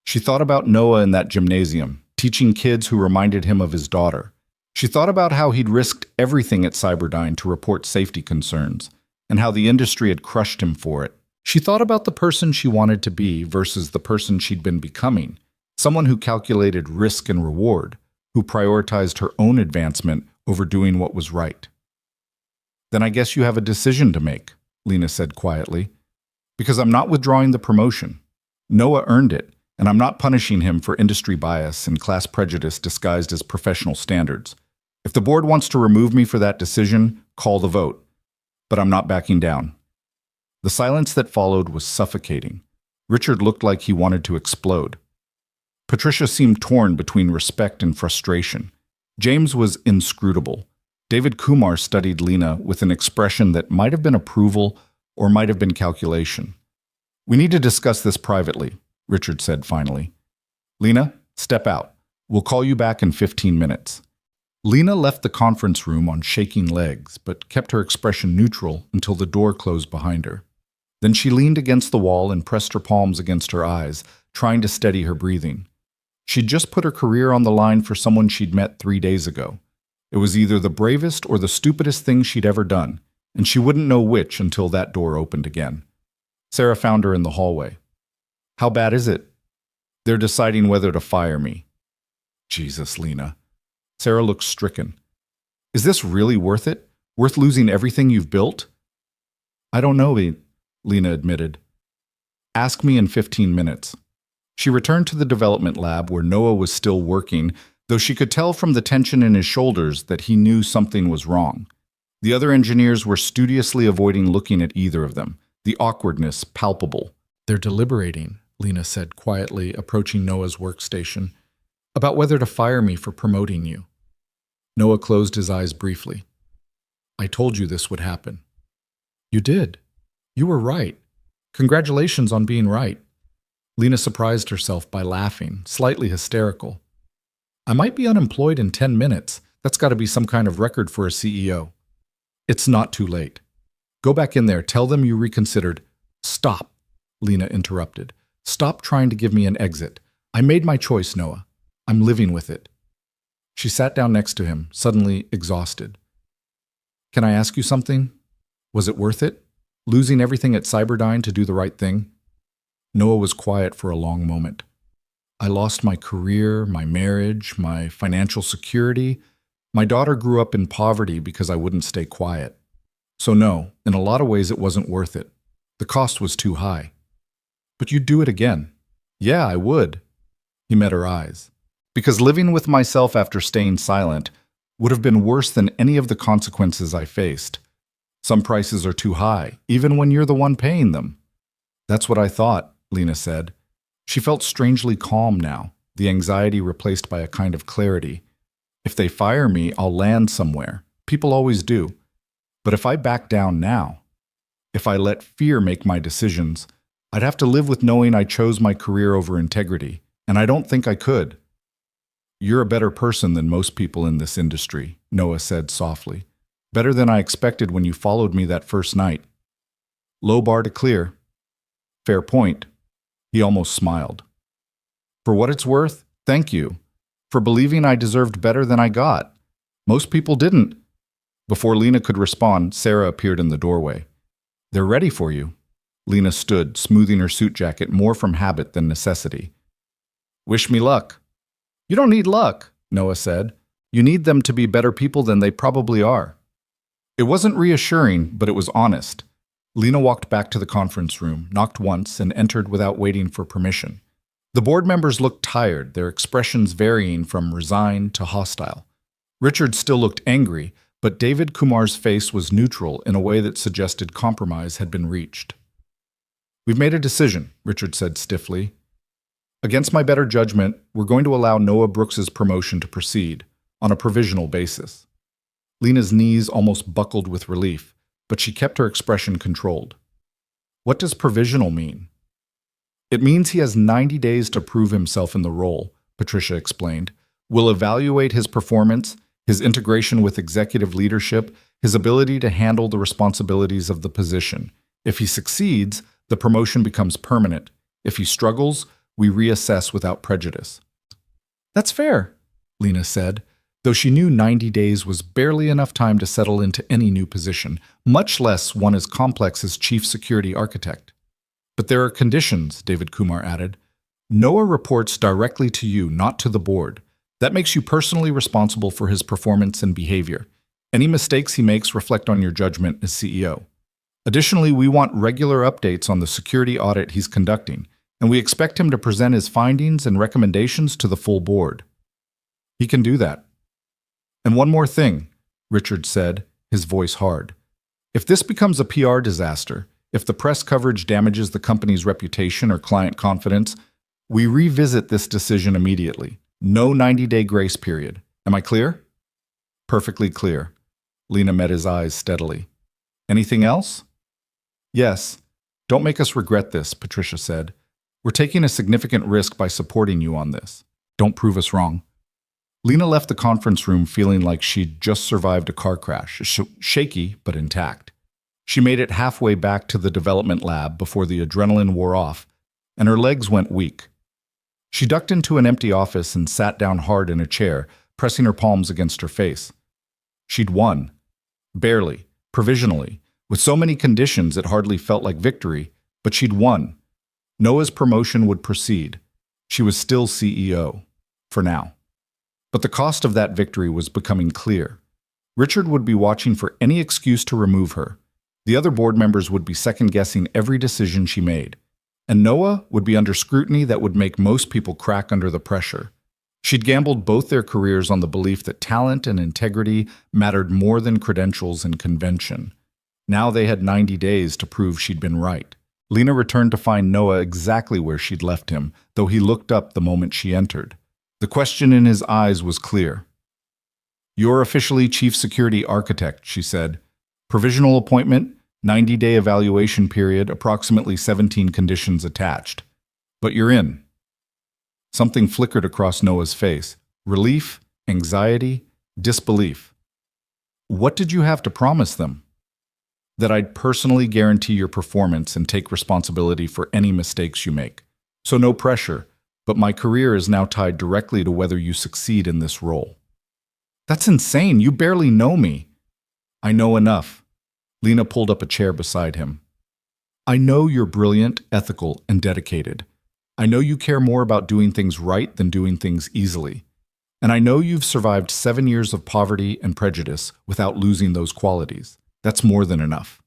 S1: She thought about Noah in that gymnasium, teaching kids who reminded him of his daughter. She thought about how he'd risked everything at Cyberdyne to report safety concerns, and how the industry had crushed him for it. She thought about the person she wanted to be versus the person she'd been becoming, someone who calculated risk and reward, who prioritized her own advancement over doing what was right. Then I guess you have a decision to make, Lena said quietly, because I'm not withdrawing the promotion. Noah earned it, and I'm not punishing him for industry bias and class prejudice disguised as professional standards. If the board wants to remove me for that decision, call the vote. But I'm not backing down. The silence that followed was suffocating. Richard looked like he wanted to explode. Patricia seemed torn between respect and frustration. James was inscrutable. David Kumar studied Lena with an expression that might have been approval or might have been calculation. We need to discuss this privately, Richard said finally. Lena, step out. We'll call you back in 15 minutes. Lena left the conference room on shaking legs, but kept her expression neutral until the door closed behind her. Then she leaned against the wall and pressed her palms against her eyes, trying to steady her breathing. She'd just put her career on the line for someone she'd met 3 days ago. It was either the bravest or the stupidest thing she'd ever done, and she wouldn't know which until that door opened again. Sarah found her in the hallway. How bad is it? They're deciding whether to fire me. Jesus, Lena. Sarah looked stricken. Is this really worth it? Worth losing everything you've built? I don't know, Lena admitted. Ask me in 15 minutes. She returned to the development lab where Noah was still working, though she could tell from the tension in his shoulders that he knew something was wrong. The other engineers were studiously avoiding looking at either of them, the awkwardness palpable. They're deliberating, Lena said quietly, approaching Noah's workstation, about whether to fire me for promoting you. Noah closed his eyes briefly. I told you this would happen. You did. You were right. Congratulations on being right. Lena surprised herself by laughing, slightly hysterical. I might be unemployed in 10 minutes. That's got to be some kind of record for a CEO. It's not too late. Go back in there. Tell them you reconsidered. Stop, Lena interrupted. Stop trying to give me an exit. I made my choice, Noah. I'm living with it. She sat down next to him, suddenly exhausted. Can I ask you something? Was it worth it? Losing everything at Cyberdyne to do the right thing? Noah was quiet for a long moment. I lost my career, my marriage, my financial security. My daughter grew up in poverty because I wouldn't stay quiet. So no, in a lot of ways it wasn't worth it. The cost was too high. But you'd do it again. Yeah, I would. He met her eyes. Because living with myself after staying silent would have been worse than any of the consequences I faced. Some prices are too high, even when you're the one paying them. That's what I thought, Lena said. She felt strangely calm now, the anxiety replaced by a kind of clarity. If they fire me, I'll land somewhere. People always do. But if I back down now, if I let fear make my decisions, I'd have to live with knowing I chose my career over integrity, and I don't think I could. You're a better person than most people in this industry, Noah said softly. Better than I expected when you followed me that first night. Low bar to clear. Fair point. He almost smiled. For what it's worth, thank you. For believing I deserved better than I got. Most people didn't. Before Lena could respond, Sarah appeared in the doorway. They're ready for you. Lena stood, smoothing her suit jacket more from habit than necessity. Wish me luck. You don't need luck, Noah said. You need them to be better people than they probably are. It wasn't reassuring, but it was honest. Lena walked back to the conference room, knocked once, and entered without waiting for permission. The board members looked tired, their expressions varying from resigned to hostile. Richard still looked angry, but David Kumar's face was neutral in a way that suggested compromise had been reached. We've made a decision, Richard said stiffly. Against my better judgment, we're going to allow Noah Brooks's promotion to proceed, on a provisional basis. Lena's knees almost buckled with relief, but she kept her expression controlled. What does provisional mean? It means he has 90 days to prove himself in the role, Patricia explained. We'll evaluate his performance, his integration with executive leadership, his ability to handle the responsibilities of the position. If he succeeds, the promotion becomes permanent. If he struggles, we reassess without prejudice. That's fair, Lena said, though she knew 90 days was barely enough time to settle into any new position, much less one as complex as chief security architect. But there are conditions, David Kumar added. Noah reports directly to you, not to the board. That makes you personally responsible for his performance and behavior. Any mistakes he makes reflect on your judgment as CEO. Additionally, we want regular updates on the security audit he's conducting, and we expect him to present his findings and recommendations to the full board. He can do that. And one more thing, Richard said, his voice hard. If this becomes a PR disaster, if the press coverage damages the company's reputation or client confidence, we revisit this decision immediately. No 90-day grace period. Am I clear? Perfectly clear. Lena met his eyes steadily. Anything else? Yes. Don't make us regret this, Patricia said. We're taking a significant risk by supporting you on this. Don't prove us wrong. Lena left the conference room feeling like she'd just survived a car crash, shaky but intact. She made it halfway back to the development lab before the adrenaline wore off, and her legs went weak. She ducked into an empty office and sat down hard in a chair, pressing her palms against her face. She'd won. Barely, provisionally, with so many conditions it hardly felt like victory, but she'd won. Noah's promotion would proceed. She was still CEO, for now. But the cost of that victory was becoming clear. Richard would be watching for any excuse to remove her. The other board members would be second-guessing every decision she made. And Noah would be under scrutiny that would make most people crack under the pressure. She'd gambled both their careers on the belief that talent and integrity mattered more than credentials and convention. Now they had 90 days to prove she'd been right. Lena returned to find Noah exactly where she'd left him, though he looked up the moment she entered. The question in his eyes was clear. You're officially Chief Security Architect, she said. Provisional appointment, 90-day evaluation period, approximately 17 conditions attached. But you're in. Something flickered across Noah's face. Relief, anxiety, disbelief. What did you have to promise them? That I'd personally guarantee your performance and take responsibility for any mistakes you make. So no pressure, but my career is now tied directly to whether you succeed in this role. That's insane. You barely know me. I know enough. Lena pulled up a chair beside him. I know you're brilliant, ethical, and dedicated. I know you care more about doing things right than doing things easily. And I know you've survived 7 years of poverty and prejudice without losing those qualities. That's more than enough.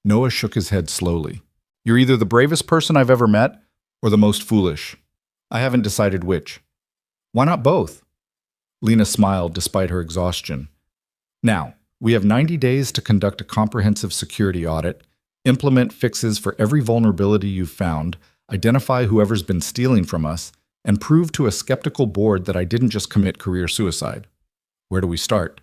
S1: Noah shook his head slowly. You're either the bravest person I've ever met or the most foolish. I haven't decided which. Why not both? Lena smiled despite her exhaustion. Now, we have 90 days to conduct a comprehensive security audit, implement fixes for every vulnerability you've found, identify whoever's been stealing from us, and prove to a skeptical board that I didn't just commit career suicide. Where do we start?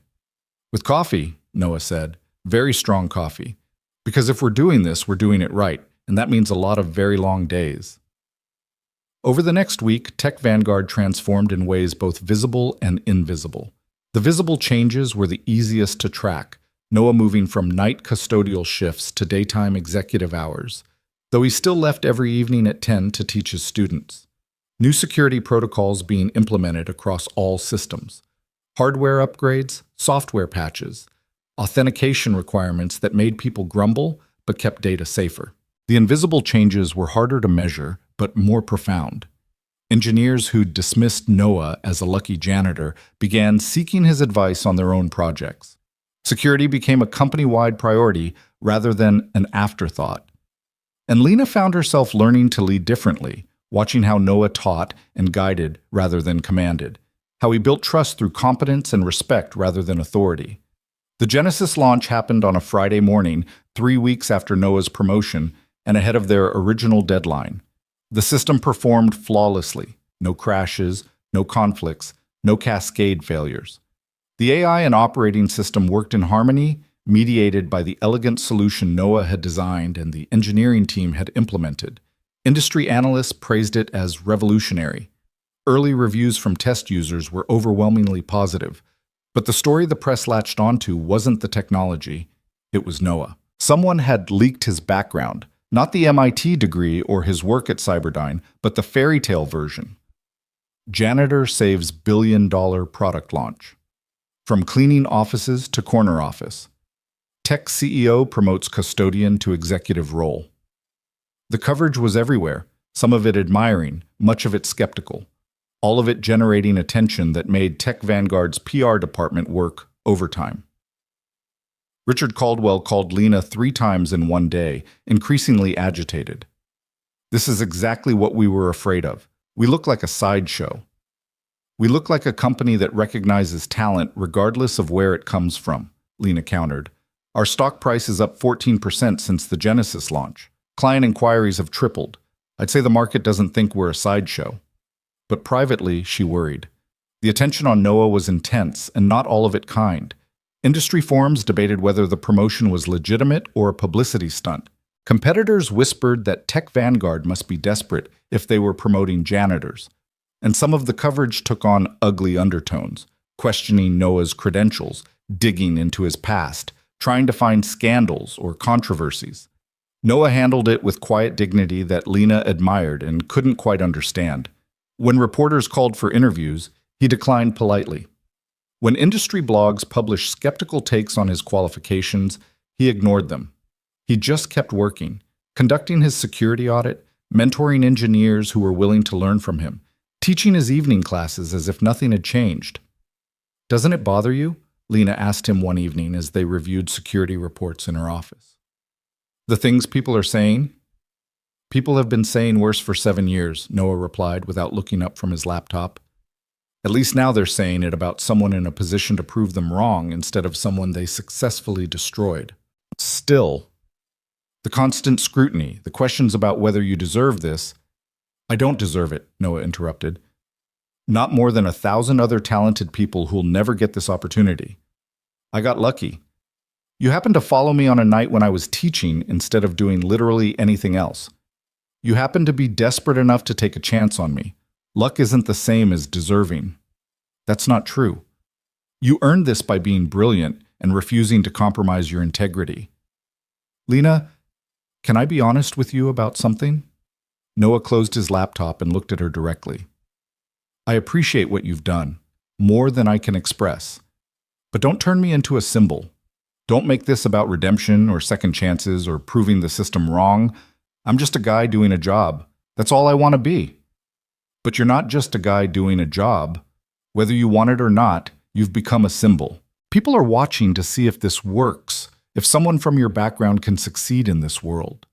S1: With coffee, Noah said. Very strong coffee. Because if we're doing this, we're doing it right, and that means a lot of very long days. Over the next week, Tech Vanguard transformed in ways both visible and invisible. The visible changes were the easiest to track, Noah moving from night custodial shifts to daytime executive hours, though he still left every evening at 10 to teach his students. New security protocols being implemented across all systems. Hardware upgrades, software patches, authentication requirements that made people grumble but kept data safer. The invisible changes were harder to measure, but more profound. Engineers who'd dismissed Noah as a lucky janitor began seeking his advice on their own projects. Security became a company-wide priority rather than an afterthought. And Lena found herself learning to lead differently, watching how Noah taught and guided rather than commanded, how he built trust through competence and respect rather than authority. The Genesis launch happened on a Friday morning, 3 weeks after Noah's promotion and ahead of their original deadline. The system performed flawlessly. No crashes, no conflicts, no cascade failures. The AI and operating system worked in harmony, mediated by the elegant solution Noah had designed and the engineering team had implemented. Industry analysts praised it as revolutionary. Early reviews from test users were overwhelmingly positive. But the story the press latched onto wasn't the technology, it was Noah. Someone had leaked his background, not the MIT degree or his work at Cyberdyne, but the fairy tale version. Janitor saves billion-dollar product launch. From cleaning offices to corner office. Tech CEO promotes custodian to executive role. The coverage was everywhere, some of it admiring, much of it skeptical. All of it generating attention that made Tech Vanguard's PR department work overtime. Richard Caldwell called Lena 3 times in one day, increasingly agitated. This is exactly what we were afraid of. We look like a sideshow. We look like a company that recognizes talent regardless of where it comes from, Lena countered. Our stock price is up 14% since the Genesis launch. Client inquiries have tripled. I'd say the market doesn't think we're a sideshow. But privately, she worried. The attention on Noah was intense, and not all of it kind. Industry forums debated whether the promotion was legitimate or a publicity stunt. Competitors whispered that Tech Vanguard must be desperate if they were promoting janitors. And some of the coverage took on ugly undertones, questioning Noah's credentials, digging into his past, trying to find scandals or controversies. Noah handled it with quiet dignity that Lena admired and couldn't quite understand. When reporters called for interviews, he declined politely. When industry blogs published skeptical takes on his qualifications, he ignored them. He just kept working, conducting his security audit, mentoring engineers who were willing to learn from him, teaching his evening classes as if nothing had changed. "Doesn't it bother you?" Lena asked him one evening as they reviewed security reports in her office. "The things people are saying?" "People have been saying worse for 7 years," Noah replied without looking up from his laptop. "At least now they're saying it about someone in a position to prove them wrong instead of someone they successfully destroyed. Still, the constant scrutiny, the questions about whether you deserve this—" "I don't deserve it," Noah interrupted. "Not more than 1,000 other talented people who'll never get this opportunity. I got lucky. You happened to follow me on a night when I was teaching instead of doing literally anything else. You happened to be desperate enough to take a chance on me. Luck isn't the same as deserving. That's not true. You earned this by being brilliant and refusing to compromise your integrity." "Lena, can I be honest with you about something?" Noah closed his laptop and looked at her directly. "I appreciate what you've done, more than I can express. But don't turn me into a symbol. Don't make this about redemption or second chances or proving the system wrong. I'm just a guy doing a job. That's all I want to be." "But you're not just a guy doing a job. Whether you want it or not, you've become a symbol. People are watching to see if this works, if someone from your background can succeed in this world."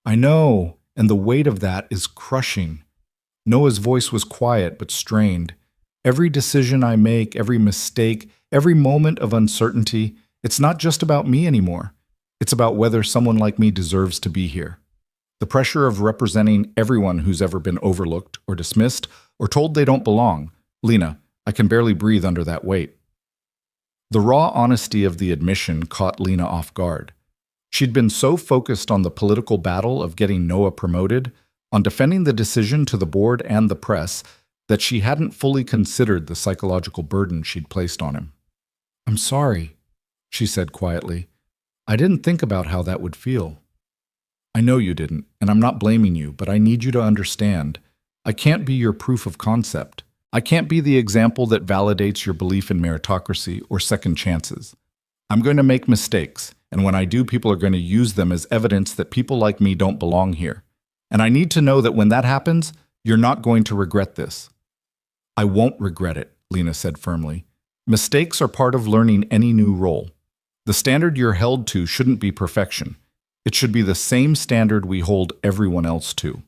S1: "I know, and the weight of that is crushing." Noah's voice was quiet but strained. "Every decision I make, every mistake, every moment of uncertainty, it's not just about me anymore. It's about whether someone like me deserves to be here. The pressure of representing everyone who's ever been overlooked or dismissed or told they don't belong. Lena, I can barely breathe under that weight." The raw honesty of the admission caught Lena off guard. She'd been so focused on the political battle of getting Noah promoted, on defending the decision to the board and the press that she hadn't fully considered the psychological burden she'd placed on him. "I'm sorry," she said quietly. "I didn't think about how that would feel." "I know you didn't, and I'm not blaming you, but I need you to understand. I can't be your proof of concept. I can't be the example that validates your belief in meritocracy or second chances. I'm going to make mistakes, and when I do, people are going to use them as evidence that people like me don't belong here. And I need to know that when that happens, you're not going to regret this." "I won't regret it," Lena said firmly. "Mistakes are part of learning any new role. The standard you're held to shouldn't be perfection. It should be the same standard we hold everyone else to.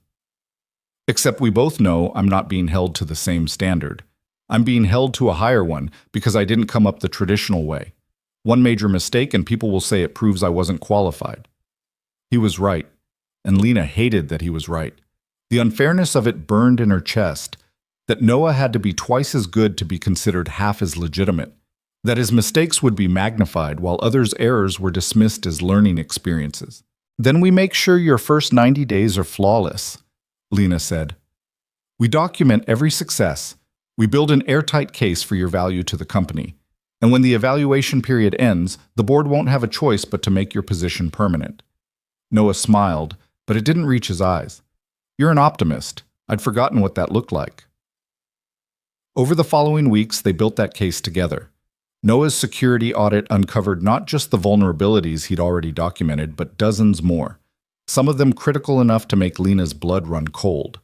S1: Except we both know I'm not being held to the same standard. I'm being held to a higher one because I didn't come up the traditional way. One major mistake and people will say it proves I wasn't qualified." He was right, and Lena hated that he was right. The unfairness of it burned in her chest, that Noah had to be twice as good to be considered half as legitimate, that his mistakes would be magnified while others' errors were dismissed as learning experiences. "Then we make sure your first 90 days are flawless," Lena said. "We document every success. We build an airtight case for your value to the company. And when the evaluation period ends, the board won't have a choice but to make your position permanent." Noah smiled, but it didn't reach his eyes. "You're an optimist. I'd forgotten what that looked like." Over the following weeks, they built that case together. Noah's security audit uncovered not just the vulnerabilities he'd already documented, but dozens more, some of them critical enough to make Lena's blood run cold.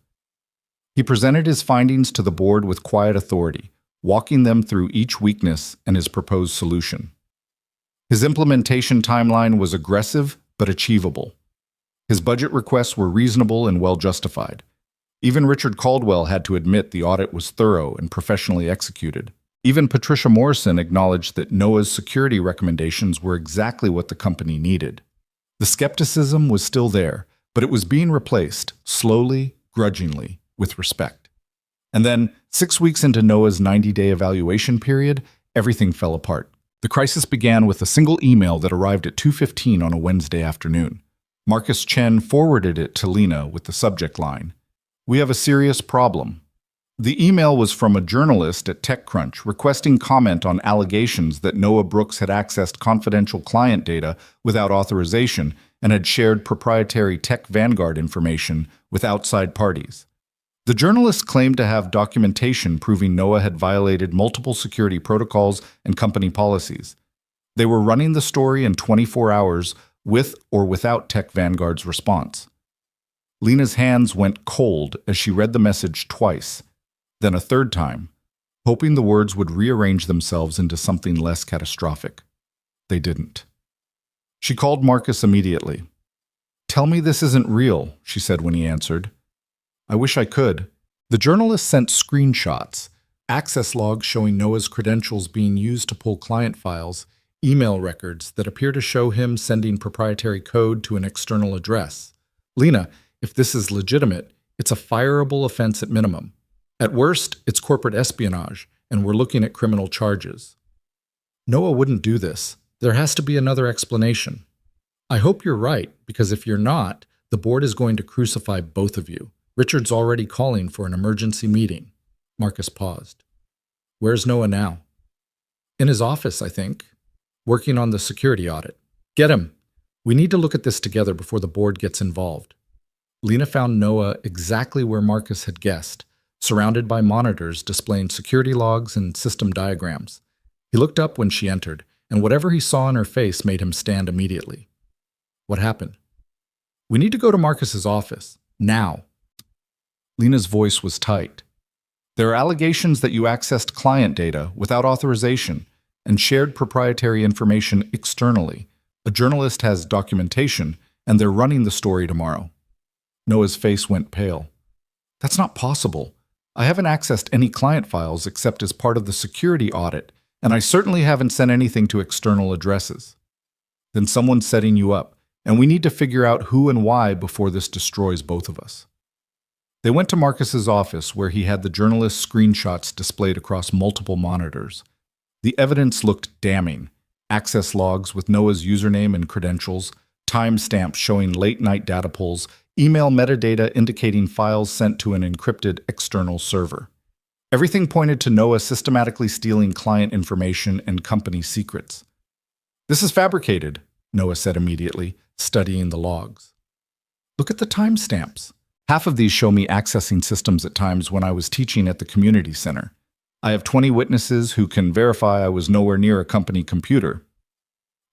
S1: He presented his findings to the board with quiet authority, walking them through each weakness and his proposed solution. His implementation timeline was aggressive but achievable. His budget requests were reasonable and well justified. Even Richard Caldwell had to admit the audit was thorough and professionally executed. Even Patricia Morrison acknowledged that Noah's security recommendations were exactly what the company needed. The skepticism was still there, but it was being replaced, slowly, grudgingly, with respect. And then, 6 weeks into Noah's 90-day evaluation period, everything fell apart. The crisis began with a single email that arrived at 2:15 on a Wednesday afternoon. Marcus Chen forwarded it to Lena with the subject line, "We have a serious problem." The email was from a journalist at TechCrunch requesting comment on allegations that Noah Brooks had accessed confidential client data without authorization and had shared proprietary Tech Vanguard information with outside parties. The journalist claimed to have documentation proving Noah had violated multiple security protocols and company policies. They were running the story in 24 hours with or without Tech Vanguard's response. Lena's hands went cold as she read the message twice, then a third time, hoping the words would rearrange themselves into something less catastrophic. They didn't. She called Marcus immediately. "Tell me this isn't real," she said when he answered. "I wish I could." The journalist sent screenshots, access logs showing Noah's credentials being used to pull client files, email records that appear to show him sending proprietary code to an external address. "Lena, if this is legitimate, it's a fireable offense at minimum. At worst, it's corporate espionage, and we're looking at criminal charges." "Noah wouldn't do this. There has to be another explanation." "I hope you're right, because if you're not, the board is going to crucify both of you. Richard's already calling for an emergency meeting." Marcus paused. "Where's Noah now?" "In his office, I think, working on the security audit." "Get him. We need to look at this together before the board gets involved." Lena found Noah exactly where Marcus had guessed, surrounded by monitors displaying security logs and system diagrams. He looked up when she entered, and whatever he saw in her face made him stand immediately. "What happened?" "We need to go to Marcus's office. Now." Lena's voice was tight. "There are allegations that you accessed client data without authorization and shared proprietary information externally. A journalist has documentation, and they're running the story tomorrow." Noah's face went pale. "That's not possible. I haven't accessed any client files except as part of the security audit, and I certainly haven't sent anything to external addresses." "Then someone's setting you up, and we need to figure out who and why before this destroys both of us." They went to Marcus's office, where he had the journalist's screenshots displayed across multiple monitors. The evidence looked damning. Access logs with Noah's username and credentials, timestamps showing late-night data pulls, email metadata indicating files sent to an encrypted external server. Everything pointed to Noah systematically stealing client information and company secrets. "This is fabricated," Noah said immediately, studying the logs. "Look at the timestamps. Half of these show me accessing systems at times when I was teaching at the community center. I have 20 witnesses who can verify I was nowhere near a company computer."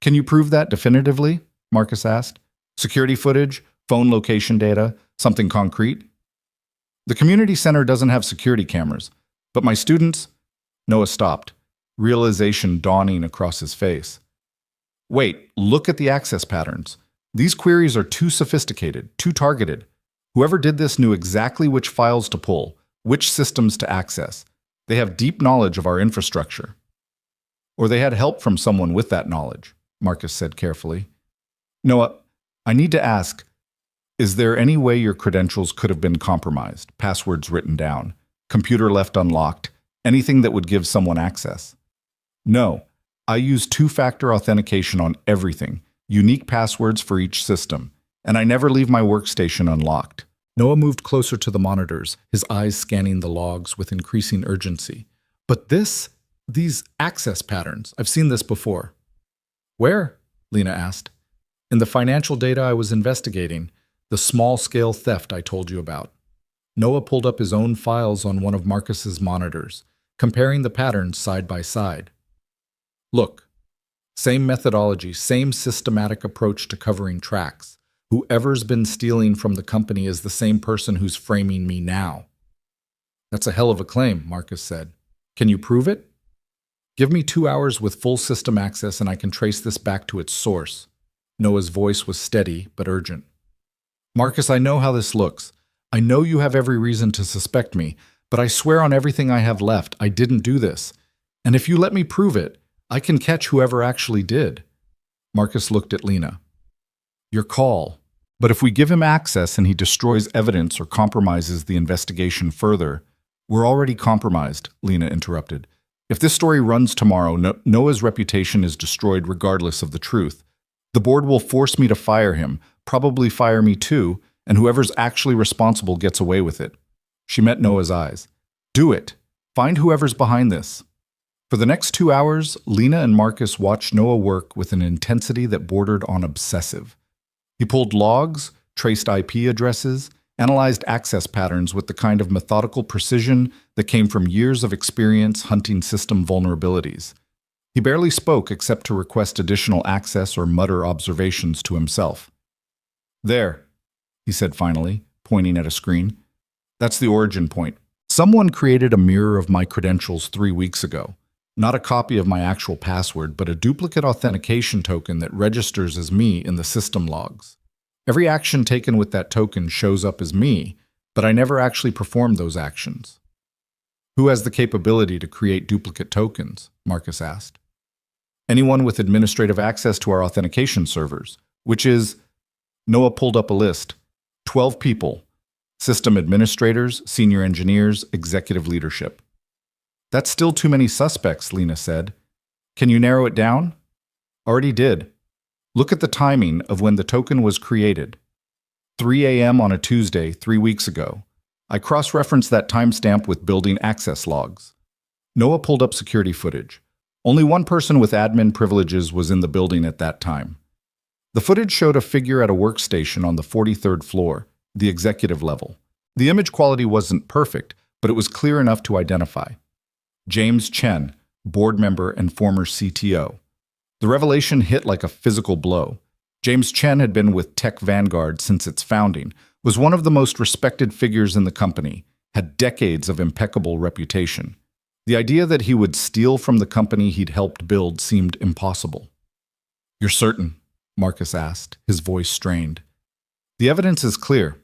S1: "Can you prove that definitively?" Marcus asked. "Security footage, phone location data, something concrete?" "The community center doesn't have security cameras, but my students—" Noah stopped, realization dawning across his face. "Wait, look at the access patterns. These queries are too sophisticated, too targeted. Whoever did this knew exactly which files to pull, which systems to access. They have deep knowledge of our infrastructure." "Or they had help from someone with that knowledge," Marcus said carefully. "Noah, I need to ask, is there any way your credentials could have been compromised, passwords written down, computer left unlocked, anything that would give someone access?" "No. I use two-factor authentication on everything, unique passwords for each system, and I never leave my workstation unlocked." Noah moved closer to the monitors, his eyes scanning the logs with increasing urgency. "But these access patterns, I've seen this before." "Where?" Lena asked. "In the financial data I was investigating, the small-scale theft I told you about." Noah pulled up his own files on one of Marcus's monitors, comparing the patterns side by side. "Look, same methodology, same systematic approach to covering tracks. Whoever's been stealing from the company is the same person who's framing me now." "That's a hell of a claim," Marcus said. "Can you prove it?" "Give me 2 hours with full system access and I can trace this back to its source." Noah's voice was steady but urgent. "Marcus, I know how this looks. I know you have every reason to suspect me, but I swear on everything I have left, I didn't do this. And if you let me prove it, I can catch whoever actually did." Marcus looked at Lena. "Your call. But if we give him access and he destroys evidence or compromises the investigation further—" "We're already compromised," Lena interrupted. "If this story runs tomorrow, Noah's reputation is destroyed regardless of the truth. The board will force me to fire him, probably fire me too, and whoever's actually responsible gets away with it." She met Noah's eyes. "Do it. Find whoever's behind this." For the next 2 hours, Lena and Marcus watched Noah work with an intensity that bordered on obsessive. He pulled logs, traced IP addresses, analyzed access patterns with the kind of methodical precision that came from years of experience hunting system vulnerabilities. He barely spoke except to request additional access or mutter observations to himself. "There," he said finally, pointing at a screen. "That's the origin point. Someone created a mirror of my credentials 3 weeks ago. Not a copy of my actual password, but a duplicate authentication token that registers as me in the system logs. Every action taken with that token shows up as me, but I never actually performed those actions." "Who has the capability to create duplicate tokens?" Marcus asked. "Anyone with administrative access to our authentication servers, which is—" Noah pulled up a list. 12 people. System administrators, senior engineers, executive leadership. "That's still too many suspects," Lena said. "Can you narrow it down?" "Already did. Look at the timing of when the token was created. 3 a.m. on a Tuesday 3 weeks ago. I cross-referenced that timestamp with building access logs." Noah pulled up security footage. Only one person with admin privileges was in the building at that time. The footage showed a figure at a workstation on the 43rd floor, the executive level. The image quality wasn't perfect, but it was clear enough to identify. James Chen, board member and former CTO. The revelation hit like a physical blow. James Chen had been with Tech Vanguard since its founding, was one of the most respected figures in the company, had decades of impeccable reputation. The idea that he would steal from the company he'd helped build seemed impossible. "You're certain?" Marcus asked, his voice strained. "The evidence is clear.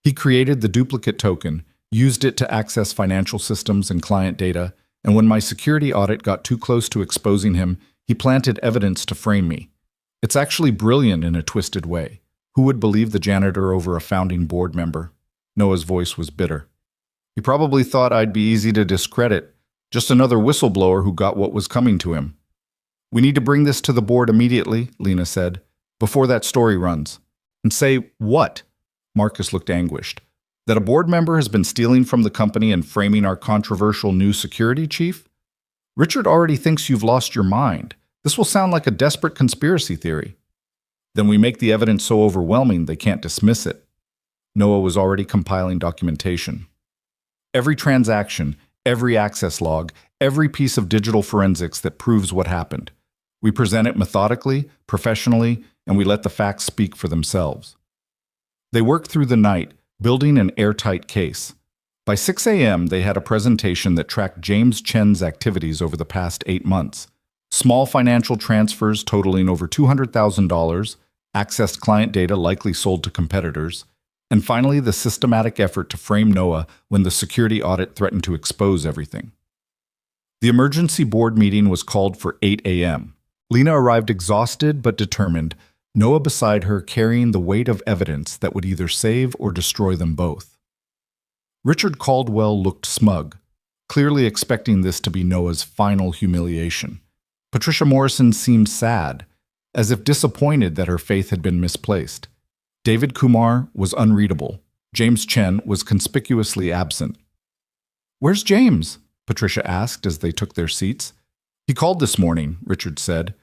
S1: He created the duplicate token, used it to access financial systems and client data, and when my security audit got too close to exposing him, he planted evidence to frame me. It's actually brilliant in a twisted way. Who would believe the janitor over a founding board member?" Noah's voice was bitter. "He probably thought I'd be easy to discredit, just another whistleblower who got what was coming to him." "We need to bring this to the board immediately," Lena said, "before that story runs." "And say what?" Marcus looked anguished. That a board member has been stealing from the company and framing our controversial new security chief? Richard already thinks you've lost your mind. This will sound like a desperate conspiracy theory. Then we make the evidence so overwhelming they can't dismiss it. Noah was already compiling documentation. Every transaction, every access log, every piece of digital forensics that proves what happened. We present it methodically, professionally, and we let the facts speak for themselves. They worked through the night, building an airtight case. By 6 a.m., they had a presentation that tracked James Chen's activities over the past 8 months. Small financial transfers totaling over $200,000, accessed client data likely sold to competitors, and finally the systematic effort to frame Noah when the security audit threatened to expose everything. The emergency board meeting was called for 8 a.m. Lena arrived exhausted but determined, Noah beside her carrying the weight of evidence that would either save or destroy them both. Richard Caldwell looked smug, clearly expecting this to be Noah's final humiliation. Patricia Morrison seemed sad, as if disappointed that her faith had been misplaced. David Kumar was unreadable. James Chen was conspicuously absent. "Where's James?" Patricia asked as they took their seats. "He called this morning," Richard said.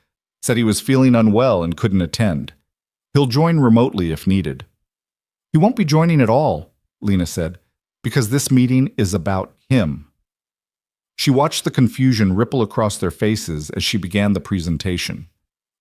S1: "Said he was feeling unwell and couldn't attend. He'll join remotely if needed." "He won't be joining at all," Lena said, "because this meeting is about him." She watched the confusion ripple across their faces as she began the presentation.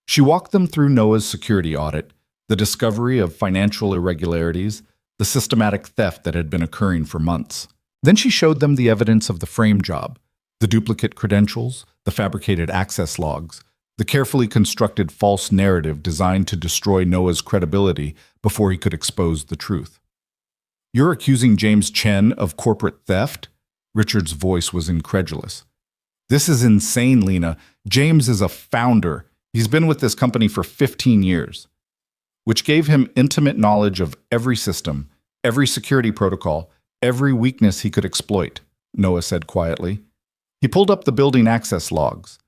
S1: She walked them through Noah's security audit, the discovery of financial irregularities, the systematic theft that had been occurring for months. Then she showed them the evidence of the frame job, the duplicate credentials, the fabricated access logs, the carefully constructed false narrative designed to destroy Noah's credibility before he could expose the truth. "You're accusing James Chen of corporate theft?" Richard's voice was incredulous. "This is insane, Lena. James is a founder. He's been with this company for 15 years, which gave him intimate knowledge of every system, every security protocol, every weakness he could exploit," Noah said quietly. He pulled up the building access logs.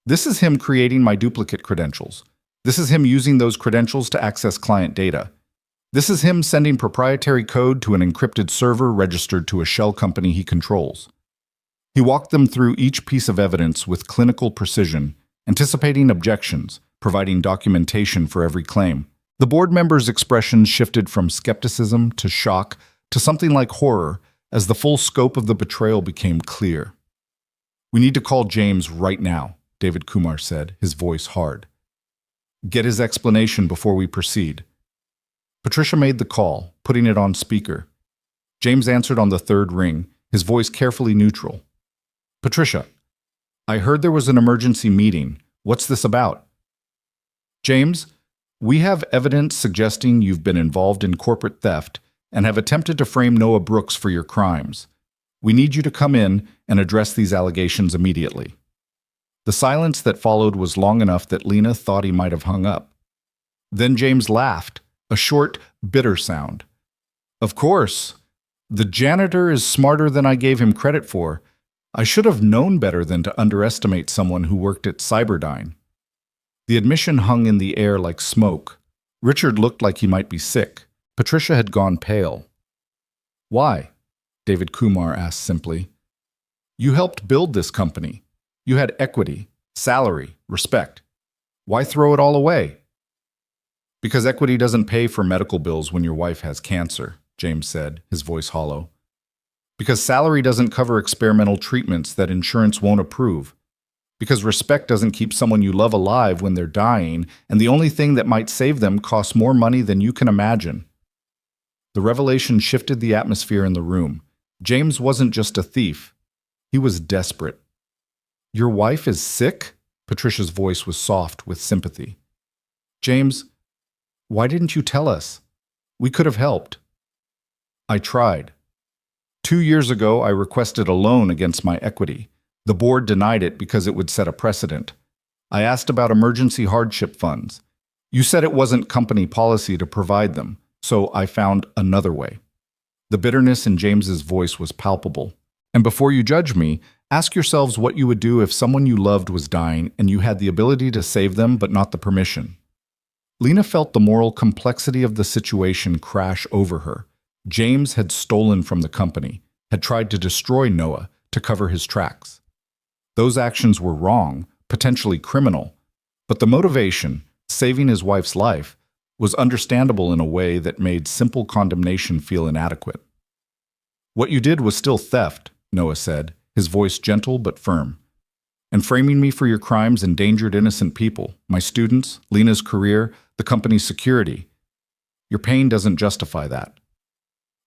S1: "This is him creating my duplicate credentials. This is him using those credentials to access client data. This is him sending proprietary code to an encrypted server registered to a shell company he controls." He walked them through each piece of evidence with clinical precision, anticipating objections, providing documentation for every claim. The board members' expressions shifted from skepticism to shock to something like horror as the full scope of the betrayal became clear. "We need to call James right now," David Kumar said, his voice hard. "Get his explanation before we proceed." Patricia made the call, putting it on speaker. James answered on the third ring, his voice carefully neutral. "Patricia, I heard there was an emergency meeting. What's this about?" "James, we have evidence suggesting you've been involved in corporate theft and have attempted to frame Noah Brooks for your crimes. We need you to come in and address these allegations immediately." The silence that followed was long enough that Lena thought he might have hung up. Then James laughed, a short, bitter sound. "Of course. The janitor is smarter than I gave him credit for. I should have known better than to underestimate someone who worked at Cyberdyne." The admission hung in the air like smoke. Richard looked like he might be sick. Patricia had gone pale. "Why?" David Kumar asked simply. "You helped build this company. You had equity, salary, respect. Why throw it all away?" "Because equity doesn't pay for medical bills when your wife has cancer," James said, his voice hollow. "Because salary doesn't cover experimental treatments that insurance won't approve. Because respect doesn't keep someone you love alive when they're dying, and the only thing that might save them costs more money than you can imagine." The revelation shifted the atmosphere in the room. James wasn't just a thief. He was desperate. "Your wife is sick?" Patricia's voice was soft with sympathy. "James, why didn't you tell us? We could have helped." "I tried. 2 years ago, I requested a loan against my equity. The board denied it because it would set a precedent. I asked about emergency hardship funds. You said it wasn't company policy to provide them, so I found another way." The bitterness in James's voice was palpable. "And before you judge me, ask yourselves what you would do if someone you loved was dying and you had the ability to save them but not the permission. Lena felt the moral complexity of the situation crash over her. James had stolen from the company, had tried to destroy Noah to cover his tracks. Those actions were wrong, potentially criminal, but the motivation, saving his wife's life, was understandable in a way that made simple condemnation feel inadequate. "What you did was still theft," Noah said, his voice gentle but firm. "And framing me for your crimes endangered innocent people, my students, Lena's career, the company's security. Your pain doesn't justify that."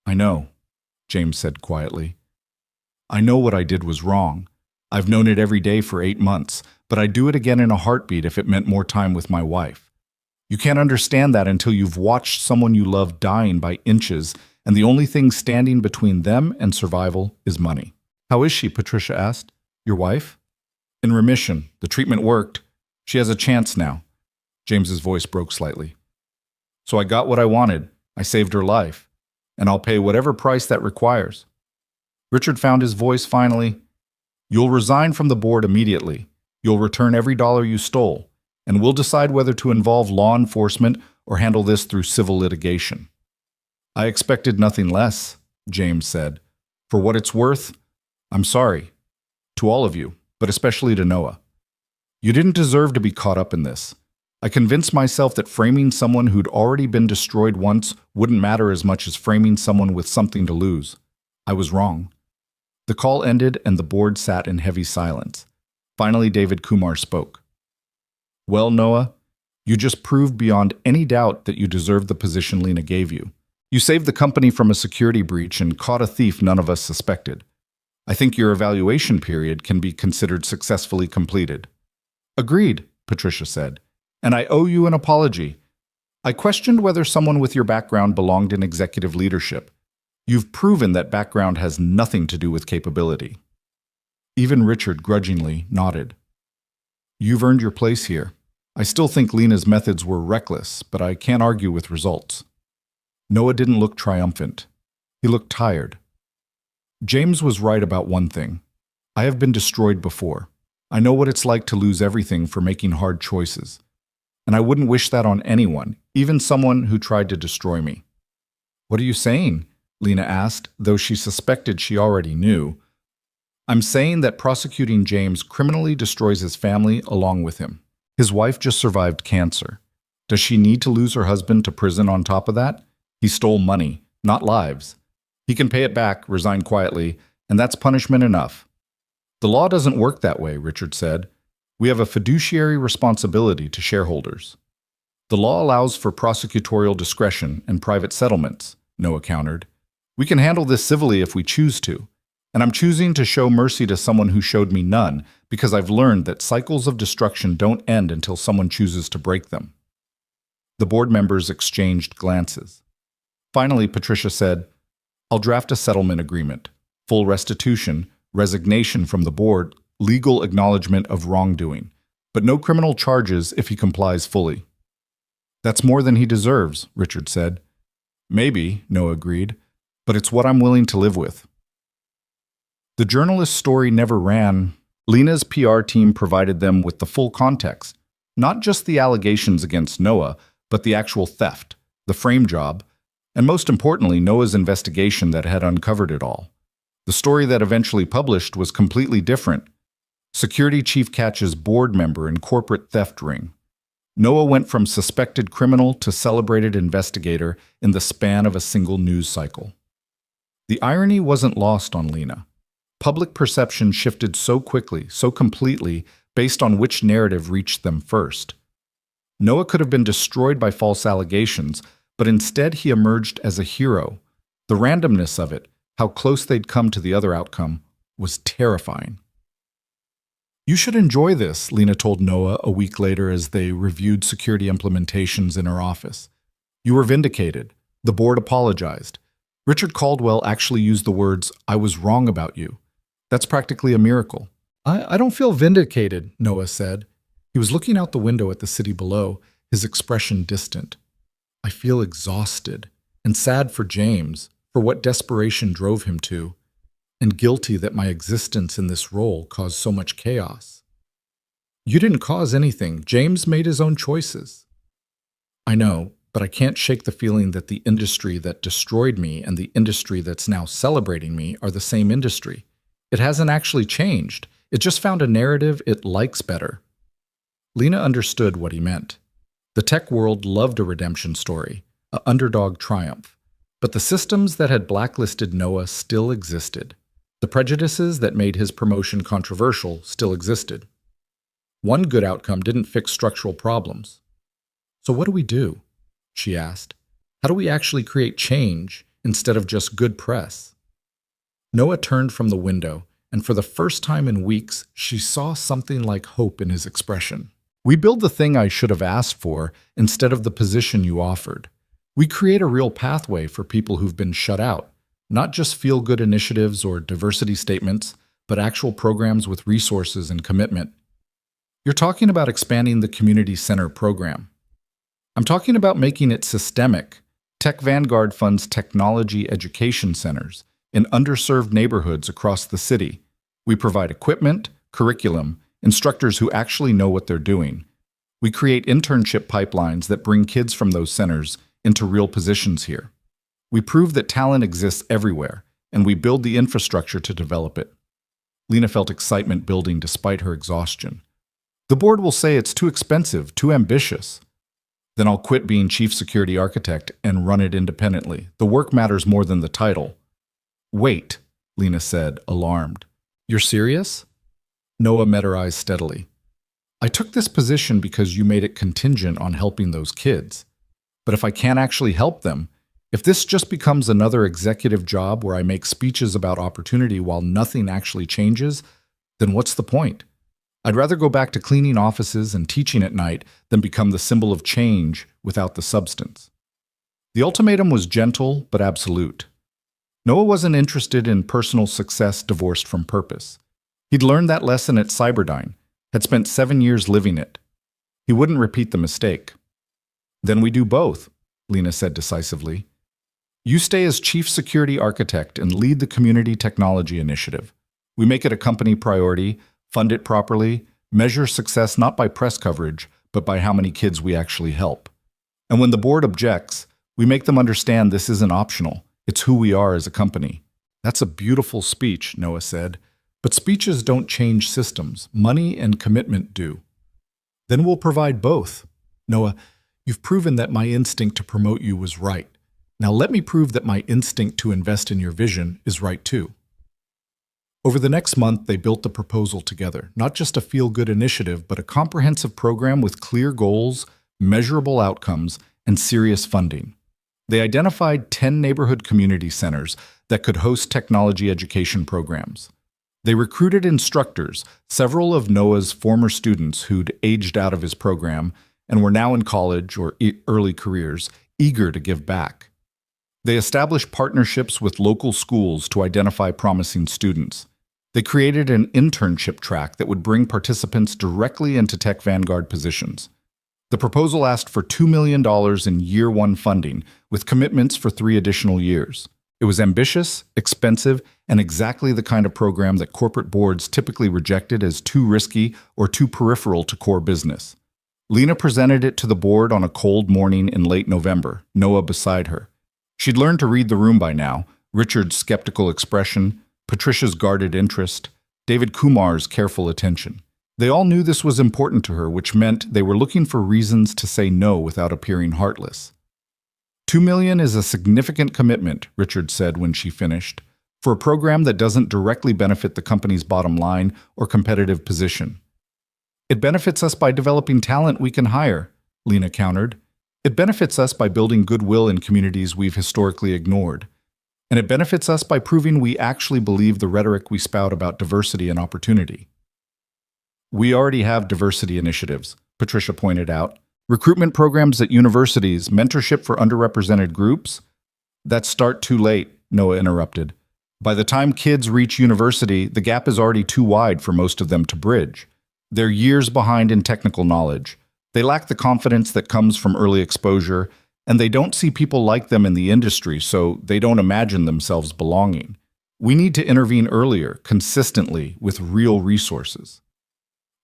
S1: "I know," James said quietly. "I know what I did was wrong. I've known it every day for 8 months, but I'd do it again in a heartbeat if it meant more time with my wife. You can't understand that until you've watched someone you love dying by inches, and the only thing standing between them and survival is money." "How is she?" Patricia asked. "Your wife?" "In remission. The treatment worked. She has a chance now." James's voice broke slightly. "So I got what I wanted. I saved her life. And I'll pay whatever price that requires." Richard found his voice finally. "You'll resign from the board immediately. You'll return every dollar you stole, and we'll decide whether to involve law enforcement or handle this through civil litigation." "I expected nothing less," James said. "For what it's worth, I'm sorry. To all of you, but especially to Noah. You didn't deserve to be caught up in this. I convinced myself that framing someone who'd already been destroyed once wouldn't matter as much as framing someone with something to lose. I was wrong." The call ended and the board sat in heavy silence. Finally, David Kumar spoke. "Well, Noah, you just proved beyond any doubt that you deserved the position Lena gave you. You saved the company from a security breach and caught a thief none of us suspected. I think your evaluation period can be considered successfully completed." "Agreed," Patricia said. "And I owe you an apology. I questioned whether someone with your background belonged in executive leadership. You've proven that background has nothing to do with capability." Even Richard grudgingly nodded. "You've earned your place here. I still think Lena's methods were reckless, but I can't argue with results." Noah didn't look triumphant. He looked tired. James was right about one thing. I have been destroyed before. I know what it's like to lose everything for making hard choices. And I wouldn't wish that on anyone, even someone who tried to destroy me. "What are you saying?" Lena asked, though she suspected she already knew. "I'm saying that prosecuting James criminally destroys his family along with him. His wife just survived cancer. Does she need to lose her husband to prison on top of that? He stole money, not lives. He can pay it back, resign quietly, and that's punishment enough." "The law doesn't work that way," Richard said. "We have a fiduciary responsibility to shareholders." "The law allows for prosecutorial discretion and private settlements," Noah countered. "We can handle this civilly if we choose to. And I'm choosing to show mercy to someone who showed me none, because I've learned that cycles of destruction don't end until someone chooses to break them." The board members exchanged glances. Finally, Patricia said, "I'll draft a settlement agreement. Full restitution, resignation from the board, legal acknowledgement of wrongdoing, but no criminal charges if he complies fully." "That's more than he deserves," Richard said. "Maybe," Noah agreed, "but it's what I'm willing to live with." The journalist's story never ran. Lena's PR team provided them with the full context, not just the allegations against Noah, but the actual theft, the frame job, and most importantly, Noah's investigation that had uncovered it all. The story that eventually published was completely different. Security chief catches board member in corporate theft ring. Noah went from suspected criminal to celebrated investigator in the span of a single news cycle. The irony wasn't lost on Lena. Public perception shifted so quickly, so completely, based on which narrative reached them first. Noah could have been destroyed by false allegations, but instead he emerged as a hero. The randomness of it, how close they'd come to the other outcome, was terrifying. "You should enjoy this," Lena told Noah a week later as they reviewed security implementations in her office. "You were vindicated. The board apologized. Richard Caldwell actually used the words, 'I was wrong about you.' That's practically a miracle." I don't feel vindicated," Noah said. He was looking out the window at the city below, his expression distant. "I feel exhausted and sad for James, for what desperation drove him to, and guilty that my existence in this role caused so much chaos." "You didn't cause anything. James made his own choices." I know, but I can't shake the feeling that the industry that destroyed me and the industry that's now celebrating me are the same industry. It hasn't actually changed. It just found a narrative it likes better. Lena understood what he meant. The tech world loved a redemption story, an underdog triumph. But the systems that had blacklisted Noah still existed. The prejudices that made his promotion controversial still existed. One good outcome didn't fix structural problems. So what do we do? She asked. How do we actually create change instead of just good press? Noah turned from the window, and for the first time in weeks, she saw something like hope in his expression. We build the thing I should have asked for instead of the position you offered. We create a real pathway for people who've been shut out, not just feel-good initiatives or diversity statements, but actual programs with resources and commitment. You're talking about expanding the community center program. I'm talking about making it systemic. Tech Vanguard funds technology education centers in underserved neighborhoods across the city. We provide equipment, curriculum, instructors who actually know what they're doing. We create internship pipelines that bring kids from those centers into real positions here. We prove that talent exists everywhere, and we build the infrastructure to develop it. Lena felt excitement building despite her exhaustion. The board will say it's too expensive, too ambitious. Then I'll quit being chief security architect and run it independently. The work matters more than the title. Wait, Lena said, alarmed. You're serious? Noah met her eyes steadily. I took this position because you made it contingent on helping those kids. But if I can't actually help them, if this just becomes another executive job where I make speeches about opportunity while nothing actually changes, then what's the point? I'd rather go back to cleaning offices and teaching at night than become the symbol of change without the substance. The ultimatum was gentle but absolute. Noah wasn't interested in personal success divorced from purpose. He'd learned that lesson at Cyberdyne, had spent 7 years living it. He wouldn't repeat the mistake. Then we do both, Lena said decisively. You stay as chief security architect and lead the community technology initiative. We make it a company priority, fund it properly, measure success not by press coverage, but by how many kids we actually help. And when the board objects, we make them understand this isn't optional. It's who we are as a company. That's a beautiful speech, Noah said. But speeches don't change systems. Money and commitment do. Then we'll provide both. Noah, you've proven that my instinct to promote you was right. Now let me prove that my instinct to invest in your vision is right too. Over the next month, they built the proposal together, not just a feel-good initiative, but a comprehensive program with clear goals, measurable outcomes, and serious funding. They identified 10 neighborhood community centers that could host technology education programs. They recruited instructors, several of Noah's former students who'd aged out of his program and were now in college or early careers, eager to give back. They established partnerships with local schools to identify promising students. They created an internship track that would bring participants directly into Tech Vanguard positions. The proposal asked for $2 million in year one funding, with commitments for 3 additional years. It was ambitious, expensive, and exactly the kind of program that corporate boards typically rejected as too risky or too peripheral to core business. Lena presented it to the board on a cold morning in late November, Noah beside her. She'd learned to read the room by now, Richard's skeptical expression, Patricia's guarded interest, David Kumar's careful attention. They all knew this was important to her, which meant they were looking for reasons to say no without appearing heartless. $2 million is a significant commitment, Richard said when she finished, for a program that doesn't directly benefit the company's bottom line or competitive position. It benefits us by developing talent we can hire, Lena countered. It benefits us by building goodwill in communities we've historically ignored. And it benefits us by proving we actually believe the rhetoric we spout about diversity and opportunity. We already have diversity initiatives, Patricia pointed out. Recruitment programs at universities, mentorship for underrepresented groups. That start too late, Noah interrupted. By the time kids reach university, the gap is already too wide for most of them to bridge. They're years behind in technical knowledge. They lack the confidence that comes from early exposure, and they don't see people like them in the industry, so they don't imagine themselves belonging. We need to intervene earlier, consistently, with real resources.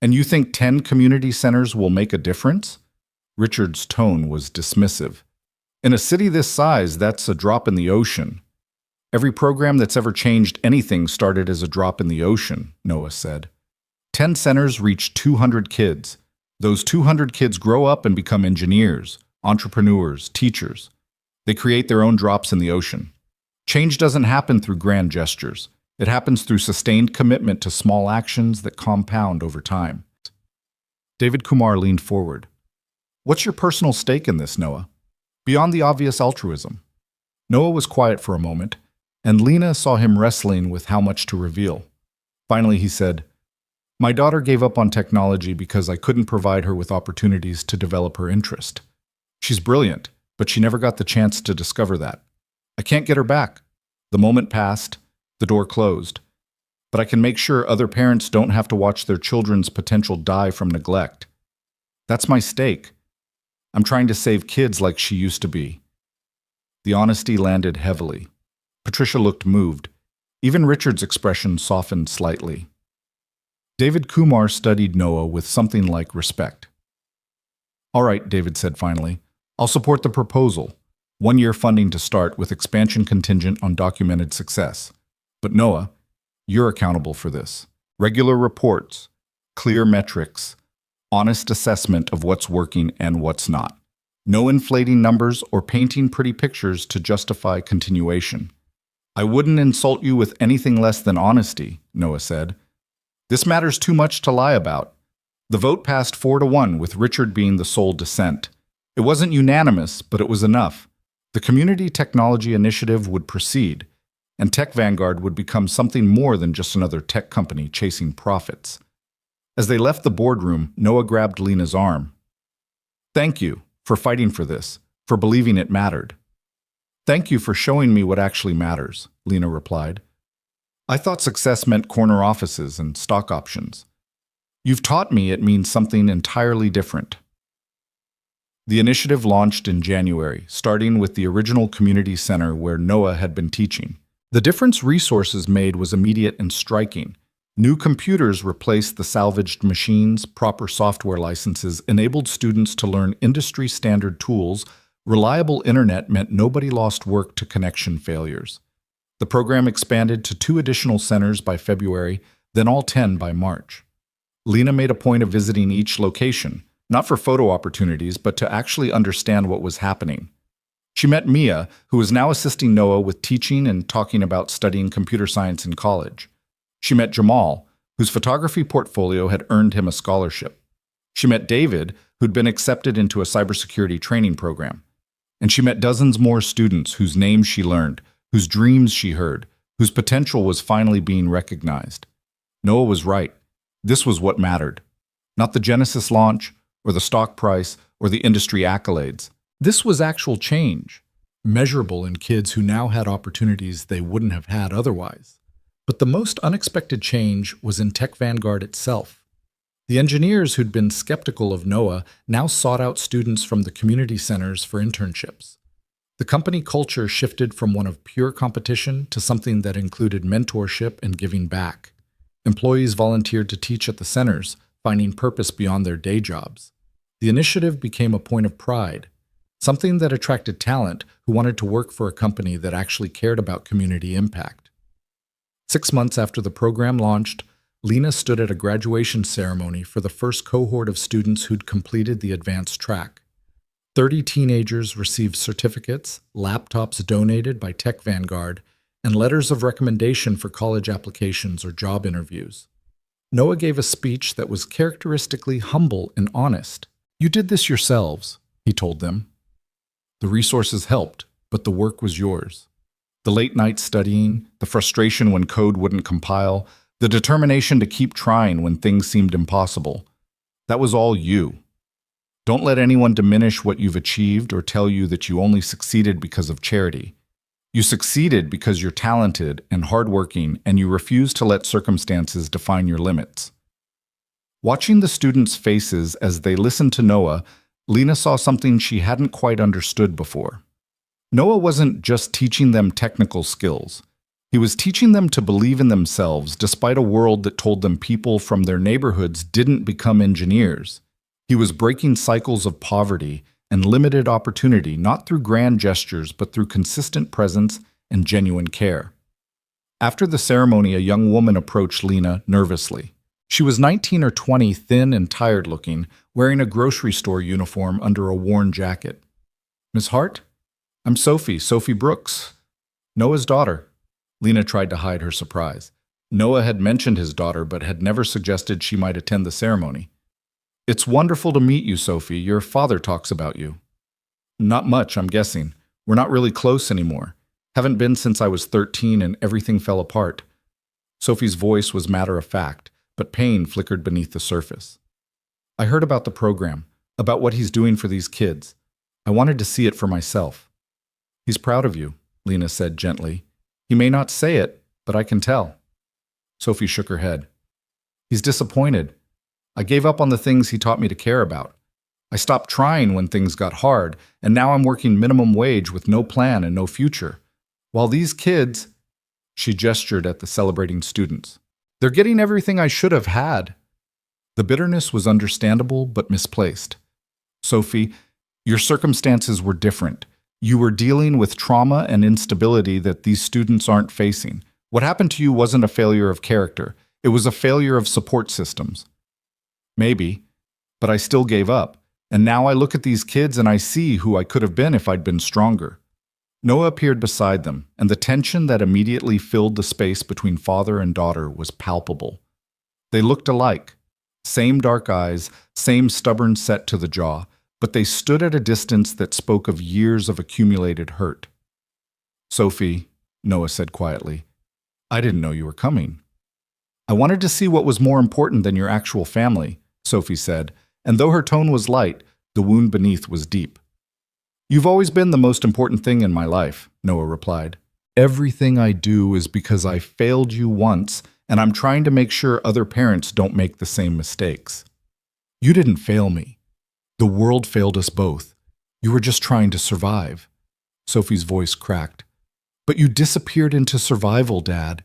S1: And you think 10 community centers will make a difference? Richard's tone was dismissive. In a city this size, that's a drop in the ocean. Every program that's ever changed anything started as a drop in the ocean, Noah said. 10 centers reach 200 kids. Those 200 kids grow up and become engineers, entrepreneurs, teachers. They create their own drops in the ocean. Change doesn't happen through grand gestures. It happens through sustained commitment to small actions that compound over time. David Kumar leaned forward. What's your personal stake in this, Noah? Beyond the obvious altruism. Noah was quiet for a moment, and Lena saw him wrestling with how much to reveal. Finally, he said, My daughter gave up on technology because I couldn't provide her with opportunities to develop her interest. She's brilliant, but she never got the chance to discover that. I can't get her back. The moment passed, the door closed. But I can make sure other parents don't have to watch their children's potential die from neglect. That's my stake. I'm trying to save kids like she used to be. The honesty landed heavily. Patricia looked moved. Even Richard's expression softened slightly. David Kumar studied Noah with something like respect. All right, David said finally. I'll support the proposal. 1-year funding to start with expansion contingent on documented success. But Noah, you're accountable for this. Regular reports, clear metrics, honest assessment of what's working and what's not. No inflating numbers or painting pretty pictures to justify continuation. I wouldn't insult you with anything less than honesty, Noah said. This matters too much to lie about. The vote passed 4-1 with Richard being the sole dissent. It wasn't unanimous, but it was enough. The Community Technology Initiative would proceed, and Tech Vanguard would become something more than just another tech company chasing profits. As they left the boardroom, Noah grabbed Lena's arm. Thank you for fighting for this, for believing it mattered. Thank you for showing me what actually matters, Lena replied. I thought success meant corner offices and stock options. You've taught me it means something entirely different. The initiative launched in January, starting with the original community center where Noah had been teaching. The difference resources made was immediate and striking. New computers replaced the salvaged machines, proper software licenses enabled students to learn industry-standard tools, reliable internet meant nobody lost work to connection failures. The program expanded to 2 additional centers by February, then all 10 by March. Lena made a point of visiting each location, not for photo opportunities, but to actually understand what was happening. She met Mia, who was now assisting Noah with teaching and talking about studying computer science in college. She met Jamal, whose photography portfolio had earned him a scholarship. She met David, who'd been accepted into a cybersecurity training program. And she met dozens more students whose names she learned, whose dreams she heard, whose potential was finally being recognized. Noah was right. This was what mattered. Not the Genesis launch, or the stock price, or the industry accolades. This was actual change, measurable in kids who now had opportunities they wouldn't have had otherwise. But the most unexpected change was in Tech Vanguard itself. The engineers who'd been skeptical of Noah now sought out students from the community centers for internships. The company culture shifted from one of pure competition to something that included mentorship and giving back. Employees volunteered to teach at the centers, finding purpose beyond their day jobs. The initiative became a point of pride, something that attracted talent who wanted to work for a company that actually cared about community impact. 6 months after the program launched, Lena stood at a graduation ceremony for the first cohort of students who'd completed the advanced track. 30 teenagers received certificates, laptops donated by Tech Vanguard, and letters of recommendation for college applications or job interviews. Noah gave a speech that was characteristically humble and honest. You did this yourselves, he told them. The resources helped, but the work was yours. The late night studying, the frustration when code wouldn't compile, the determination to keep trying when things seemed impossible. That was all you. Don't let anyone diminish what you've achieved or tell you that you only succeeded because of charity. You succeeded because you're talented and hardworking, and you refuse to let circumstances define your limits. Watching the students' faces as they listened to Noah, Lena saw something she hadn't quite understood before. Noah wasn't just teaching them technical skills. He was teaching them to believe in themselves despite a world that told them people from their neighborhoods didn't become engineers. He was breaking cycles of poverty and limited opportunity, not through grand gestures, but through consistent presence and genuine care. After the ceremony, a young woman approached Lena nervously. She was 19 or 20, thin and tired-looking, wearing a grocery store uniform under a worn jacket. "Miss Hart? I'm Sophie Brooks, Noah's daughter." Lena tried to hide her surprise. Noah had mentioned his daughter, but had never suggested she might attend the ceremony. "It's wonderful to meet you, Sophie. Your father talks about you." "Not much, I'm guessing. We're not really close anymore. Haven't been since I was 13 and everything fell apart." Sophie's voice was matter-of-fact, but pain flickered beneath the surface. "I heard about the program, about what he's doing for these kids. I wanted to see it for myself." "He's proud of you," Lena said gently. "He may not say it, but I can tell." Sophie shook her head. "He's disappointed. I gave up on the things he taught me to care about. I stopped trying when things got hard, and now I'm working minimum wage with no plan and no future. While these kids," she gestured at the celebrating students, "they're getting everything I should have had." The bitterness was understandable but misplaced. "Sophie, your circumstances were different. You were dealing with trauma and instability that these students aren't facing. What happened to you wasn't a failure of character. It was a failure of support systems." "Maybe, but I still gave up. And now I look at these kids and I see who I could have been if I'd been stronger." Noah appeared beside them, and the tension that immediately filled the space between father and daughter was palpable. They looked alike. Same dark eyes, same stubborn set to the jaw, but they stood at a distance that spoke of years of accumulated hurt. "Sophie," Noah said quietly, "I didn't know you were coming." "I wanted to see what was more important than your actual family," Sophie said, and though her tone was light, the wound beneath was deep. "You've always been the most important thing in my life," Noah replied. "Everything I do is because I failed you once, and I'm trying to make sure other parents don't make the same mistakes." "You didn't fail me. The world failed us both. You were just trying to survive." Sophie's voice cracked. "But you disappeared into survival, Dad.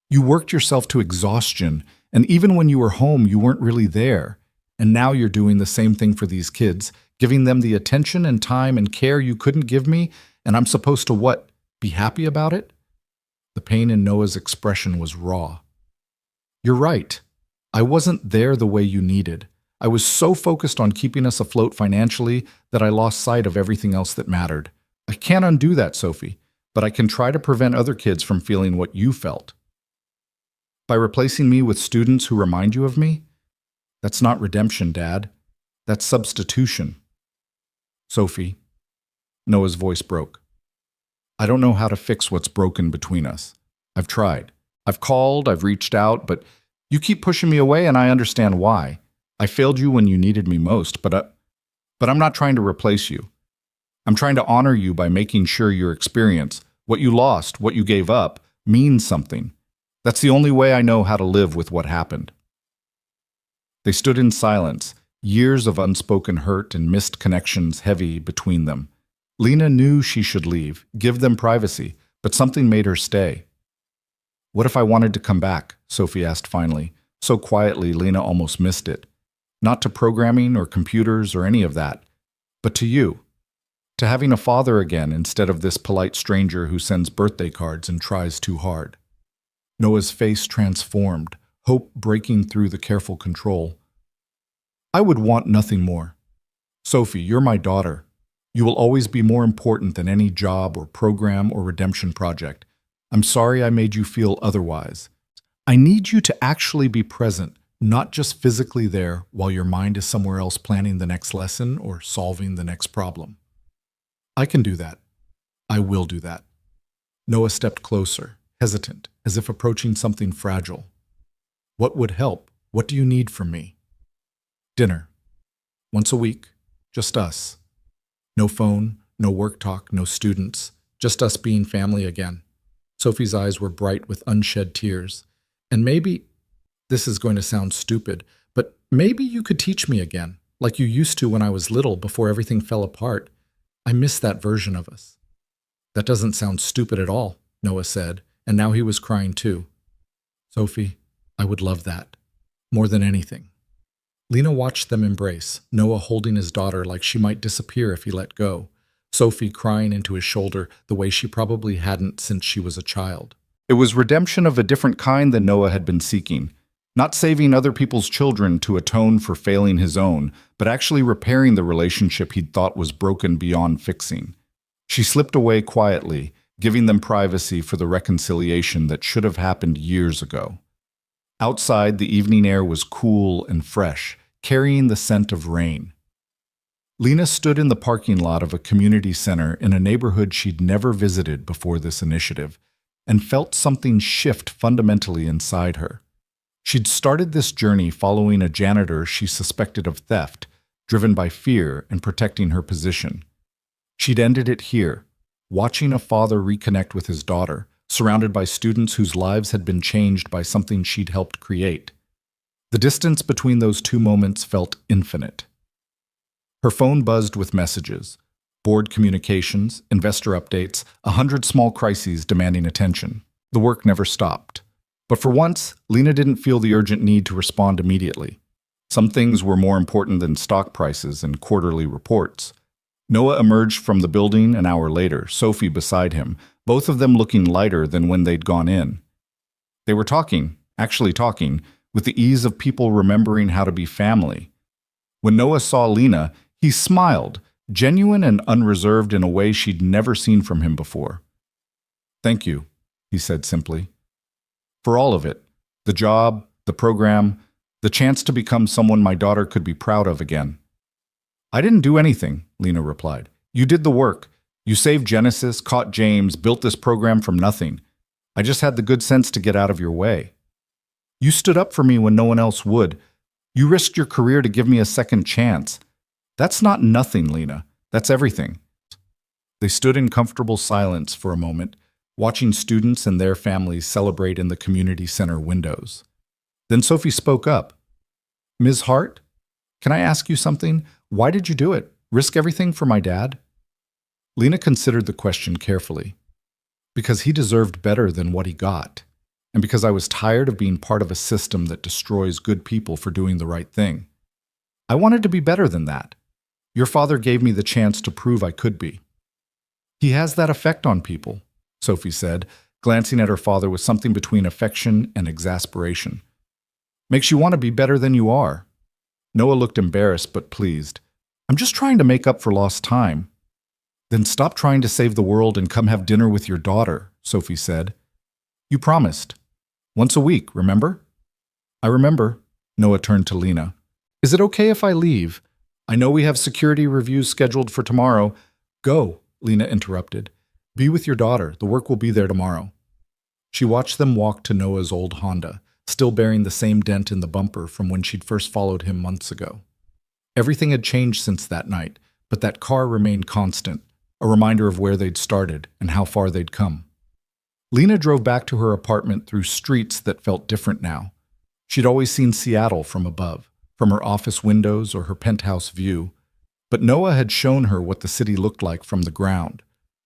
S1: You worked yourself to exhaustion, and even when you were home, you weren't really there. And now you're doing the same thing for these kids, giving them the attention and time and care you couldn't give me, and I'm supposed to what? Be happy about it?" The pain in Noah's expression was raw. "You're right. I wasn't there the way you needed. I was so focused on keeping us afloat financially that I lost sight of everything else that mattered. I can't undo that, Sophie, but I can try to prevent other kids from feeling what you felt. By replacing me with students who remind you of me? That's not redemption, Dad. That's substitution." "Sophie," Noah's voice broke. "I don't know how to fix what's broken between us. I've tried. I've called, I've reached out, but you keep pushing me away and I understand why. I failed you when you needed me most, but I'm not trying to replace you. I'm trying to honor you by making sure your experience, what you lost, what you gave up, means something. That's the only way I know how to live with what happened." They stood in silence, years of unspoken hurt and missed connections heavy between them. Lena knew she should leave, give them privacy, but something made her stay. "What if I wanted to come back?" Sophie asked finally, so quietly Lena almost missed it. "Not to programming or computers or any of that, but to you. To having a father again instead of this polite stranger who sends birthday cards and tries too hard." Noah's face transformed, hope breaking through the careful control. "I would want nothing more. Sophie, you're my daughter. You will always be more important than any job or program or redemption project. I'm sorry I made you feel otherwise. I need you to actually be present, not just physically there while your mind is somewhere else planning the next lesson or solving the next problem." "I can do that. I will do that." Noah stepped closer, hesitant, as if approaching something fragile. "What would help? What do you need from me?" "Dinner. Once a week. Just us. No phone, no work talk, no students. Just us being family again." Sophie's eyes were bright with unshed tears. "And maybe, this is going to sound stupid, but maybe you could teach me again, like you used to when I was little before everything fell apart. I miss that version of us." "That doesn't sound stupid at all," Noah said, and now he was crying too. "Sophie, I would love that. More than anything." Lena watched them embrace, Noah holding his daughter like she might disappear if he let go, Sophie crying into his shoulder the way she probably hadn't since she was a child. It was redemption of a different kind than Noah had been seeking. Not saving other people's children to atone for failing his own, but actually repairing the relationship he'd thought was broken beyond fixing. She slipped away quietly, giving them privacy for the reconciliation that should have happened years ago. Outside, the evening air was cool and fresh, carrying the scent of rain. Lena stood in the parking lot of a community center in a neighborhood she'd never visited before this initiative, and felt something shift fundamentally inside her. She'd started this journey following a janitor she suspected of theft, driven by fear and protecting her position. She'd ended it here, watching a father reconnect with his daughter, surrounded by students whose lives had been changed by something she'd helped create. The distance between those two moments felt infinite. Her phone buzzed with messages, board communications, investor updates, 100 small crises demanding attention. The work never stopped. But for once, Lena didn't feel the urgent need to respond immediately. Some things were more important than stock prices and quarterly reports. Noah emerged from the building an hour later, Sophie beside him, both of them looking lighter than when they'd gone in. They were talking, actually talking, with the ease of people remembering how to be family. When Noah saw Lena, he smiled, genuine and unreserved in a way she'd never seen from him before. "Thank you," he said simply. "For all of it. The job, the program, the chance to become someone my daughter could be proud of again." "I didn't do anything," Lena replied. "You did the work. You saved Genesis, caught James, built this program from nothing. I just had the good sense to get out of your way. You stood up for me when no one else would. You risked your career to give me a second chance. That's not nothing, Lena. That's everything." They stood in comfortable silence for a moment, watching students and their families celebrate in the community center windows. Then Sophie spoke up. "Ms. Hart, can I ask you something? Why did you do it? Risk everything for my dad?" Lena considered the question carefully. "Because he deserved better than what he got, and because I was tired of being part of a system that destroys good people for doing the right thing. I wanted to be better than that. Your father gave me the chance to prove I could be." "He has that effect on people," Sophie said, glancing at her father with something between affection and exasperation. "Makes you want to be better than you are." Noah looked embarrassed but pleased. "I'm just trying to make up for lost time." "Then stop trying to save the world and come have dinner with your daughter," Sophie said. "You promised. Once a week, remember?" "I remember." Noah turned to Lena. "Is it okay if I leave? I know we have security reviews scheduled for tomorrow." "Go," Lena interrupted. "Be with your daughter. The work will be there tomorrow." She watched them walk to Noah's old Honda, still bearing the same dent in the bumper from when she'd first followed him months ago. Everything had changed since that night, but that car remained constant, a reminder of where they'd started and how far they'd come. Lena drove back to her apartment through streets that felt different now. She'd always seen Seattle from above, from her office windows or her penthouse view, but Noah had shown her what the city looked like from the ground.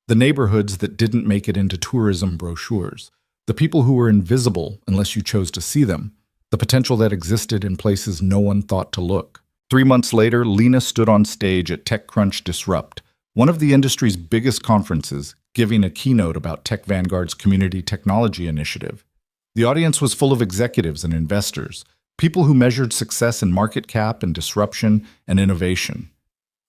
S1: The neighborhoods that didn't make it into tourism brochures, the people who were invisible unless you chose to see them, the potential that existed in places no one thought to look. 3 months later, Lena stood on stage at TechCrunch Disrupt, one of the industry's biggest conferences, giving a keynote about Tech Vanguard's Community Technology Initiative. The audience was full of executives and investors, people who measured success in market cap and disruption and innovation.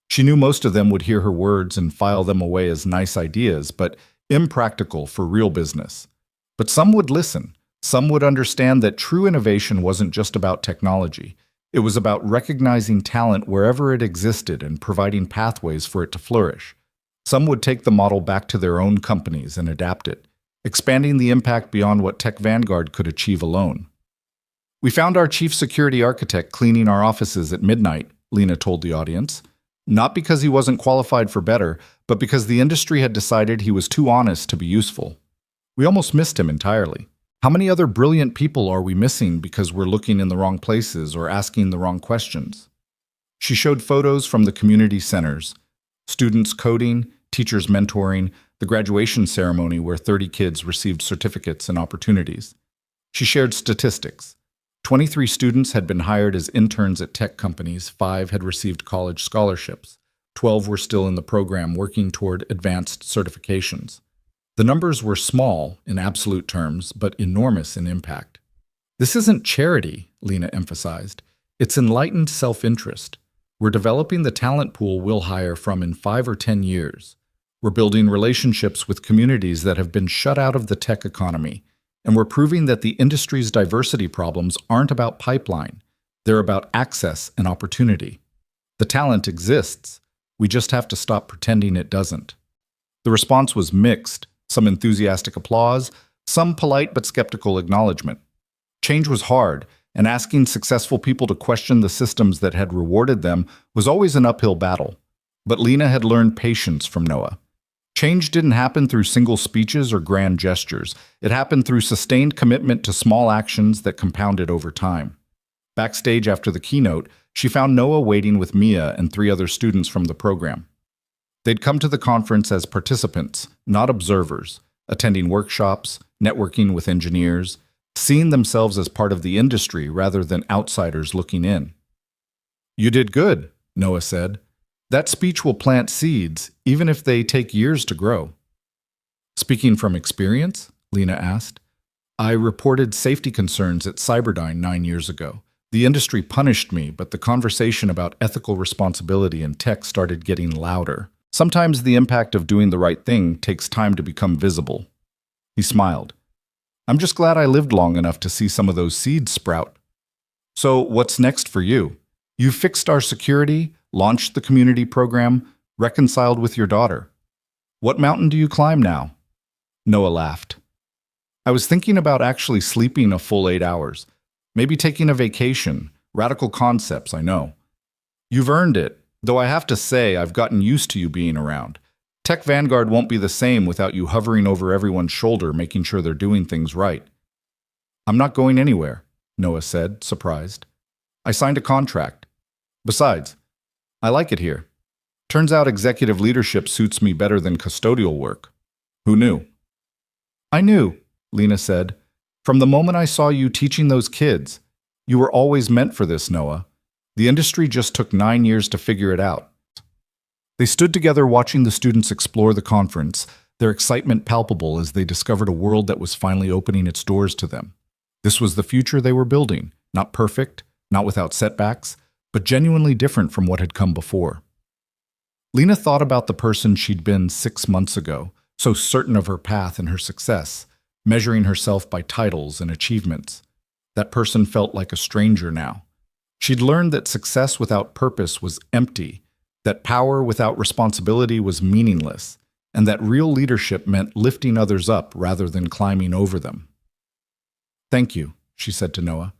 S1: She knew most of them would hear her words and file them away as nice ideas, but impractical for real business. But some would listen. Some would understand that true innovation wasn't just about technology. It was about recognizing talent wherever it existed and providing pathways for it to flourish. Some would take the model back to their own companies and adapt it, expanding the impact beyond what Tech Vanguard could achieve alone. "We found our chief security architect cleaning our offices at midnight," Lena told the audience. "Not because he wasn't qualified for better, but because the industry had decided he was too honest to be useful. We almost missed him entirely. How many other brilliant people are we missing because we're looking in the wrong places or asking the wrong questions?" She showed photos from the community centers, students coding, teachers mentoring, the graduation ceremony where 30 kids received certificates and opportunities. She shared statistics. 23 students had been hired as interns at tech companies, 5 had received college scholarships, 12 were still in the program working toward advanced certifications. The numbers were small in absolute terms, but enormous in impact. This isn't charity, Lena emphasized. It's enlightened self-interest. We're developing the talent pool we'll hire from in 5 or 10 years. We're building relationships with communities that have been shut out of the tech economy, and we're proving that the industry's diversity problems aren't about pipeline. They're about access and opportunity. The talent exists. We just have to stop pretending it doesn't. The response was mixed, some enthusiastic applause, some polite but skeptical acknowledgement. Change was hard, and asking successful people to question the systems that had rewarded them was always an uphill battle. But Lena had learned patience from Noah. Change didn't happen through single speeches or grand gestures. It happened through sustained commitment to small actions that compounded over time. Backstage after the keynote, she found Noah waiting with Mia and 3 other students from the program. They'd come to the conference as participants, not observers, attending workshops, networking with engineers, seeing themselves as part of the industry rather than outsiders looking in. "You did good," Noah said. "That speech will plant seeds, even if they take years to grow." "Speaking from experience?" Lena asked. "I reported safety concerns at Cyberdyne 9 years ago. The industry punished me, but the conversation about ethical responsibility in tech started getting louder. Sometimes the impact of doing the right thing takes time to become visible." He smiled. "I'm just glad I lived long enough to see some of those seeds sprout." "So what's next for you? You've fixed our security, launched the community program, reconciled with your daughter. What mountain do you climb now?" Noah laughed. "I was thinking about actually sleeping a full 8 hours. Maybe taking a vacation. Radical concepts, I know. You've earned it, though I have to say I've gotten used to you being around. Tech Vanguard won't be the same without you hovering over everyone's shoulder, making sure they're doing things right." "I'm not going anywhere," Noah said, surprised. "I signed a contract. Besides, I like it here. Turns out executive leadership suits me better than custodial work. Who knew?" "I knew," Lena said. "From the moment I saw you teaching those kids. You were always meant for this, Noah. The industry just took 9 years to figure it out." They stood together watching the students explore the conference, their excitement palpable as they discovered a world that was finally opening its doors to them. This was the future they were building, not perfect, not without setbacks, but genuinely different from what had come before. Lena thought about the person she'd been 6 months ago, so certain of her path and her success, measuring herself by titles and achievements. That person felt like a stranger now. She'd learned that success without purpose was empty, that power without responsibility was meaningless, and that real leadership meant lifting others up rather than climbing over them. "Thank you," she said to Noah,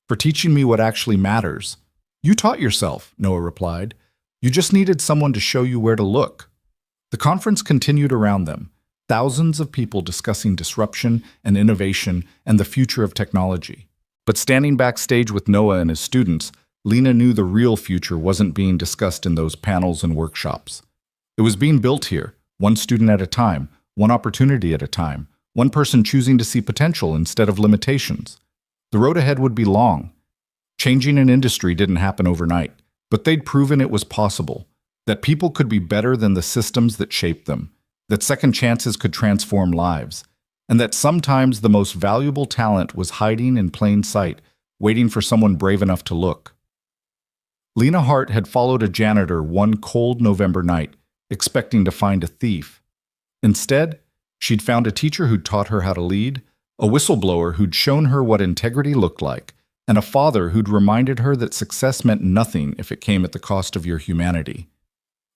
S1: "for teaching me what actually matters." "You taught yourself," Noah replied. "You just needed someone to show you where to look." The conference continued around them, thousands of people discussing disruption and innovation and the future of technology. But standing backstage with Noah and his students, Lena knew the real future wasn't being discussed in those panels and workshops. It was being built here, one student at a time, one opportunity at a time, one person choosing to see potential instead of limitations. The road ahead would be long. Changing an industry didn't happen overnight, but they'd proven it was possible, that people could be better than the systems that shaped them, that second chances could transform lives, and that sometimes the most valuable talent was hiding in plain sight, waiting for someone brave enough to look. Lena Hart had followed a janitor one cold November night, expecting to find a thief. Instead, she'd found a teacher who'd taught her how to lead, a whistleblower who'd shown her what integrity looked like, and a father who'd reminded her that success meant nothing if it came at the cost of your humanity.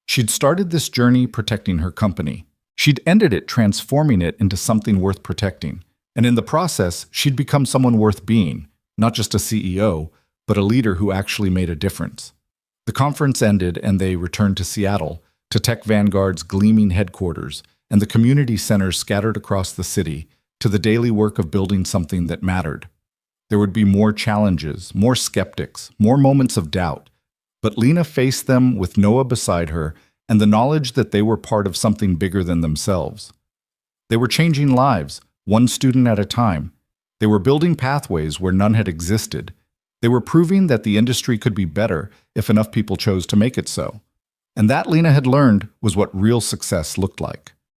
S1: She'd started this journey protecting her company. She'd ended it transforming it into something worth protecting. And in the process, she'd become someone worth being, not just a CEO, but a leader who actually made a difference. The conference ended and they returned to Seattle, to Tech Vanguard's gleaming headquarters, and the community centers scattered across the city, to the daily work of building something that mattered. There would be more challenges, more skeptics, more moments of doubt, but Lena faced them with Noah beside her and the knowledge that they were part of something bigger than themselves. They were changing lives, one student at a time, They were building pathways where none had existed. They were proving that the industry could be better if enough people chose to make it so. And that, Lena had learned, was what real success looked like.